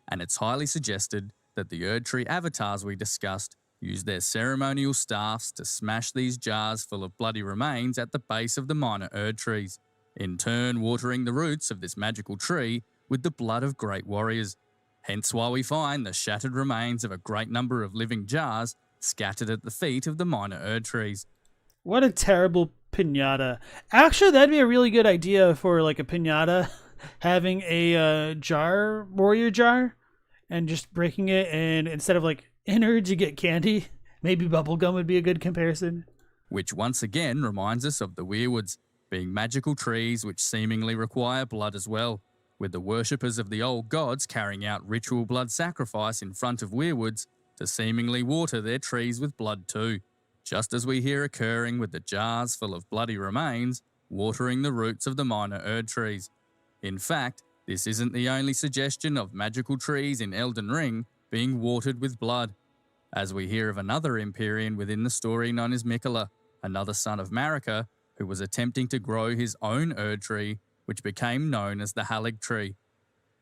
And it's highly suggested that the Erdtree avatars we discussed use their ceremonial staffs to smash these jars full of bloody remains at the base of the minor Erdtrees, in turn watering the roots of this magical tree with the blood of great warriors. Hence why we find the shattered remains of a great number of living jars scattered at the feet of the minor Erdtrees. What a terrible pinata. Actually, that'd be a really good idea for like a pinata, having a warrior jar, and just breaking it, and instead of like innards, you get candy. Maybe bubblegum would be a good comparison. Which once again reminds us of the Weirwoods, being magical trees which seemingly require blood as well, with the worshippers of the old gods carrying out ritual blood sacrifice in front of Weirwoods to seemingly water their trees with blood too, just as we hear occurring with the jars full of bloody remains watering the roots of the minor Erdtrees. In fact, this isn't the only suggestion of magical trees in Elden Ring being watered with blood, as we hear of another Empyrean within the story known as Miquella, another son of Marika, who was attempting to grow his own Erdtree, which became known as the Halig tree.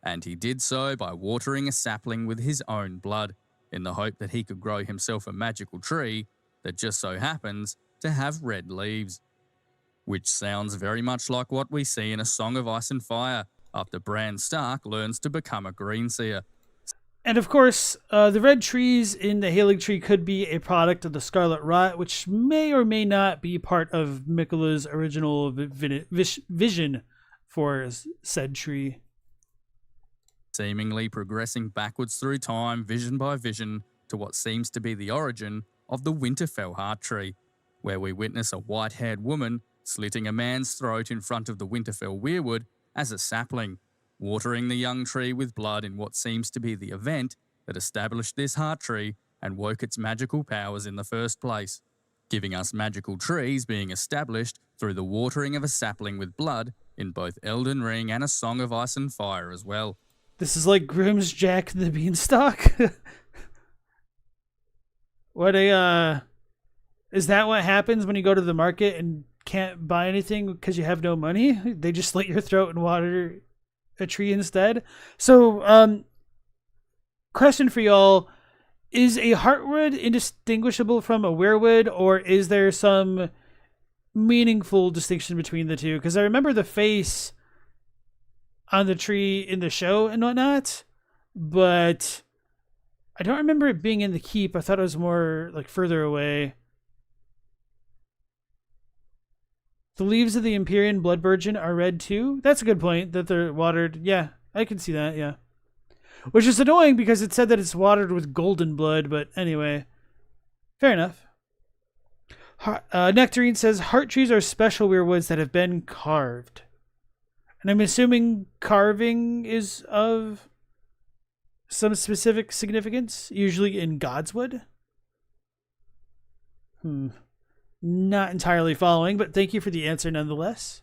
And he did so by watering a sapling with his own blood, in the hope that he could grow himself a magical tree that just so happens to have red leaves. Which sounds very much like what we see in A Song of Ice and Fire, after Bran Stark learns to become a greenseer. And of course, the red trees in the Halig tree could be a product of the Scarlet Rot, which may or may not be part of Miquella's original vision for said tree. Seemingly progressing backwards through time, vision by vision, to what seems to be the origin of the Winterfell heart tree, where we witness a white-haired woman slitting a man's throat in front of the Winterfell weirwood as a sapling, watering the young tree with blood in what seems to be the event that established this heart tree and woke its magical powers in the first place, giving us magical trees being established through the watering of a sapling with blood in both Elden Ring and A Song of Ice and Fire as well. This is like Grimm's Jack and the Beanstalk. Is that what happens when you go to the market and can't buy anything because you have no money? They just slit your throat and water a tree instead. So, question for y'all. Is a heartwood indistinguishable from a weirwood, or is there some meaningful distinction between the two? Because I remember the face on the tree in the show and whatnot, but I don't remember it being in the keep. I thought it was more like further away. The leaves of the Empyrean Blood Virgin are red too. That's a good point, that they're watered. Yeah, I can see that, yeah. Which is annoying because it said that it's watered with golden blood, but anyway. Fair enough. Nectarine says, heart trees are special weirwoods that have been carved. And I'm assuming carving is of some specific significance, usually in Godswood. Not entirely following, but thank you for the answer nonetheless.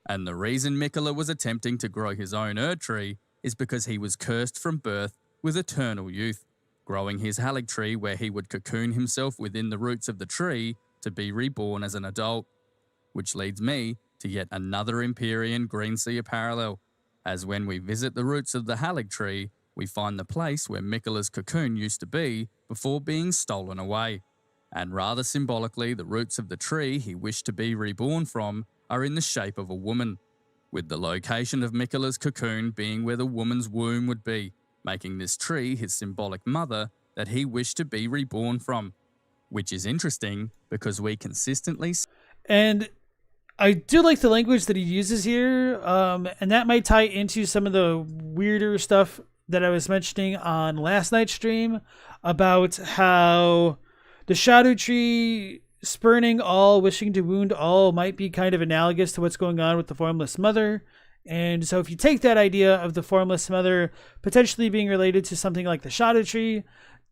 And the reason Miquella was attempting to grow his own Erdtree is because he was cursed from birth with eternal youth, growing his Haligtree where he would cocoon himself within the roots of the tree to be reborn as an adult. Which leads me to yet another Empyrean Greenseer parallel, as when we visit the roots of the Haligtree, we find the place where Miquella's cocoon used to be before being stolen away. And rather symbolically, the roots of the tree he wished to be reborn from are in the shape of a woman, with the location of Miquella's cocoon being where the woman's womb would be, making this tree his symbolic mother that he wished to be reborn from. Which is interesting because we consistently... And I do like the language that he uses here, and that might tie into some of the weirder stuff that I was mentioning on last night's stream about how the Shadow Tree spurning all, wishing to wound all might be kind of analogous to what's going on with the Formless Mother. And so if you take that idea of the Formless Mother potentially being related to something like the Shadow Tree,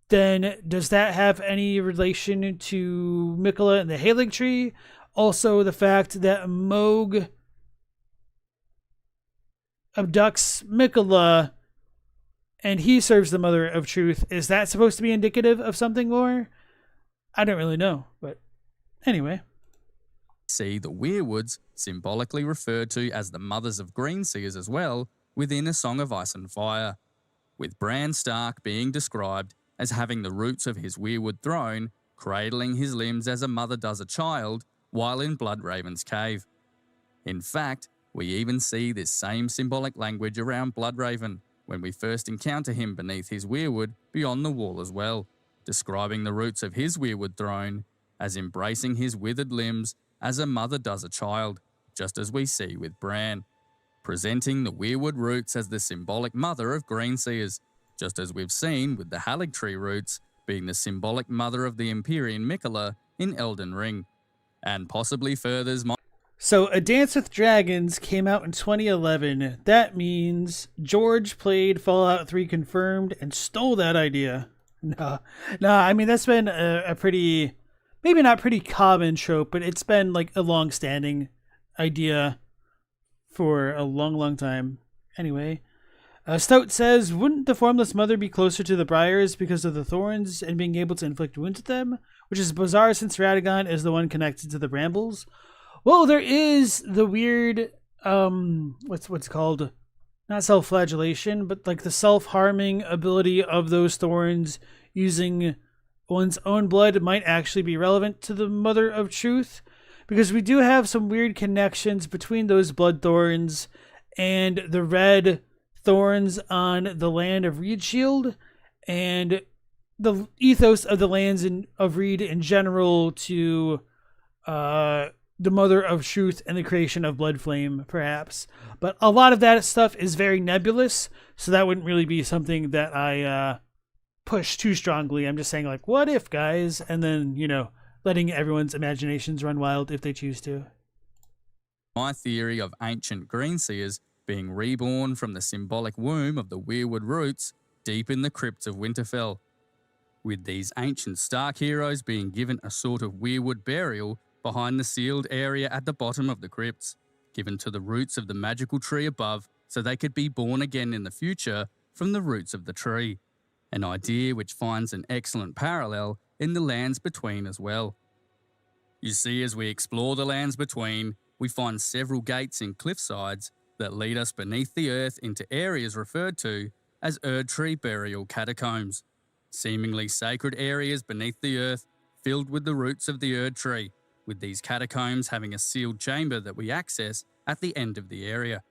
then does that have any relation to Miquella and the Haligtree? Also, the fact that Moog abducts Miquella and he serves the Mother of Truth, is that supposed to be indicative of something more? I don't really know, but anyway. See the Weirwoods symbolically referred to as the mothers of Greenseers as well within A Song of Ice and Fire, with Bran Stark being described as having the roots of his Weirwood throne, cradling his limbs as a mother does a child while in Bloodraven's cave. In fact, we even see this same symbolic language around Bloodraven when we first encounter him beneath his Weirwood beyond the wall as well, describing the roots of his Weirwood throne as embracing his withered limbs as a mother does a child, just as we see with Bran, presenting the Weirwood roots as the symbolic mother of Greenseers, just as we've seen with the Haligtree roots being the symbolic mother of the Empyrean Miquella in Elden Ring, and possibly furthers my... So, A Dance with Dragons came out in 2011. That means George played Fallout 3 Confirmed and stole that idea. No, I mean, that's been a pretty, maybe not pretty common trope, but it's been like a long-standing idea for a long, long time. Anyway, Stout says, wouldn't the Formless Mother be closer to the Briars because of the thorns and being able to inflict wounds to them? Which is bizarre since Radahn is the one connected to the brambles. Well, there is the weird, what's called, not self-flagellation, but like the self-harming ability of those thorns using one's own blood might actually be relevant to the Mother of Truth, because we do have some weird connections between those blood thorns and the red thorns on the land of Reedshield and the ethos of the lands of Reed in general to the Mother of Truth and the creation of Bloodflame, perhaps. But a lot of that stuff is very nebulous, so that wouldn't really be something that I push too strongly. I'm just saying, like, what if, guys? And then, letting everyone's imaginations run wild if they choose to. My theory of ancient Greenseers being reborn from the symbolic womb of the Weirwood roots deep in the crypts of Winterfell. With these ancient Stark heroes being given a sort of Weirwood burial behind the sealed area at the bottom of the crypts, given to the roots of the magical tree above so they could be born again in the future from the roots of the tree. An idea which finds an excellent parallel in the lands between as well. You see, as we explore the lands between, we find several gates in cliffsides that lead us beneath the earth into areas referred to as Erdtree burial catacombs, seemingly sacred areas beneath the earth filled with the roots of the Erdtree, with these catacombs having a sealed chamber that we access at the end of the area,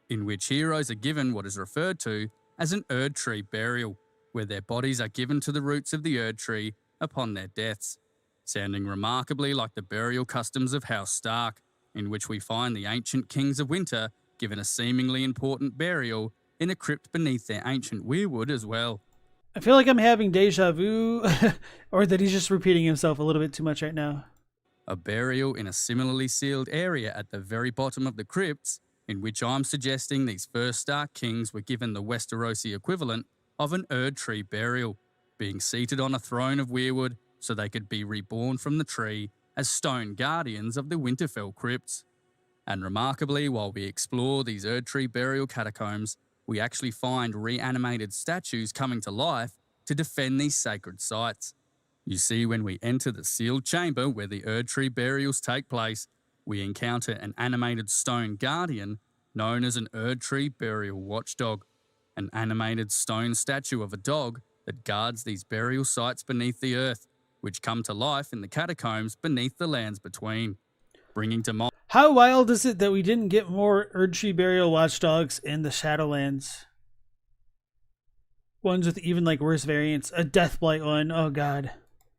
in which heroes are given what is referred to as an Erdtree burial, where their bodies are given to the roots of the Erdtree upon their deaths, sounding remarkably like the burial customs of House Stark, in which we find the ancient kings of winter given a seemingly important burial in a crypt beneath their ancient Weirwood as well. I feel like I'm having deja vu, or that he's just repeating himself a little bit too much right now. A burial in a similarly sealed area at the very bottom of the crypts, in which I'm suggesting these first Stark kings were given the Westerosi equivalent of an Erdtree burial, being seated on a throne of Weirwood so they could be reborn from the tree as stone guardians of the Winterfell crypts. And remarkably, while we explore these Erdtree burial catacombs, we actually find reanimated statues coming to life to defend these sacred sites. You see, when we enter the sealed chamber where the Erdtree burials take place, we encounter an animated stone guardian known as an Erdtree burial watchdog, an animated stone statue of a dog that guards these burial sites beneath the earth, which come to life in the catacombs beneath the lands between, bringing to mind. How wild is it that we didn't get more Erdtree burial watchdogs in the Shadowlands? Ones with even like worse variants. A Deathblight one. Oh god.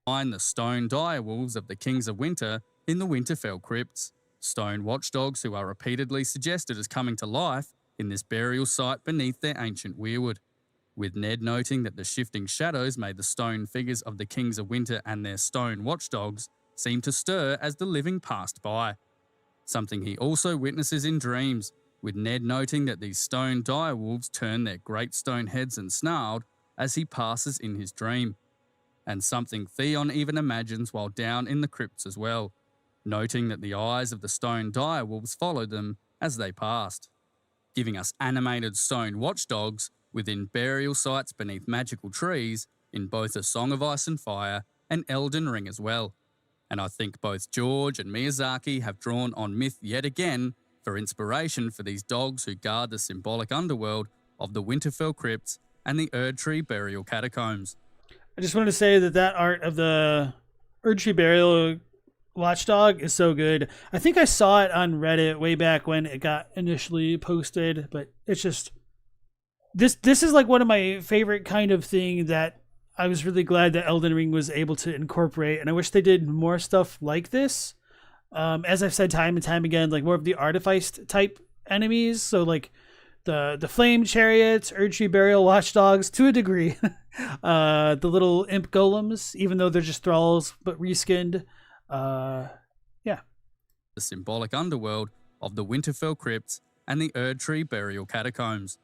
Find the stone direwolves of the Kings of Winter in the Winterfell crypts, stone watchdogs who are repeatedly suggested as coming to life in this burial site beneath their ancient Weirwood, with Ned noting that the shifting shadows made the stone figures of the Kings of Winter and their stone watchdogs seem to stir as the living passed by. Something he also witnesses in dreams, with Ned noting that these stone direwolves turn their great stone heads and snarled as he passes in his dream, and something Theon even imagines while down in the crypts as well, noting that the eyes of the stone direwolves followed them as they passed, giving us animated stone watchdogs within burial sites beneath magical trees in both A Song of Ice and Fire and Elden Ring as well. And I think both George and Miyazaki have drawn on myth yet again for inspiration for these dogs who guard the symbolic underworld of the Winterfell crypts and the Erdtree burial catacombs. I just wanted to say that art of the Erdtree burial watchdog is so good. I think I saw it on Reddit way back when it got initially posted, but it's just this is like one of my favorite kind of thing that I was really glad that Elden Ring was able to incorporate, and I wish they did more stuff like this. As I've said time and time again, like more of the artifice type enemies, so like the flame chariots, Erdtree burial watchdogs to a degree, the little imp golems, even though they're just thralls but reskinned. Yeah. The symbolic underworld of the Winterfell crypts and the Erdtree burial catacombs.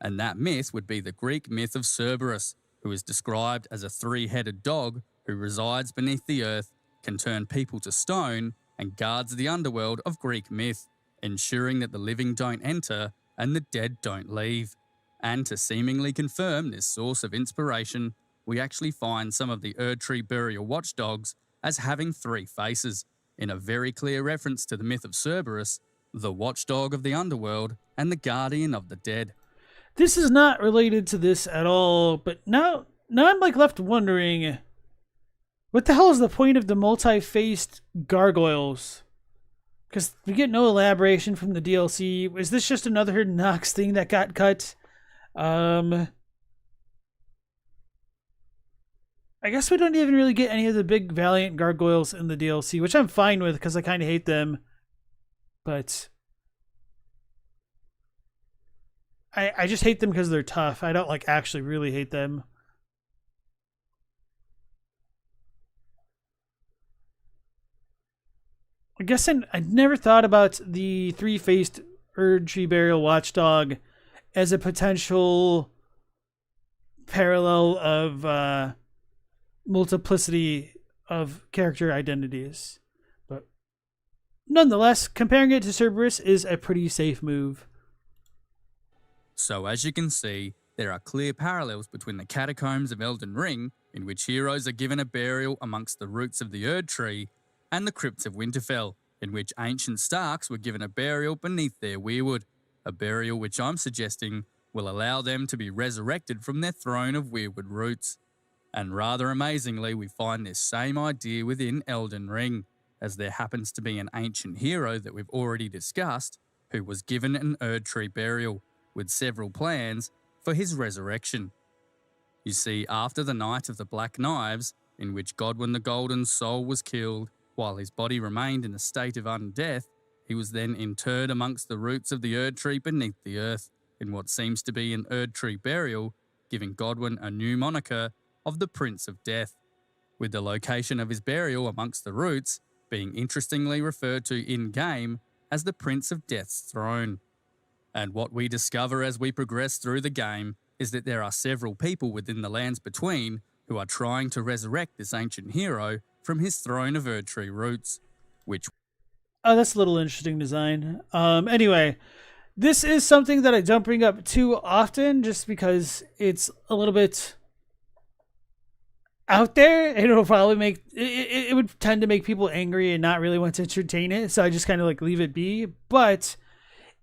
And that myth would be the Greek myth of Cerberus, who is described as a three-headed dog who resides beneath the earth, can turn people to stone, and guards the underworld of Greek myth, ensuring that the living don't enter and the dead don't leave. And to seemingly confirm this source of inspiration, we actually find some of the Erdtree burial watchdogs as having three faces, in a very clear reference to the myth of Cerberus, the watchdog of the underworld and the guardian of the dead. This is not related to this at all, but now I'm like left wondering, what the hell is the point of the multi-faced gargoyles? Because we get no elaboration from the DLC. Is this just another Nox thing that got cut? I guess we don't even really get any of the big Valiant gargoyles in the DLC, which I'm fine with because I kind of hate them. But I just hate them because they're tough. I don't like actually really hate them. I guess I never thought about the three-faced Erdtree Burial Watchdog as a potential parallel of multiplicity of character identities. But nonetheless, comparing it to Cerberus is a pretty safe move. So as you can see, there are clear parallels between the catacombs of Elden Ring, in which heroes are given a burial amongst the roots of the Erdtree, and the crypts of Winterfell, in which ancient Starks were given a burial beneath their Weirwood, a burial which I'm suggesting will allow them to be resurrected from their throne of Weirwood roots. And rather amazingly, we find this same idea within Elden Ring, as there happens to be an ancient hero that we've already discussed, who was given an Erdtree burial, with several plans for his resurrection. You see, after the Night of the Black Knives, in which Godwyn the Golden's soul was killed, while his body remained in a state of undeath, he was then interred amongst the roots of the Erdtree beneath the earth, in what seems to be an Erdtree burial, giving Godwyn a new moniker of the Prince of Death, with the location of his burial amongst the roots being interestingly referred to in-game as the Prince of Death's throne. And what we discover as we progress through the game is that there are several people within the lands between who are trying to resurrect this ancient hero from his throne of Erdtree roots, which... Oh, that's a little interesting design. Anyway, this is something that I don't bring up too often just because it's a little bit out there. It'll probably make... It would tend to make people angry and not really want to entertain it, so I just kind of like leave it be. But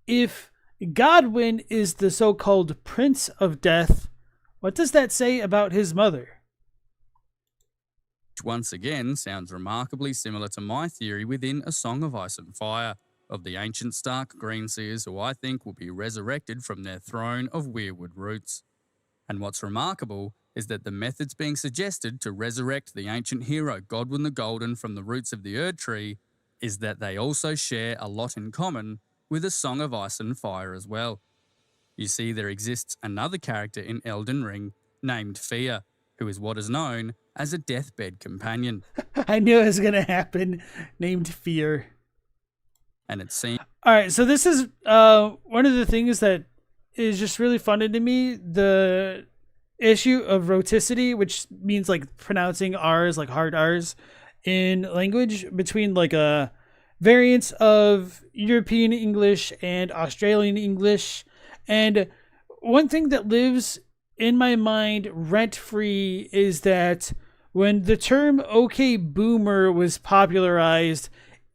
if Godwyn is the so-called Prince of Death, what does that say about his mother? Which once again sounds remarkably similar to my theory within A Song of Ice and Fire, of the ancient Stark Greenseers who I think will be resurrected from their throne of Weirwood roots. And what's remarkable is that the methods being suggested to resurrect the ancient hero Godwyn the Golden from the roots of the Erdtree is that they also share a lot in common with A Song of Ice and Fire as well. You see, there exists another character in Elden Ring named Fia, who is what is known as a deathbed companion. I knew it was going to happen, named Fear. And it seems... Alright, so this is one of the things that is just really funny to me, the issue of rhoticity, which means like pronouncing R's, like hard R's, in language between like a variants of European English and Australian English. And one thing that lives in my mind rent-free is that when the term "okay boomer" was popularized,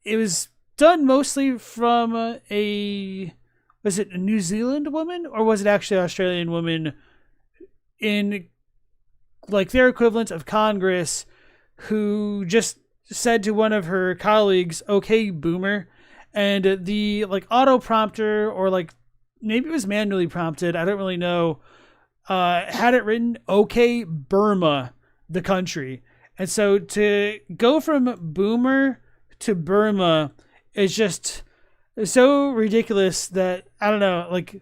it was done mostly from was it a New Zealand woman, or was it actually an Australian woman in like their equivalent of Congress, who just said to one of her colleagues, "Okay boomer," and the like auto prompter, or like maybe it was manually prompted, I don't really know, had it written "Okay Burma," the country. And so to go from boomer to Burma is just so ridiculous that I don't know, like,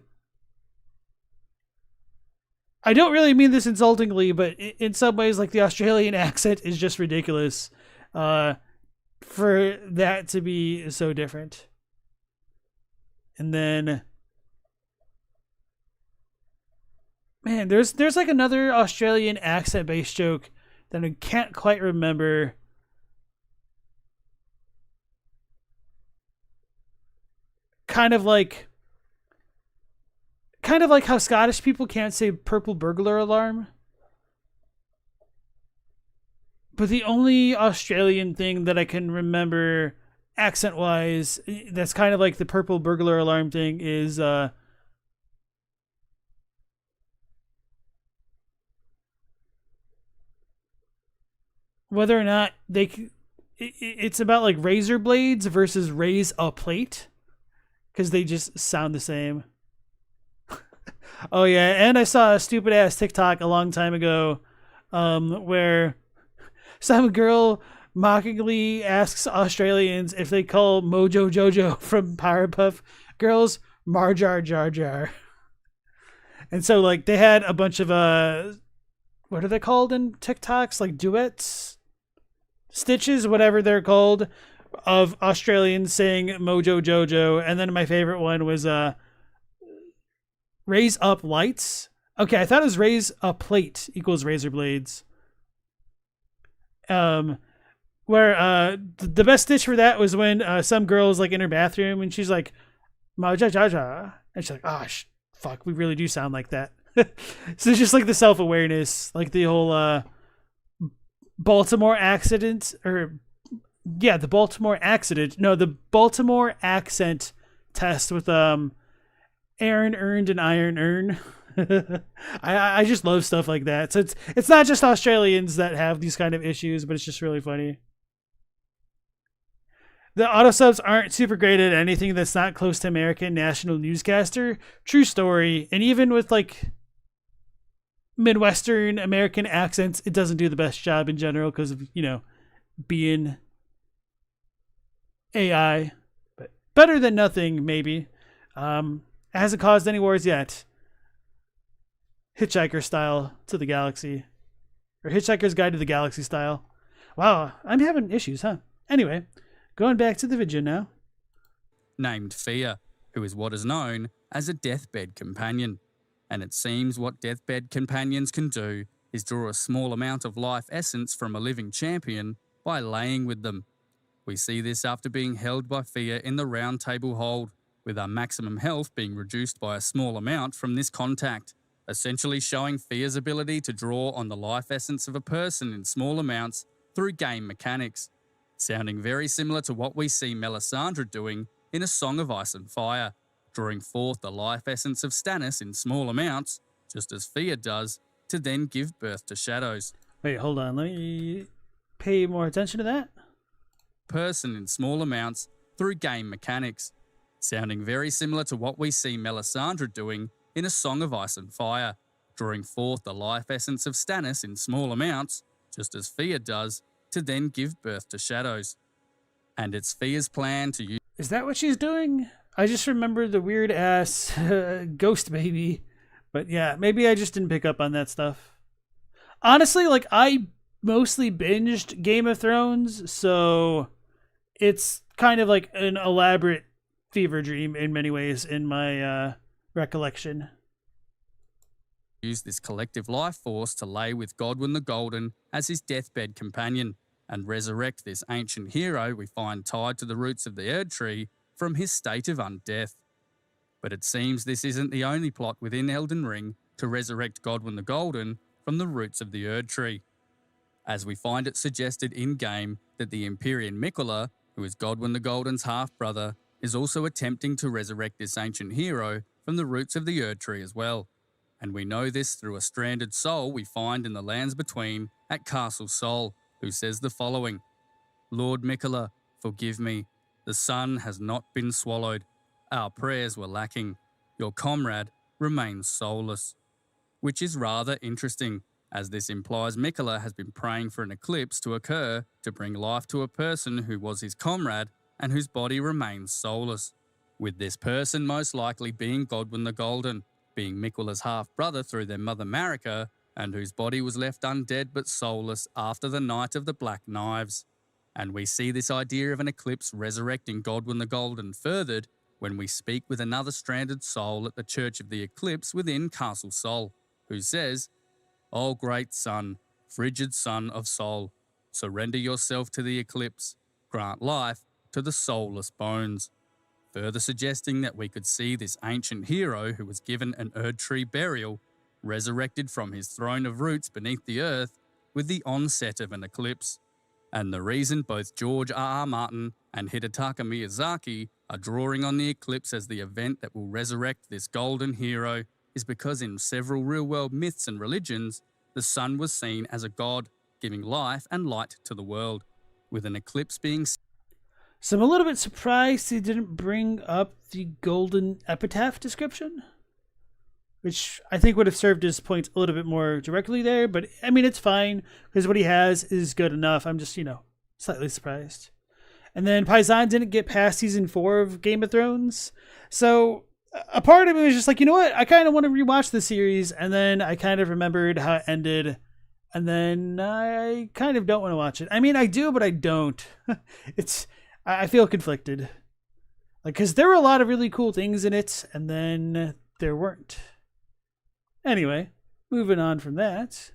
I don't really mean this insultingly, but in some ways, like, the Australian accent is just ridiculous for that to be so different. And then, man, there's like another Australian accent based joke that I can't quite remember. Kind of like how Scottish people can't say "purple burglar alarm." But the only Australian thing that I can remember accent wise that's kind of like the purple burglar alarm thing is whether or not it's about like razor blades versus raise a plate, because they just sound the same. Oh yeah, and I saw a stupid ass TikTok a long time ago where some girl mockingly asks Australians if they call Mojo Jojo from Powerpuff Girls Marjar Jar Jar. And so like they had a bunch of what are they called in TikToks? Like duets? Stitches, whatever they're called, of Australians saying Mojo Jojo, and then my favorite one was raise up lights. Okay, I thought it was raise a plate equals razor blades. Where the best stitch for that was when some girl's like in her bathroom and she's like Mojo Jojo, and she's like, oh fuck, we really do sound like that. So it's just like the self-awareness, like the whole Baltimore accident, or yeah, the Baltimore accident. No, the Baltimore accent test with Aaron earned an iron earn. I just love stuff like that. So it's not just Australians that have these kind of issues, but it's just really funny. The auto subs aren't super great at anything that's not close to American national newscaster. True story. And even with like Midwestern American accents, it doesn't do the best job in general because of, you know, being AI. But better than nothing, maybe. It hasn't caused any wars yet. Hitchhiker style to the galaxy. Or Hitchhiker's Guide to the Galaxy style. Wow, I'm having issues, huh? Anyway, going back to the video now. Named Fia, who is what is known as a deathbed companion. And it seems what deathbed companions can do is draw a small amount of life essence from a living champion by laying with them. We see this after being held by Fia in the round table hold, with our maximum health being reduced by a small amount from this contact, essentially showing Fia's ability to draw on the life essence of a person in small amounts through game mechanics, sounding very similar to what we see Melisandre doing in A Song of Ice and Fire, drawing forth the life essence of Stannis in small amounts, just as Fia does, to then give birth to shadows. Wait, hold on. Let me pay more attention to that. Person in small amounts through game mechanics, sounding very similar to what we see Melisandre doing in A Song of Ice and Fire, drawing forth the life essence of Stannis in small amounts, just as Fia does, to then give birth to shadows. And it's Fia's plan to use... Is that what she's doing? I just remember the weird ass ghost baby. But yeah, maybe I just didn't pick up on that stuff. Honestly, like, I mostly binged Game of Thrones, so it's kind of like an elaborate fever dream in many ways in my recollection. Use this collective life force to lay with Godwyn the Golden as his deathbed companion and resurrect this ancient hero we find tied to the roots of the Erdtree from his state of undeath. But it seems this isn't the only plot within Elden Ring to resurrect Godwyn the Golden from the roots of the Erdtree, as we find it suggested in-game that the Empyrean Miquella, who is Godwyn the Golden's half-brother, is also attempting to resurrect this ancient hero from the roots of the Erdtree as well. And we know this through a stranded soul we find in the Lands Between at Castle Sol, who says the following: Lord Miquella, forgive me. The sun has not been swallowed. Our prayers were lacking. Your comrade remains soulless. Which is rather interesting, as this implies Miquella has been praying for an eclipse to occur to bring life to a person who was his comrade and whose body remains soulless, with this person most likely being Godwyn the Golden, being Miquella's half-brother through their mother Marika, and whose body was left undead but soulless after the Night of the Black Knives. And we see this idea of an eclipse resurrecting Godwyn the Golden furthered when we speak with another stranded soul at the Church of the Eclipse within Castle Sol, who says, O great sun, frigid sun of Sol, surrender yourself to the eclipse, grant life to the soulless bones. Further suggesting that we could see this ancient hero who was given an Erdtree burial, resurrected from his throne of roots beneath the earth with the onset of an eclipse. And the reason both George R.R. Martin and Hidetaka Miyazaki are drawing on the eclipse as the event that will resurrect this golden hero is because in several real-world myths and religions, the sun was seen as a god, giving life and light to the world, with an eclipse being... So I'm a little bit surprised he didn't bring up the golden epitaph description, which I think would have served his point a little bit more directly there. But I mean, it's fine because what he has is good enough. I'm just, slightly surprised. And then Paisan didn't get past season 4 of Game of Thrones. So a part of me was just like, you know what? I kind of want to rewatch the series. And then I kind of remembered how it ended. And then I kind of don't want to watch it. I mean, I do, but I don't. I feel conflicted. Like, because there were a lot of really cool things in it, and then there weren't. Anyway, moving on from that.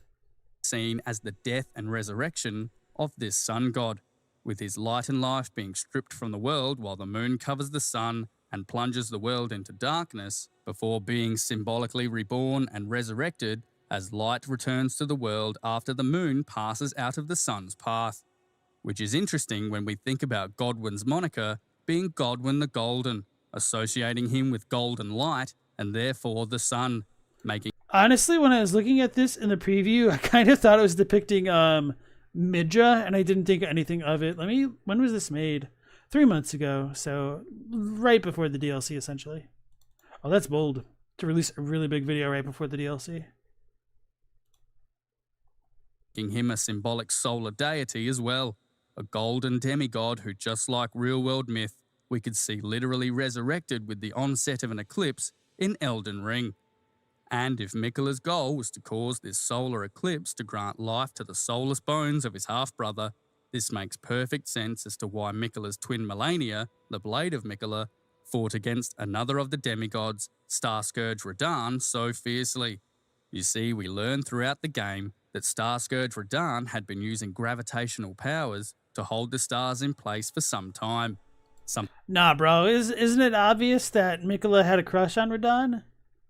Seen as the death and resurrection of this sun god, with his light and life being stripped from the world while the moon covers the sun and plunges the world into darkness, before being symbolically reborn and resurrected as light returns to the world after the moon passes out of the sun's path. Which is interesting when we think about Godwin's moniker being Godwin the Golden, associating him with golden light and therefore the sun, making... Honestly, when I was looking at this in the preview, I kind of thought it was depicting Midra, and I didn't think anything of it. When was this made? 3 months ago, so right before the DLC, essentially. Oh, that's bold, to release a really big video right before the DLC. Making him a symbolic solar deity as well, a golden demigod who, just like real-world myth, we could see literally resurrected with the onset of an eclipse in Elden Ring. And if Miquella's goal was to cause this solar eclipse to grant life to the soulless bones of his half-brother, this makes perfect sense as to why Miquella's twin Melania, the Blade of Miquella, fought against another of the demigods, Starscourge Radahn, so fiercely. You see, we learn throughout the game that Starscourge Radahn had been using gravitational powers to hold the stars in place for some time. Nah, bro, isn't it obvious that Miquella had a crush on Radahn?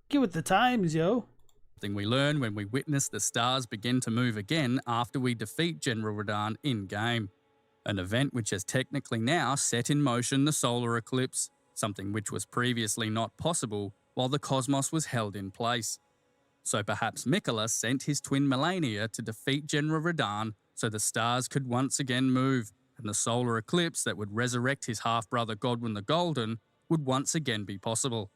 Get with the times, yo. Something we learn when we witness the stars begin to move again after we defeat General Radahn in-game. An event which has technically now set in motion the solar eclipse, something which was previously not possible while the cosmos was held in place. So perhaps Miquella sent his twin Melania to defeat General Radahn so the stars could once again move, and the solar eclipse that would resurrect his half-brother Godwin the Golden would once again be possible.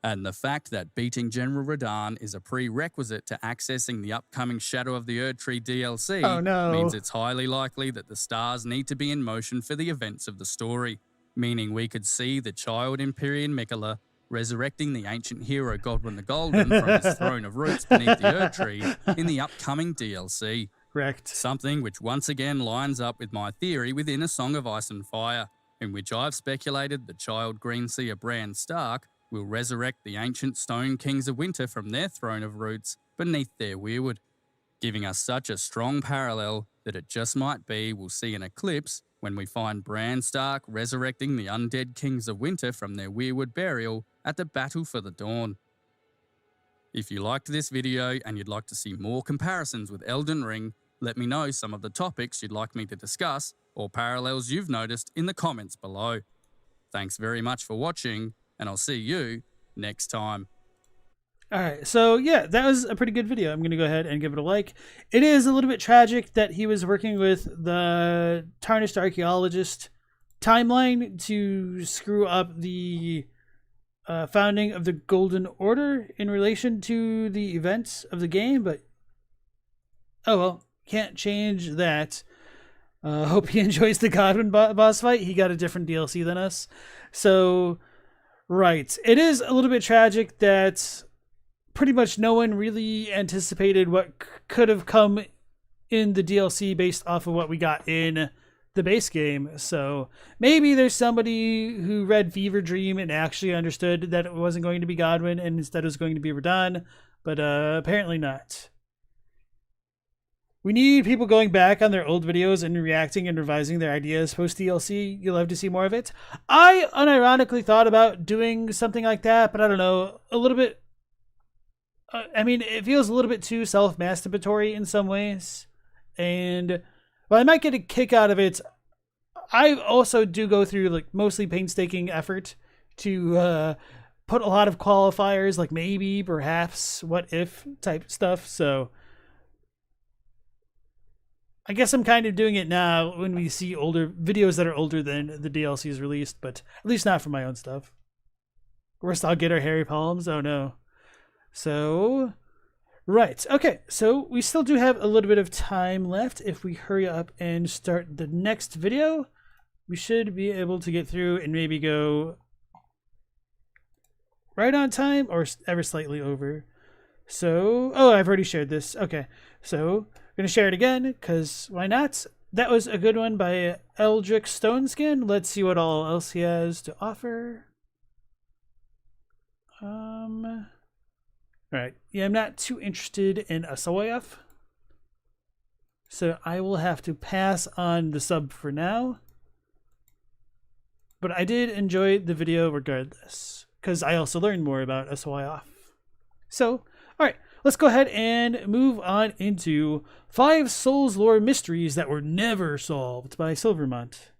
And the fact that beating General Radahn is a prerequisite to accessing the upcoming Shadow of the Erdtree DLC means it's highly likely that the stars need to be in motion for the events of the story, meaning we could see the child Empyrean Miquella resurrecting the ancient hero Godwin the Golden from his throne of roots beneath the Erdtree in the upcoming DLC. Correct. Something which once again lines up with my theory within A Song of Ice and Fire, in which I've speculated the child Greenseer Bran Stark will resurrect the ancient Stone Kings of Winter from their throne of roots beneath their Weirwood, giving us such a strong parallel that it just might be we'll see an eclipse when we find Bran Stark resurrecting the undead Kings of Winter from their Weirwood burial at the Battle for the Dawn. If you liked this video and you'd like to see more comparisons with Elden Ring, let me know some of the topics you'd like me to discuss or parallels you've noticed in the comments below. Thanks very much for watching, and I'll see you next time. Alright, so yeah, that was a pretty good video. I'm going to go ahead and give it a like. It is a little bit tragic that he was working with the Tarnished Archaeologist timeline to screw up the founding of the Golden Order in relation to the events of the game, but oh well, can't change that. Hope he enjoys the Godwin boss fight. He got a different DLC than us. So, right. It is a little bit tragic that pretty much no one really anticipated what could have come in the DLC based off of what we got in the base game. So maybe there's somebody who read Fever Dream and actually understood that it wasn't going to be Godwin and instead it was going to be Radahn, but apparently not. We need people going back on their old videos and reacting and revising their ideas post DLC. You'll love to see more of it. I unironically thought about doing something like that, but I don't know, a little bit. I mean, it feels a little bit too self-masturbatory in some ways, and while I might get a kick out of it, I also do go through like mostly painstaking effort to put a lot of qualifiers, like maybe, perhaps, what if type stuff. So I guess I'm kind of doing it now when we see older videos that are older than the DLC is released, but at least not for my own stuff. Worst, I'll get our hairy palms. Oh no. So, right. Okay, so we still do have a little bit of time left. If we hurry up and start the next video, we should be able to get through and maybe go right on time or ever slightly over. So, oh, I've already shared this. Okay, so I'm going to share it again because why not? that was a good one by Eldrick Stoneskin. Let's see what all else he has to offer. Right. Yeah, I'm not too interested in ASOIAF, so I will have to pass on the sub for now. But I did enjoy the video regardless, because I also learned more about ASOIAF. So, alright, let's go ahead and move on into 5 Souls lore mysteries that were never solved by Silvermont.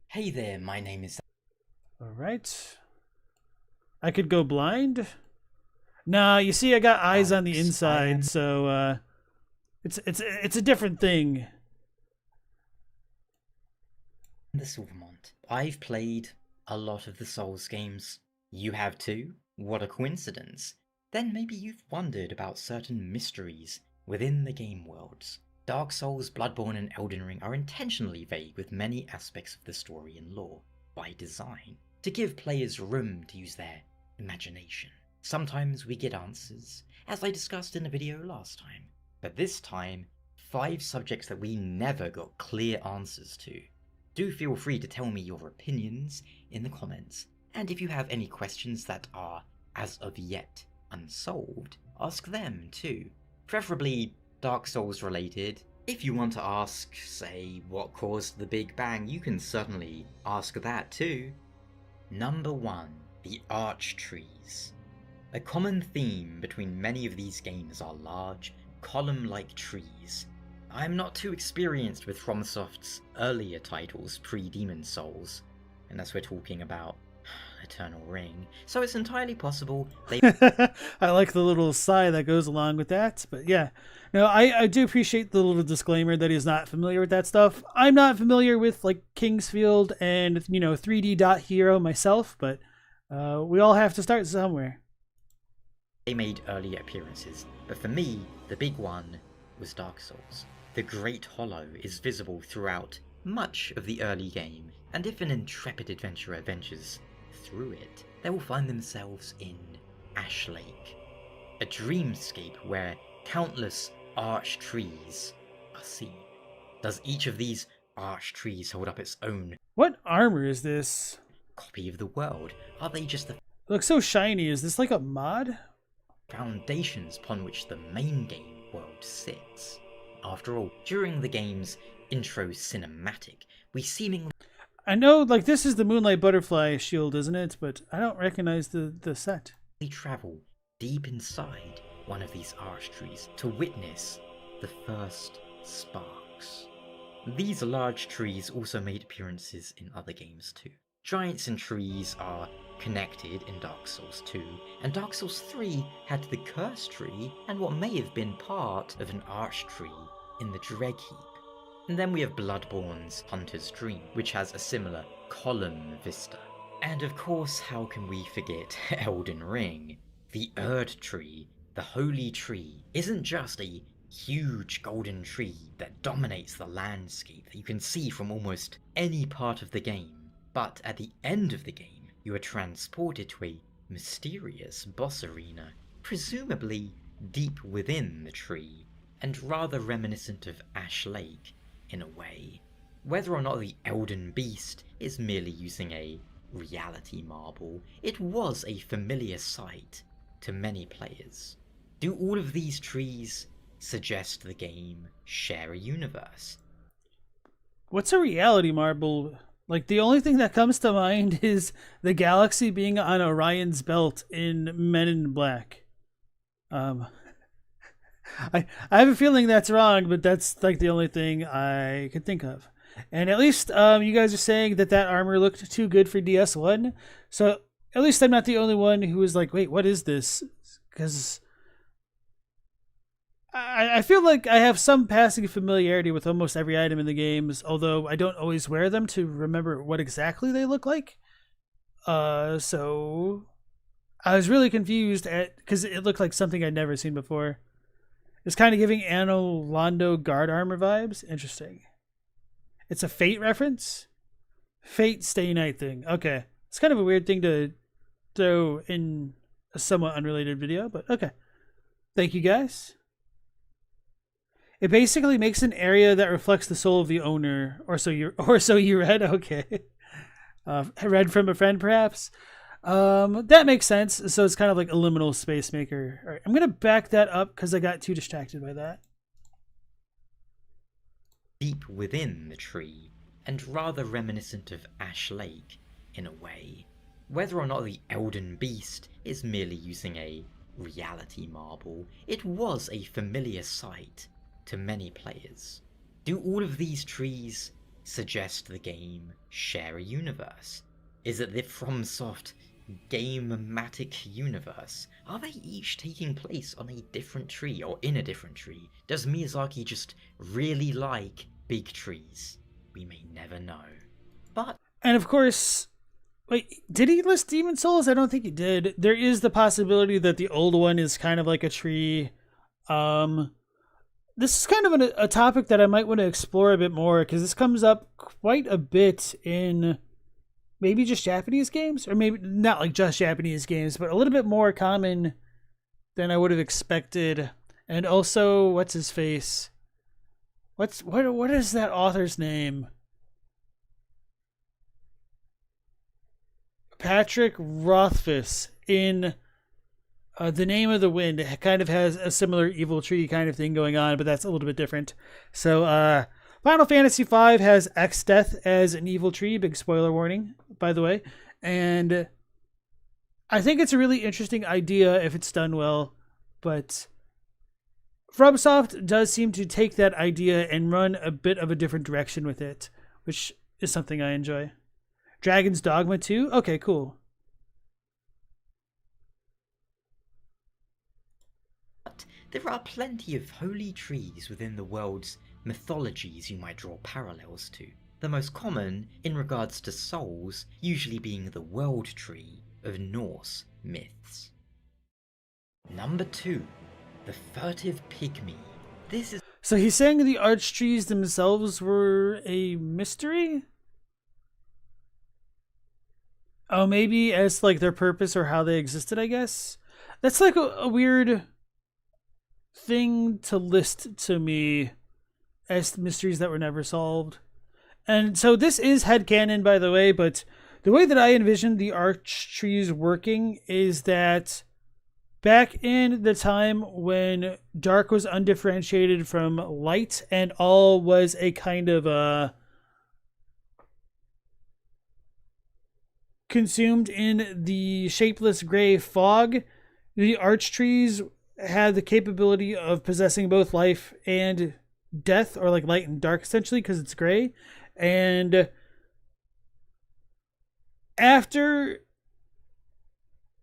Hey there, my name is... Alright. I could go blind? Nah, you see I got eyes on the inside, so it's a different thing. The Silvermont. I've played a lot of the Souls games. You have too? What a coincidence. Then maybe you've wondered about certain mysteries within the game worlds. Dark Souls, Bloodborne and Elden Ring are intentionally vague with many aspects of the story and lore, by design, to give players room to use their imagination. Sometimes we get answers, as I discussed in a video last time, but this time, 5 subjects that we never got clear answers to. Do feel free to tell me your opinions in the comments, and if you have any questions that are, as of yet, unsolved, ask them too. Preferably Dark Souls related. If you want to ask, say, what caused the Big Bang, you can certainly ask that too. Number 1. The Arch Trees. A common theme between many of these games are large, column-like trees. I'm not too experienced with FromSoft's earlier titles pre-Demon Souls, unless we're talking about Eternal Ring, so it's entirely possible they... I like the little sigh that goes along with that, but yeah. No, I do appreciate the little disclaimer that he's not familiar with that stuff. I'm not familiar with, like, Kingsfield and, 3D Dot Hero myself, but we all have to start somewhere. They made earlier appearances, but for me, the big one was Dark Souls. The Great Hollow is visible throughout much of the early game, and if an intrepid adventurer ventures through it, they will find themselves in Ash Lake, a dreamscape where countless arch trees are seen. Does each of these arch trees hold up its own What armor is this? copy of the world? Are they just the It looks so shiny. Is this like a mod? foundations upon which the main game world sits? After all, during the game's intro cinematic, we seemingly I know, like, this is the Moonlight Butterfly shield, isn't it? But I don't recognize the set. travel deep inside one of these arch trees to witness the first sparks. These large trees also made appearances in other games too. Giants and trees are connected in Dark Souls 2, and Dark Souls 3 had the Curse Tree and what may have been part of an arch tree in the Dreg Heap. And then we have Bloodborne's Hunter's Dream, which has a similar column vista. And of course, how can we forget Elden Ring? The Erdtree, the holy tree, isn't just a huge golden tree that dominates the landscape that you can see from almost any part of the game. But at the end of the game, you are transported to a mysterious boss arena, presumably deep within the tree, and rather reminiscent of Ash Lake in a way. Whether or not the Elden Beast is merely using a reality marble, it was a familiar sight to many players. Do all of these trees suggest the game share a universe? What's a reality marble? Like, the only thing that comes to mind is the galaxy being on Orion's belt in Men in Black. I have a feeling that's wrong, but that's like the only thing I could think of. And at least you guys are saying that armor looked too good for DS1. So at least I'm not the only one who was like, wait, what is this? Because I feel like I have some passing familiarity with almost every item in the games, although I don't always wear them to remember what exactly they look like. So I was really confused because it looked like something I'd never seen before. It's kind of giving Anno Londo guard armor vibes. Interesting. It's a Fate reference? Fate Stay Night thing. Okay. It's kind of a weird thing to throw in a somewhat unrelated video, but okay. Thank you guys. It basically makes an area that reflects the soul of the owner, or so you read. Okay, read from a friend, perhaps. That makes sense. So it's kind of like a liminal space maker. All right, I'm gonna back that up because I got too distracted by that. Deep within the tree, and rather reminiscent of Ash Lake in a way. Whether or not the Elden Beast is merely using a reality marble, it was a familiar sight to many players. Do all of these trees suggest the game share a universe? Is it the FromSoft game-matic universe? Are they each taking place on a different tree or in a different tree? Does Miyazaki just really like big trees? We may never know. But... And of course, wait, did he list Demon Souls? I don't think he did. There is the possibility that the old one is kind of like a tree. This is kind of a topic that I might want to explore a bit more, because this comes up quite a bit in maybe just Japanese games, or maybe not like just Japanese games, but a little bit more common than I would have expected. And also, what's his face? What is that author's name? Patrick Rothfuss in The Name of the Wind kind of has a similar evil tree kind of thing going on, but that's a little bit different. So Final Fantasy V has X-Death as an evil tree. Big spoiler warning, by the way. And I think it's a really interesting idea if it's done well, but FromSoft does seem to take that idea and run a bit of a different direction with it, which is something I enjoy. Dragon's Dogma 2? Okay, cool. But there are plenty of holy trees within the world's mythologies you might draw parallels to. The most common, in regards to souls, usually being the world tree of Norse myths. Number 2. The Furtive Pygmy. This is... So he's saying the archtrees themselves were a mystery? Oh, maybe as like their purpose or how they existed, I guess. That's like a weird thing to list to me as mysteries that were never solved. And so this is headcanon, by the way, but the way that I envisioned the archtrees working is that back in the time when dark was undifferentiated from light and all was a kind of consumed in the shapeless gray fog, the archtrees had the capability of possessing both life and death, or like light and dark essentially, because it's gray. And after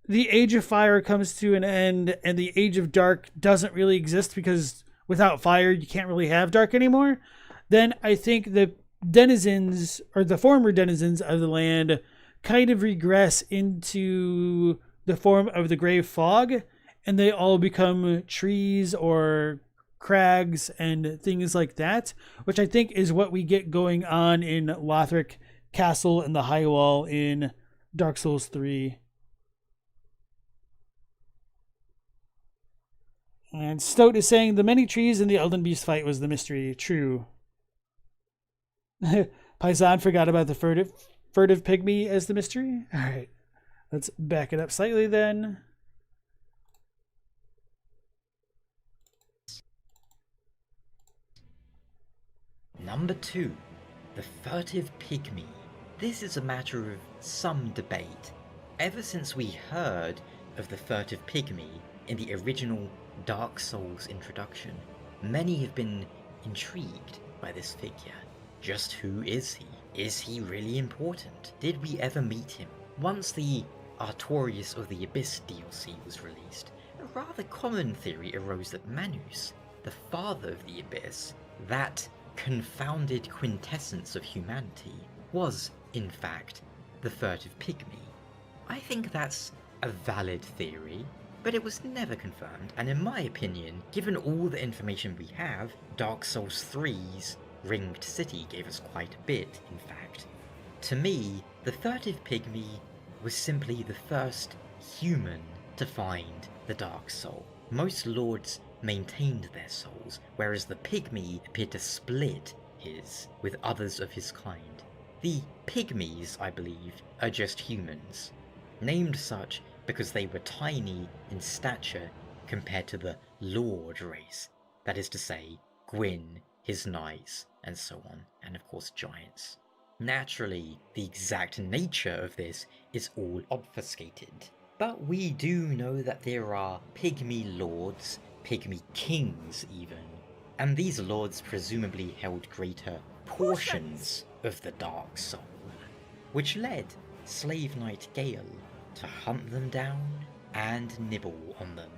the Age of Fire comes to an end and the Age of Dark doesn't really exist, because without fire you can't really have dark anymore, then I think the denizens, or the former denizens of the land, kind of regress into the form of the gray fog, and they all become trees or crags and things like that, which I think is what we get going on in Lothric Castle and the High Wall in Dark Souls 3. And Stoat is saying the many trees in the Elden Beast fight was the mystery. True. Paisan forgot about the furtive pygmy as the mystery. All right, let's back it up slightly then. Number 2. The Furtive Pygmy. This is a matter of some debate. Ever since we heard of the Furtive Pygmy in the original Dark Souls introduction, many have been intrigued by this figure. Just who is he? Is he really important? Did we ever meet him? Once the Artorias of the Abyss DLC was released, a rather common theory arose that Manus, the father of the Abyss, that confounded quintessence of humanity, was, in fact, the Furtive Pygmy. I think that's a valid theory, but it was never confirmed, and in my opinion, given all the information we have, Dark Souls 3's Ringed City gave us quite a bit, in fact. To me, the Furtive Pygmy was simply the first human to find the Dark Soul. Most lords maintained their souls, whereas the pygmy appeared to split his with others of his kind. The pygmies, I believe, are just humans, named such because they were tiny in stature compared to the Lord race, that is to say, Gwyn, his knights, and so on, and of course giants. Naturally, the exact nature of this is all obfuscated, but we do know that there are pygmy lords, pygmy kings even, and these lords presumably held greater portions of the Dark Soul, which led Slave Knight Gale to hunt them down and nibble on them.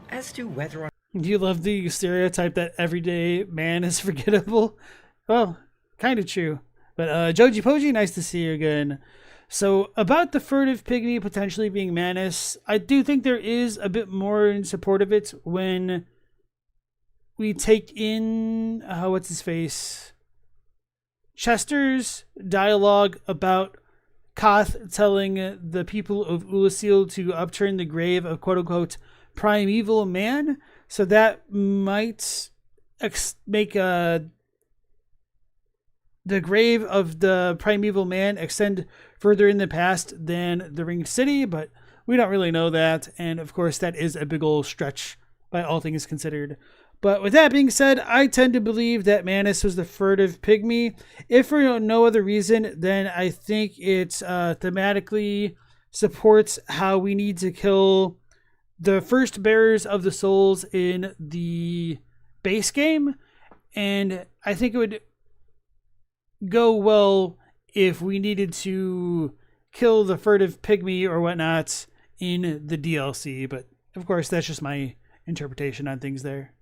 As to whether or Do you love the stereotype that everyday man is forgettable? Well, kind of true. But Joji Poji, nice to see you again. So about the furtive pygmy potentially being Manus, I do think there is a bit more in support of it when we take in, what's his face? Chester's dialogue about Koth telling the people of Ulasil to upturn the grave of quote-unquote primeval man. So that might make the grave of the primeval man extend further in the past than the Ringed City, but we don't really know that. And of course, that is a big old stretch by all things considered. But with that being said, I tend to believe that Manus was the furtive pygmy. If for no other reason, then I think it thematically supports how we need to kill the first bearers of the souls in the base game. And I think it would go well if we needed to kill the furtive pygmy or whatnot in the DLC. But of course, that's just my interpretation on things there.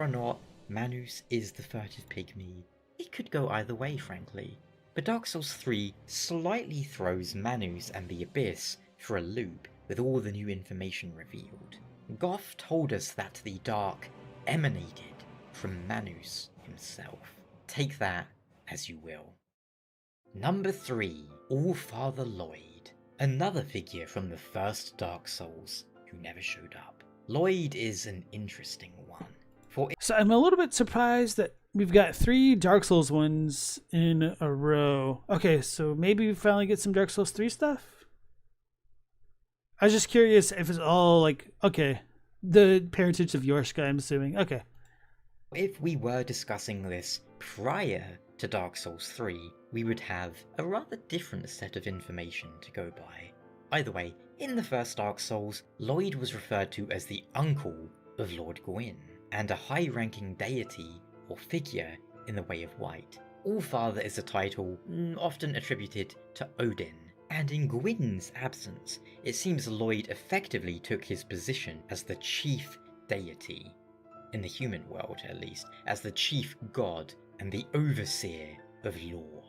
or not Manus is the furtive pygmy, it could go either way, frankly. But Dark Souls 3 slightly throws Manus and the Abyss for a loop with all the new information revealed. Goff told us that the Dark emanated from Manus himself. Take that as you will. Number 3, All-Father Lloyd. Another figure from the first Dark Souls who never showed up. Lloyd is an interesting one. So I'm a little bit surprised that we've got 3 Dark Souls ones in a row. Okay, so maybe we finally get some Dark Souls 3 stuff? I was just curious if it's all like, okay, the parentage of Yorshka, I'm assuming. Okay. If we were discussing this prior to Dark Souls 3, we would have a rather different set of information to go by. Either way, in the first Dark Souls, Lloyd was referred to as the uncle of Lord Gwyn, and a high-ranking deity or figure in the Way of White. All-Father is a title often attributed to Odin, and in Gwyn's absence, it seems Lloyd effectively took his position as the chief deity, in the human world at least, as the chief god and the overseer of lore.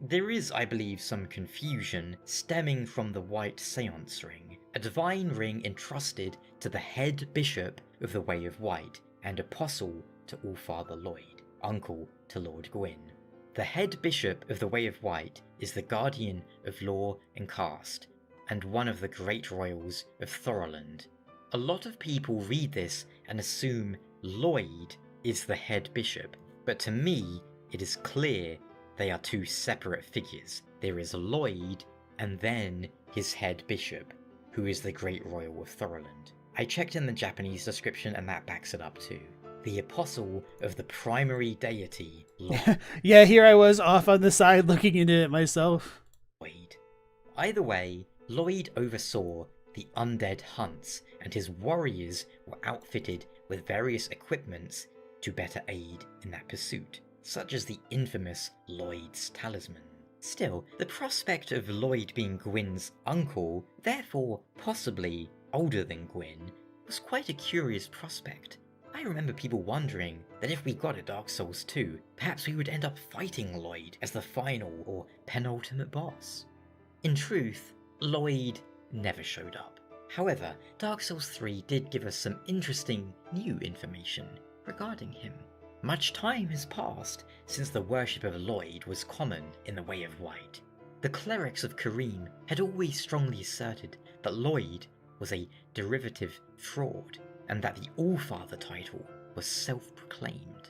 There is, I believe, some confusion stemming from the White Seance Ring, a divine ring entrusted to the head bishop of the Way of White, and apostle to All-Father Lloyd, uncle to Lord Gwyn. The head bishop of the Way of White is the guardian of law and caste, and one of the great royals of Thoroland. A lot of people read this and assume Lloyd is the head bishop, but to me it is clear they are 2 separate figures. There is Lloyd, and then his head bishop, who is the great royal of Thoroland. I checked in the Japanese description and that backs it up too. The apostle of the primary deity, Lloyd. Yeah, here I was off on the side looking into it myself. Either way, Lloyd oversaw the undead hunts, and his warriors were outfitted with various equipments to better aid in that pursuit, such as the infamous Lloyd's Talisman. Still, the prospect of Lloyd being Gwyn's uncle, therefore possibly older than Gwyn, was quite a curious prospect. I remember people wondering that if we got a Dark Souls 2, perhaps we would end up fighting Lloyd as the final or penultimate boss. In truth, Lloyd never showed up. However, Dark Souls 3 did give us some interesting new information regarding him. Much time has passed since the worship of Lloyd was common in the Way of White. The clerics of Karim had always strongly asserted that Lloyd was a derivative fraud, and that the Allfather title was self-proclaimed.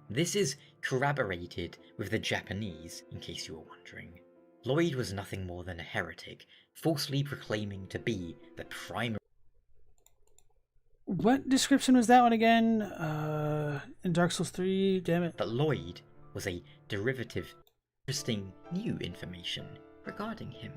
This is corroborated with the Japanese, in case you were wondering. Lloyd was nothing more than a heretic, falsely proclaiming to be the primary. What description was that one again? In Dark Souls 3, damn it. But Lloyd was a derivative. Interesting new information regarding him.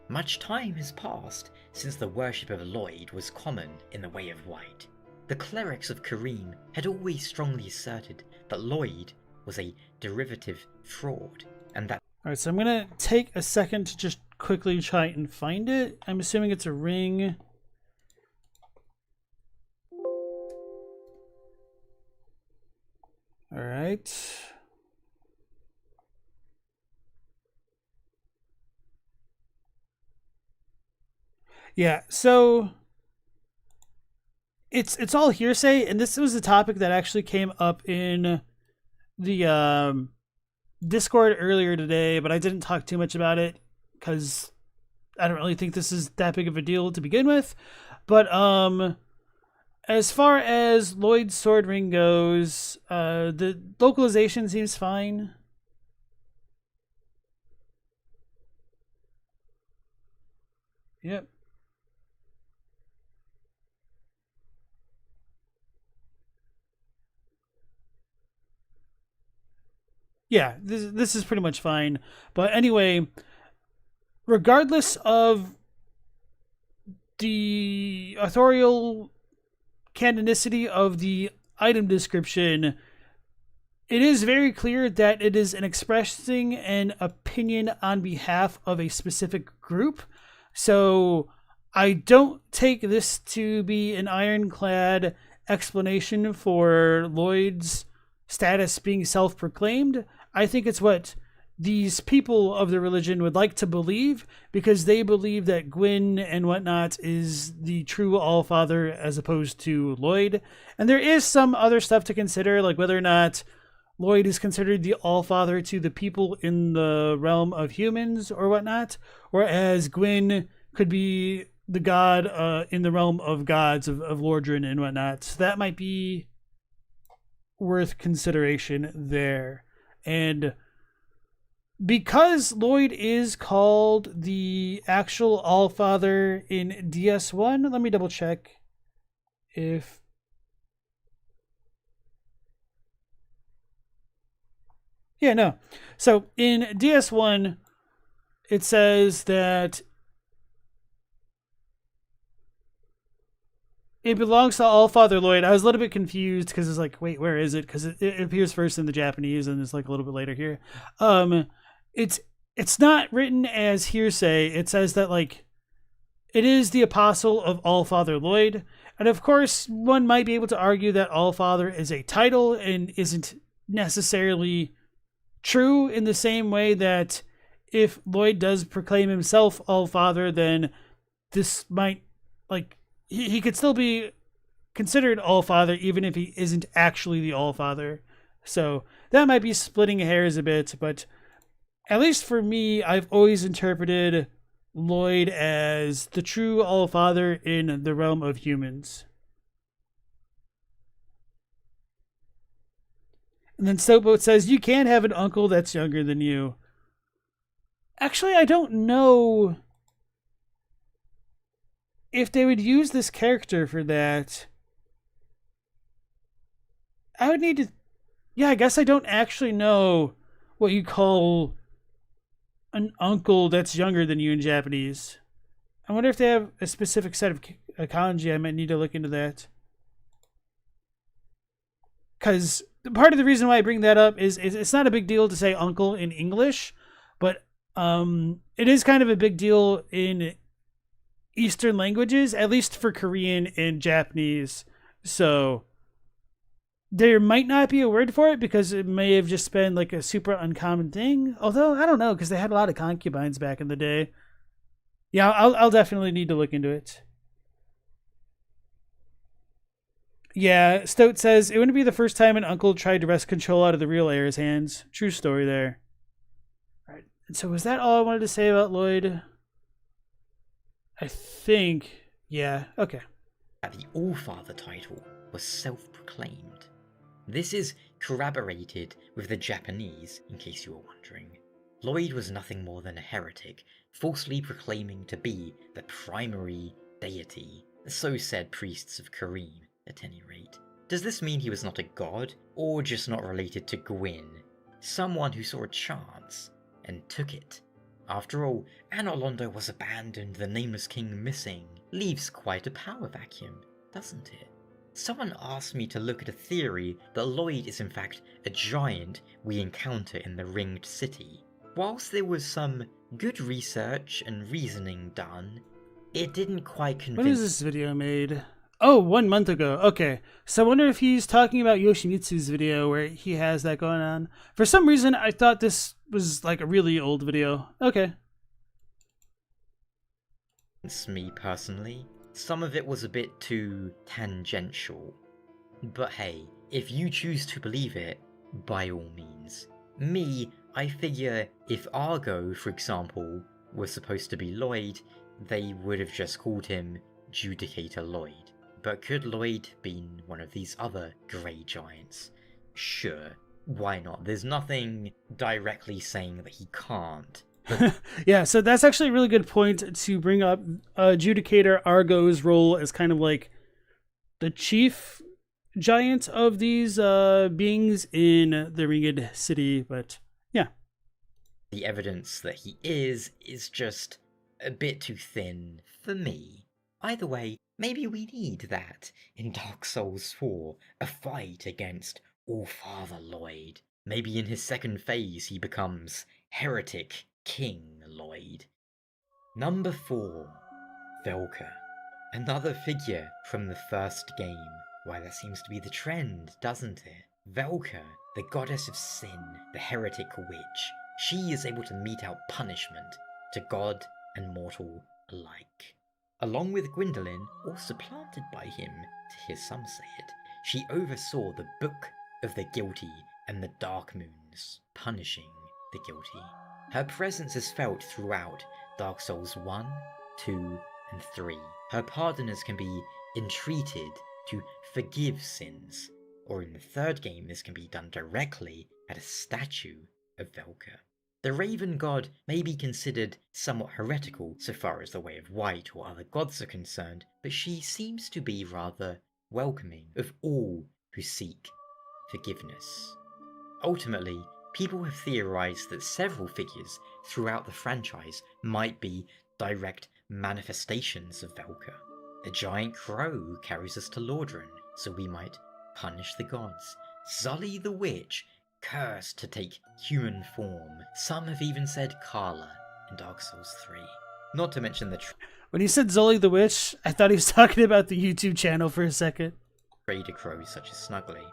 Much time has passed since the worship of Lloyd was common in the Way of White. The clerics of Karim had always strongly asserted that Lloyd was a derivative fraud, and that. Alright, so I'm gonna take a second to just quickly try and find it. I'm assuming it's a ring. Alright. Yeah, so it's all hearsay, and this was a topic that actually came up in the Discord earlier today, but I didn't talk too much about it because I don't really think this is that big of a deal to begin with. But as far as Lloyd's sword ring goes, the localization seems fine. Yep. Yeah, this is pretty much fine. But anyway, regardless of the authorial canonicity of the item description, it is very clear that it is an expressing an opinion on behalf of a specific group. So I don't take this to be an ironclad explanation for Lloyd's status being self-proclaimed. I think it's what these people of the religion would like to believe, because they believe that Gwyn and whatnot is the true Allfather as opposed to Lloyd. And there is some other stuff to consider, like whether or not Lloyd is considered the Allfather to the people in the realm of humans or whatnot, whereas Gwyn could be the god in the realm of gods of Lordran and whatnot. So that might be worth consideration there. And because Lloyd is called the actual Allfather in DS1, let me double check if... Yeah, no. So in DS1, it says that it belongs to Allfather Lloyd. I was a little bit confused because it's like, wait, where is it? Because it appears first in the Japanese and it's like a little bit later here. It's not written as hearsay. It says that like it is the apostle of Allfather Lloyd. And of course, one might be able to argue that Allfather is a title and isn't necessarily true, in the same way that if Lloyd does proclaim himself Allfather, then this might, like, he could still be considered Allfather even if he isn't actually the Allfather. So that might be splitting hairs a bit, but at least for me, I've always interpreted Lloyd as the true Allfather in the realm of humans. And then Soapboat says, you can have an uncle that's younger than you. Actually, I don't know if they would use this character for that. I would need to... Yeah, I guess I don't actually know what you call an uncle that's younger than you in Japanese. I wonder if they have a specific set of kanji. I might need to look into that. Because part of the reason why I bring that up is it's not a big deal to say uncle in English, but it is kind of a big deal in Eastern languages, at least for Korean and Japanese. So there might not be a word for it because it may have just been like a super uncommon thing. Although, I don't know, because they had a lot of concubines back in the day. Yeah, I'll definitely need to look into it. Yeah, Stout says, it wouldn't be the first time an uncle tried to wrest control out of the real heir's hands. True story there. All right, and so was that all I wanted to say about Lloyd? I think, yeah, okay. that the Allfather title was self-proclaimed. This is corroborated with the Japanese, in case you were wondering. Lloyd was nothing more than a heretic, falsely proclaiming to be the primary deity. So said priests of Kareem, at any rate. Does this mean he was not a god, or just not related to Gwyn? Someone who saw a chance and took it. After all, Anor Londo was abandoned, the nameless king missing. Leaves quite a power vacuum, doesn't it? Someone asked me to look at a theory that Lloyd is in fact a giant we encounter in the Ringed City. Whilst there was some good research and reasoning done, it didn't quite convince... When is this video made? Oh, 1 month ago. Okay. So I wonder if he's talking about Yoshimitsu's video where he has that going on. For some reason, I thought this was like a really old video. Okay. Me personally, some of it was a bit too tangential. But hey, if you choose to believe it, by all means. Me, I figure if Argo, for example, was supposed to be Lloyd, they would have just called him Judicator Lloyd. But could Lloyd been one of these other grey giants? Sure, why not? There's nothing directly saying that he can't. But... Yeah, so that's actually a really good point to bring up. Judicator Argo's role as kind of like the chief giant of these beings in the Ringed City, but yeah. The evidence that he is just a bit too thin for me. Either way, maybe we need that in Dark Souls 4, a fight against Allfather Lloyd. Maybe in his second phase he becomes Heretic King Lloyd. Number 4, Velka. Another figure from the first game. Why, that seems to be the trend, doesn't it? Velka, the goddess of sin, the heretic witch. She is able to mete out punishment to god and mortal alike. Along with Gwyndolin, or supplanted by him, to hear some say it, she oversaw the Book of the Guilty and the Dark Moons, punishing the guilty. Her presence is felt throughout Dark Souls 1, 2, and 3. Her pardoners can be entreated to forgive sins, or in the third game this can be done directly at a statue of Velka. The Raven God may be considered somewhat heretical so far as the Way of White or other gods are concerned, but she seems to be rather welcoming of all who seek forgiveness. Ultimately, people have theorized that several figures throughout the franchise might be direct manifestations of Velka. The giant crow who carries us to Lordran, so we might punish the gods. Zully the witch, cursed to take human form. Some have even said Carla in Dark Souls 3. Not to mention the when he said Zully the witch, I thought he was talking about the YouTube channel for a second. Trader crows such as Snuggly.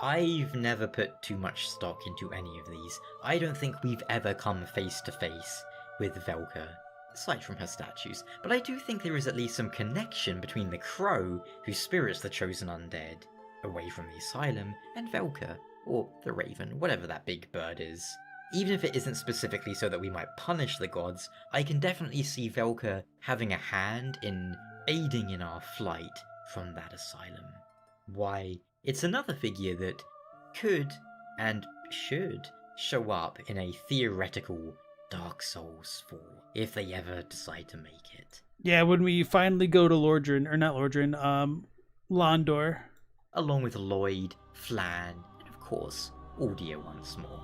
I've never put too much stock into any of these. I don't think we've ever come face to face with Velka, aside from her statues, but I do think there is at least some connection between the crow, who spirits the chosen undead away from the asylum, and Velka, or the raven, whatever that big bird is. Even if it isn't specifically so that we might punish the gods, I can definitely see Velka having a hand in aiding in our flight from that asylum. Why, it's another figure that could, and should, show up in a theoretical Dark Souls 4, if they ever decide to make it. Yeah, when we finally go to Lordran, or not Lordran, Londor. Along with Lloyd, Flan, and of course, Audio once more.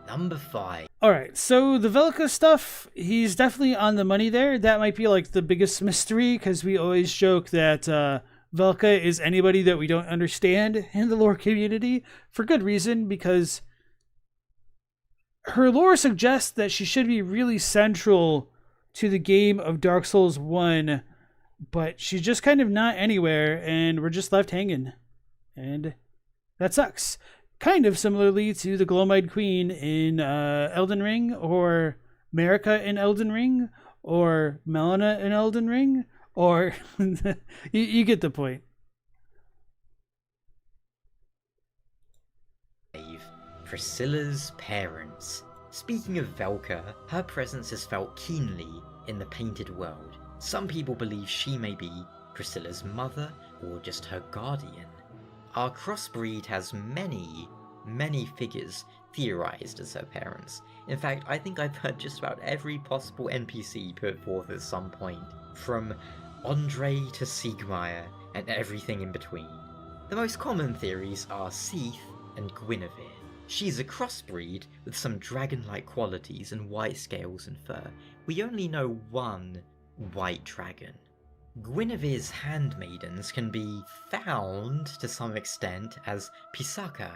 Number 5. Alright, so the Velka stuff, he's definitely on the money there. That might be like the biggest mystery, because we always joke that Velka is anybody that we don't understand in the lore community, for good reason, because her lore suggests that she should be really central to the game of Dark Souls 1, but she's just kind of not anywhere, and we're just left hanging. And that sucks. Kind of similarly to the Glowmide Queen in Elden Ring, or Marika in Elden Ring, or Melina in Elden Ring, or you get the point. Priscilla's parents. Speaking of Velka, her presence is felt keenly in the Painted World. Some people believe she may be Priscilla's mother, or just her guardian? Our crossbreed has many figures theorized as her parents. In fact, I think I've heard just about every possible NPC put forth at some point, from Andre to Siegmeyer, and everything in between. The most common theories are Seath and Guinevere. She's a crossbreed with some dragon-like qualities and white scales and fur. We only know one white dragon. Guinevere's handmaidens can be found to some extent as Pisaka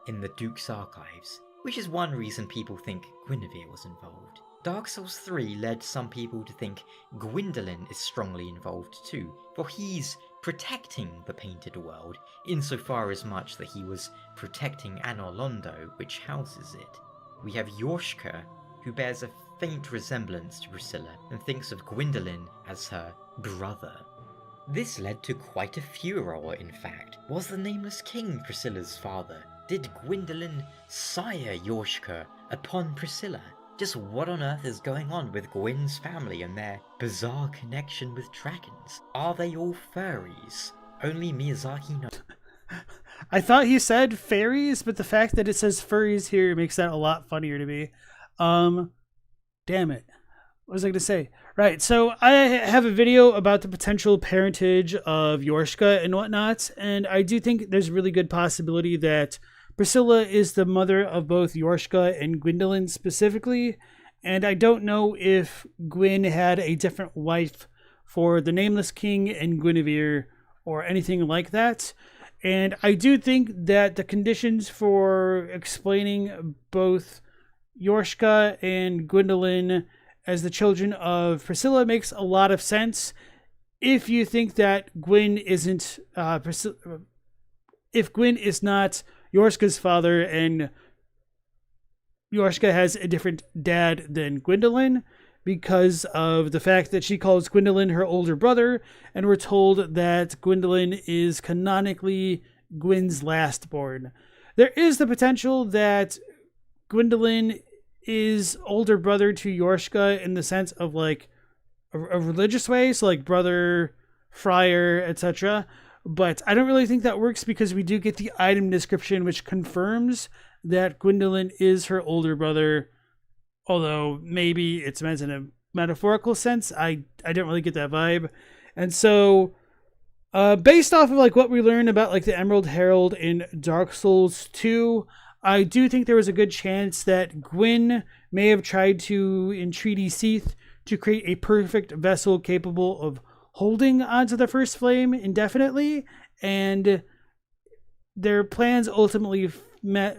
in the Duke's archives, which is one reason people think Guinevere was involved. Dark Souls 3 led some people to think Gwendolyn is strongly involved too, for he's protecting the Painted World, insofar as much that he was protecting Anor Londo, which houses it. We have Yorshka, who bears a faint resemblance to Priscilla and thinks of Gwendolyn as her brother. This led to quite a furor, in fact. Was the Nameless King Priscilla's father? Did Gwendolyn sire Yorshka upon Priscilla? Just what on earth is going on with Gwyn's family and their bizarre connection with dragons? Are they all furries? Only Miyazaki knows. I thought he said fairies, but the fact that it says furries here makes that a lot funnier to me. Damn it. What was I going to say? Right, so I have a video about the potential parentage of Yorshka and whatnot, and I do think there's a really good possibility that Priscilla is the mother of both Yorshka and Gwendolyn specifically, and I don't know if Gwyn had a different wife for the Nameless King and Guinevere or anything like that. And I do think that the conditions for explaining both Yorshka and Gwendolyn as the children of Priscilla makes a lot of sense if you think that Gwyn isn't if Gwyn is not Yorshka's father and Yorshka has a different dad than Gwendolyn, because of the fact that she calls Gwendolyn her older brother, and we're told that Gwendolyn is canonically Gwyn's last born. There is the potential that Gwendolyn is older brother to Yorshka in the sense of like a religious way, so like brother, friar, etc. But I don't really think that works because we do get the item description which confirms that Gwendolyn is her older brother, although maybe it's meant in a metaphorical sense. I don't really get that vibe. And so based off of like what we learned about like the Emerald Herald in Dark Souls 2, I do think there was a good chance that Gwyn may have tried to entreaty Seath to create a perfect vessel capable of holding onto the first flame indefinitely, and their plans ultimately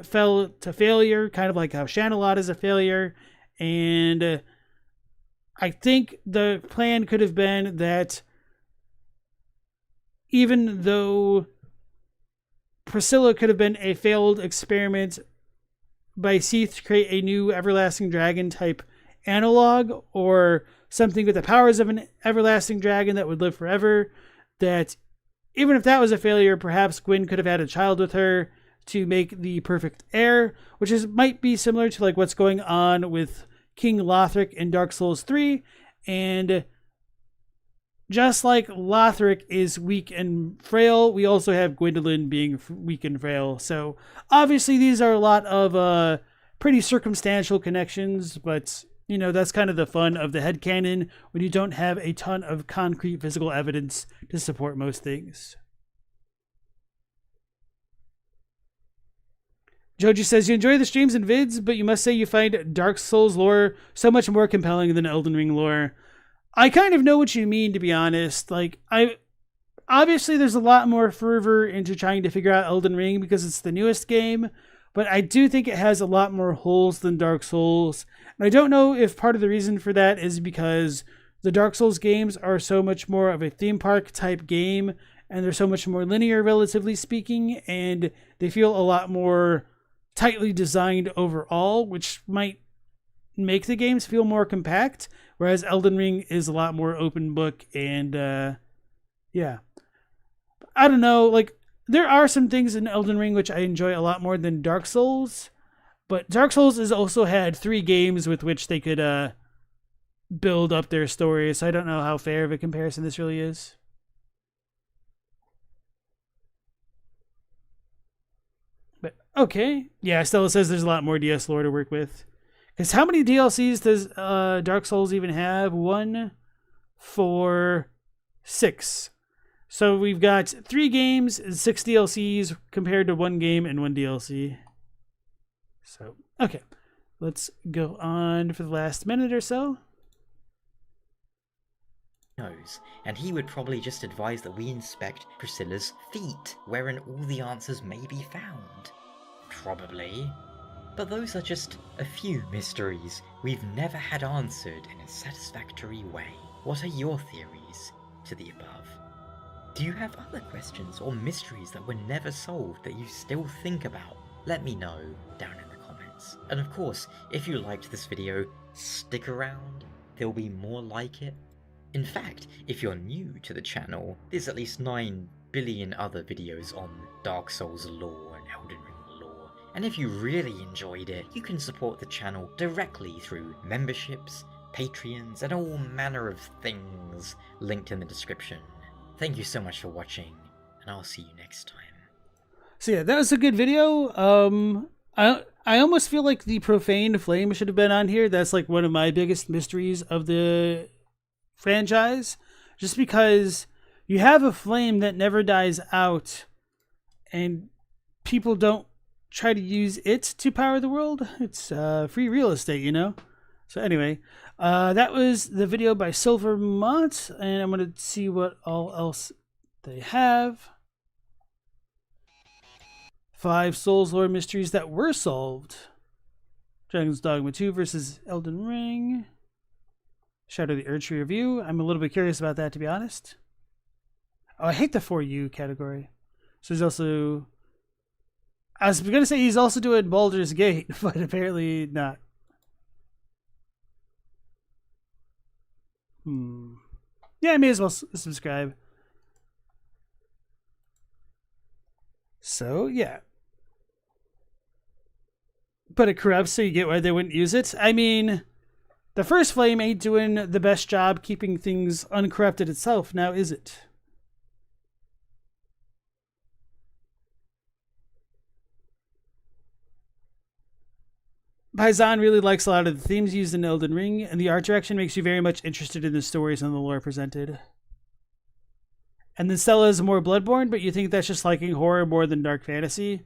fell to failure, kind of like how Shanalot is a failure. And I think the plan could have been that even though Priscilla could have been a failed experiment by Seath to create a new everlasting dragon type analog, or something with the powers of an everlasting dragon that would live forever, that even if that was a failure, perhaps Gwyn could have had a child with her to make the perfect heir, which might be similar to like what's going on with King Lothric in Dark Souls 3. And just like Lothric is weak and frail, we also have Gwendolyn being weak and frail. So obviously these are a lot of pretty circumstantial connections, but you know, that's kind of the fun of the headcanon when you don't have a ton of concrete physical evidence to support most things. Joji says, you enjoy the streams and vids, but you must say you find Dark Souls lore so much more compelling than Elden Ring lore. I kind of know what you mean, to be honest. Like, obviously there's a lot more fervor into trying to figure out Elden Ring because it's the newest game, but I do think it has a lot more holes than Dark Souls. And I don't know if part of the reason for that is because the Dark Souls games are so much more of a theme park type game, and they're so much more linear, relatively speaking, and they feel a lot more tightly designed overall, which might make the games feel more compact, whereas Elden Ring is a lot more open book. And yeah, I don't know, like there are some things in Elden Ring which I enjoy a lot more than Dark Souls, but Dark Souls has also had 3 games with which they could build up their story, so I don't know how fair of a comparison this really is. But okay. Yeah, Stella says there's a lot more DS lore to work with. Because how many DLCs does Dark Souls even have? 1, 4, 6. So we've got 3 games and 6 DLCs compared to 1 game and 1 DLC. So, okay. Let's go on for the last minute or so. Knows, and he would probably just advise that we inspect Priscilla's feet, wherein all the answers may be found. Probably. But those are just a few mysteries we've never had answered in a satisfactory way. What are your theories to the above? Do you have other questions or mysteries that were never solved that you still think about? Let me know down in the comments. And of course, if you liked this video, stick around. There'll be more like it. In fact, if you're new to the channel, there's at least 9 billion other videos on Dark Souls lore and Elden Ring lore. And if you really enjoyed it, you can support the channel directly through memberships, Patreons, and all manner of things linked in the description. Thank you so much for watching, and I'll see you next time. So yeah, that was a good video. I almost feel like the Profaned Flame should have been on here. That's like one of my biggest mysteries of the franchise, just because you have a flame that never dies out and people don't try to use it to power the world. It's free real estate, you know. So anyway, that was the video by Silvermont, and I'm going to see what all else they have. 5 Souls lore mysteries that were solved. Dragon's Dogma 2 versus Elden Ring. Shadow of the Erdtree review. I'm a little bit curious about that, to be honest. Oh, I hate the For You category. So there's also... I was going to say he's also doing Baldur's Gate, but apparently not. Yeah, I may as well subscribe. So, yeah. But it corrupts, so you get why they wouldn't use it. I mean... The first flame ain't doing the best job keeping things uncorrupted itself, now is it? Paisan really likes a lot of the themes used in Elden Ring, and the art direction makes you very much interested in the stories and the lore presented. And then Stella is more Bloodborne, but you think that's just liking horror more than dark fantasy?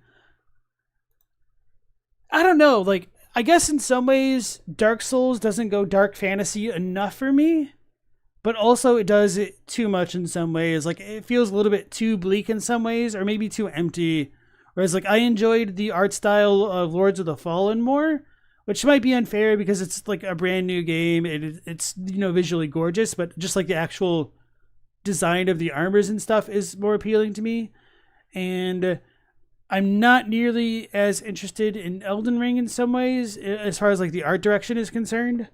I don't know, like... I guess in some ways, Dark Souls doesn't go dark fantasy enough for me, but also it does it too much in some ways. Like, it feels a little bit too bleak in some ways, or maybe too empty. Whereas, like, I enjoyed the art style of Lords of the Fallen more, which might be unfair because it's, like, a brand new game, and it's, you know, visually gorgeous, but just, like, the actual design of the armors and stuff is more appealing to me. And... I'm not nearly as interested in Elden Ring in some ways, as far as like the art direction is concerned.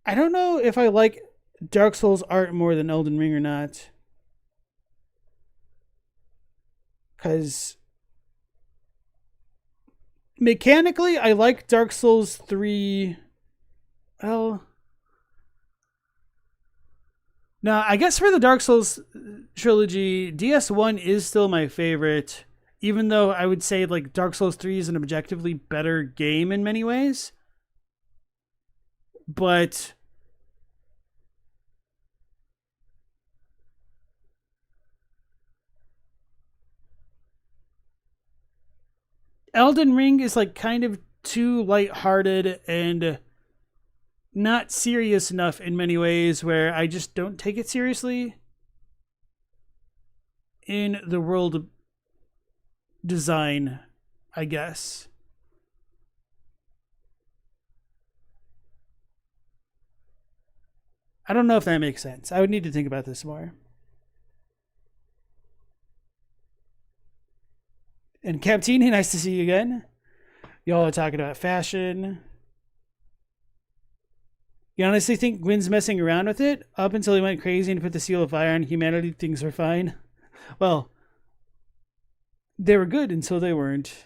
I don't know if I like Dark Souls art more than Elden Ring or not. Because mechanically, I like Dark Souls 3. Well... Now, I guess for the Dark Souls trilogy, DS1 is still my favorite, even though I would say like Dark Souls 3 is an objectively better game in many ways. But Elden Ring is like kind of too lighthearted and not serious enough in many ways, where I just don't take it seriously in the world design, I guess. I don't know if that makes sense. I would need to think about this more. And Captini, nice to see you again. Y'all are talking about fashion. You honestly think Gwyn's messing around with it? Up until he went crazy and put the seal of fire on humanity, things were fine. Well, they were good until they weren't.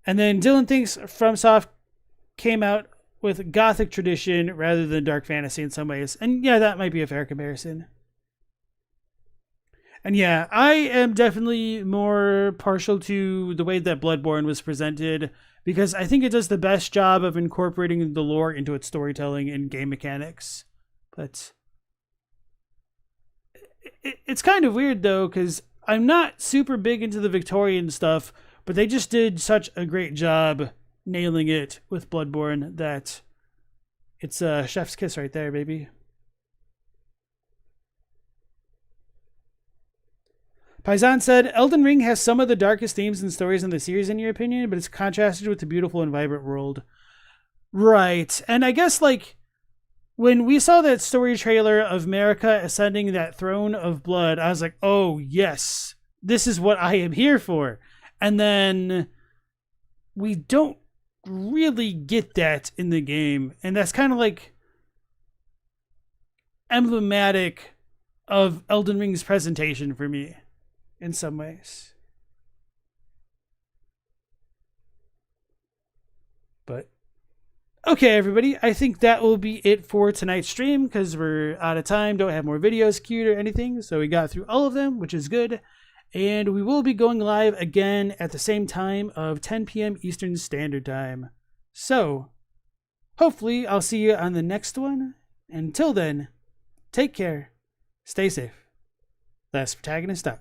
And then Dylan thinks FromSoft came out with Gothic tradition rather than dark fantasy in some ways. And yeah, that might be a fair comparison. And yeah, I am definitely more partial to the way that Bloodborne was presented because I think it does the best job of incorporating the lore into its storytelling and game mechanics. But it's kind of weird though, because I'm not super big into the Victorian stuff, but they just did such a great job nailing it with Bloodborne that it's a chef's kiss right there, baby. Paisan said, Elden Ring has some of the darkest themes and stories in the series, in your opinion, but it's contrasted with the beautiful and vibrant world. Right. And I guess, like, when we saw that story trailer of Marika ascending that throne of blood, I was like, oh, yes, this is what I am here for. And then we don't really get that in the game. And that's kind of like emblematic of Elden Ring's presentation for me in some ways. But okay, everybody, I think that will be it for tonight's stream because we're out of time, don't have more videos queued or anything, so we got through all of them, which is good. And we will be going live again at the same time of 10 p.m. Eastern Standard Time. So, hopefully I'll see you on the next one. Until then, take care, stay safe. That's Protagonist out.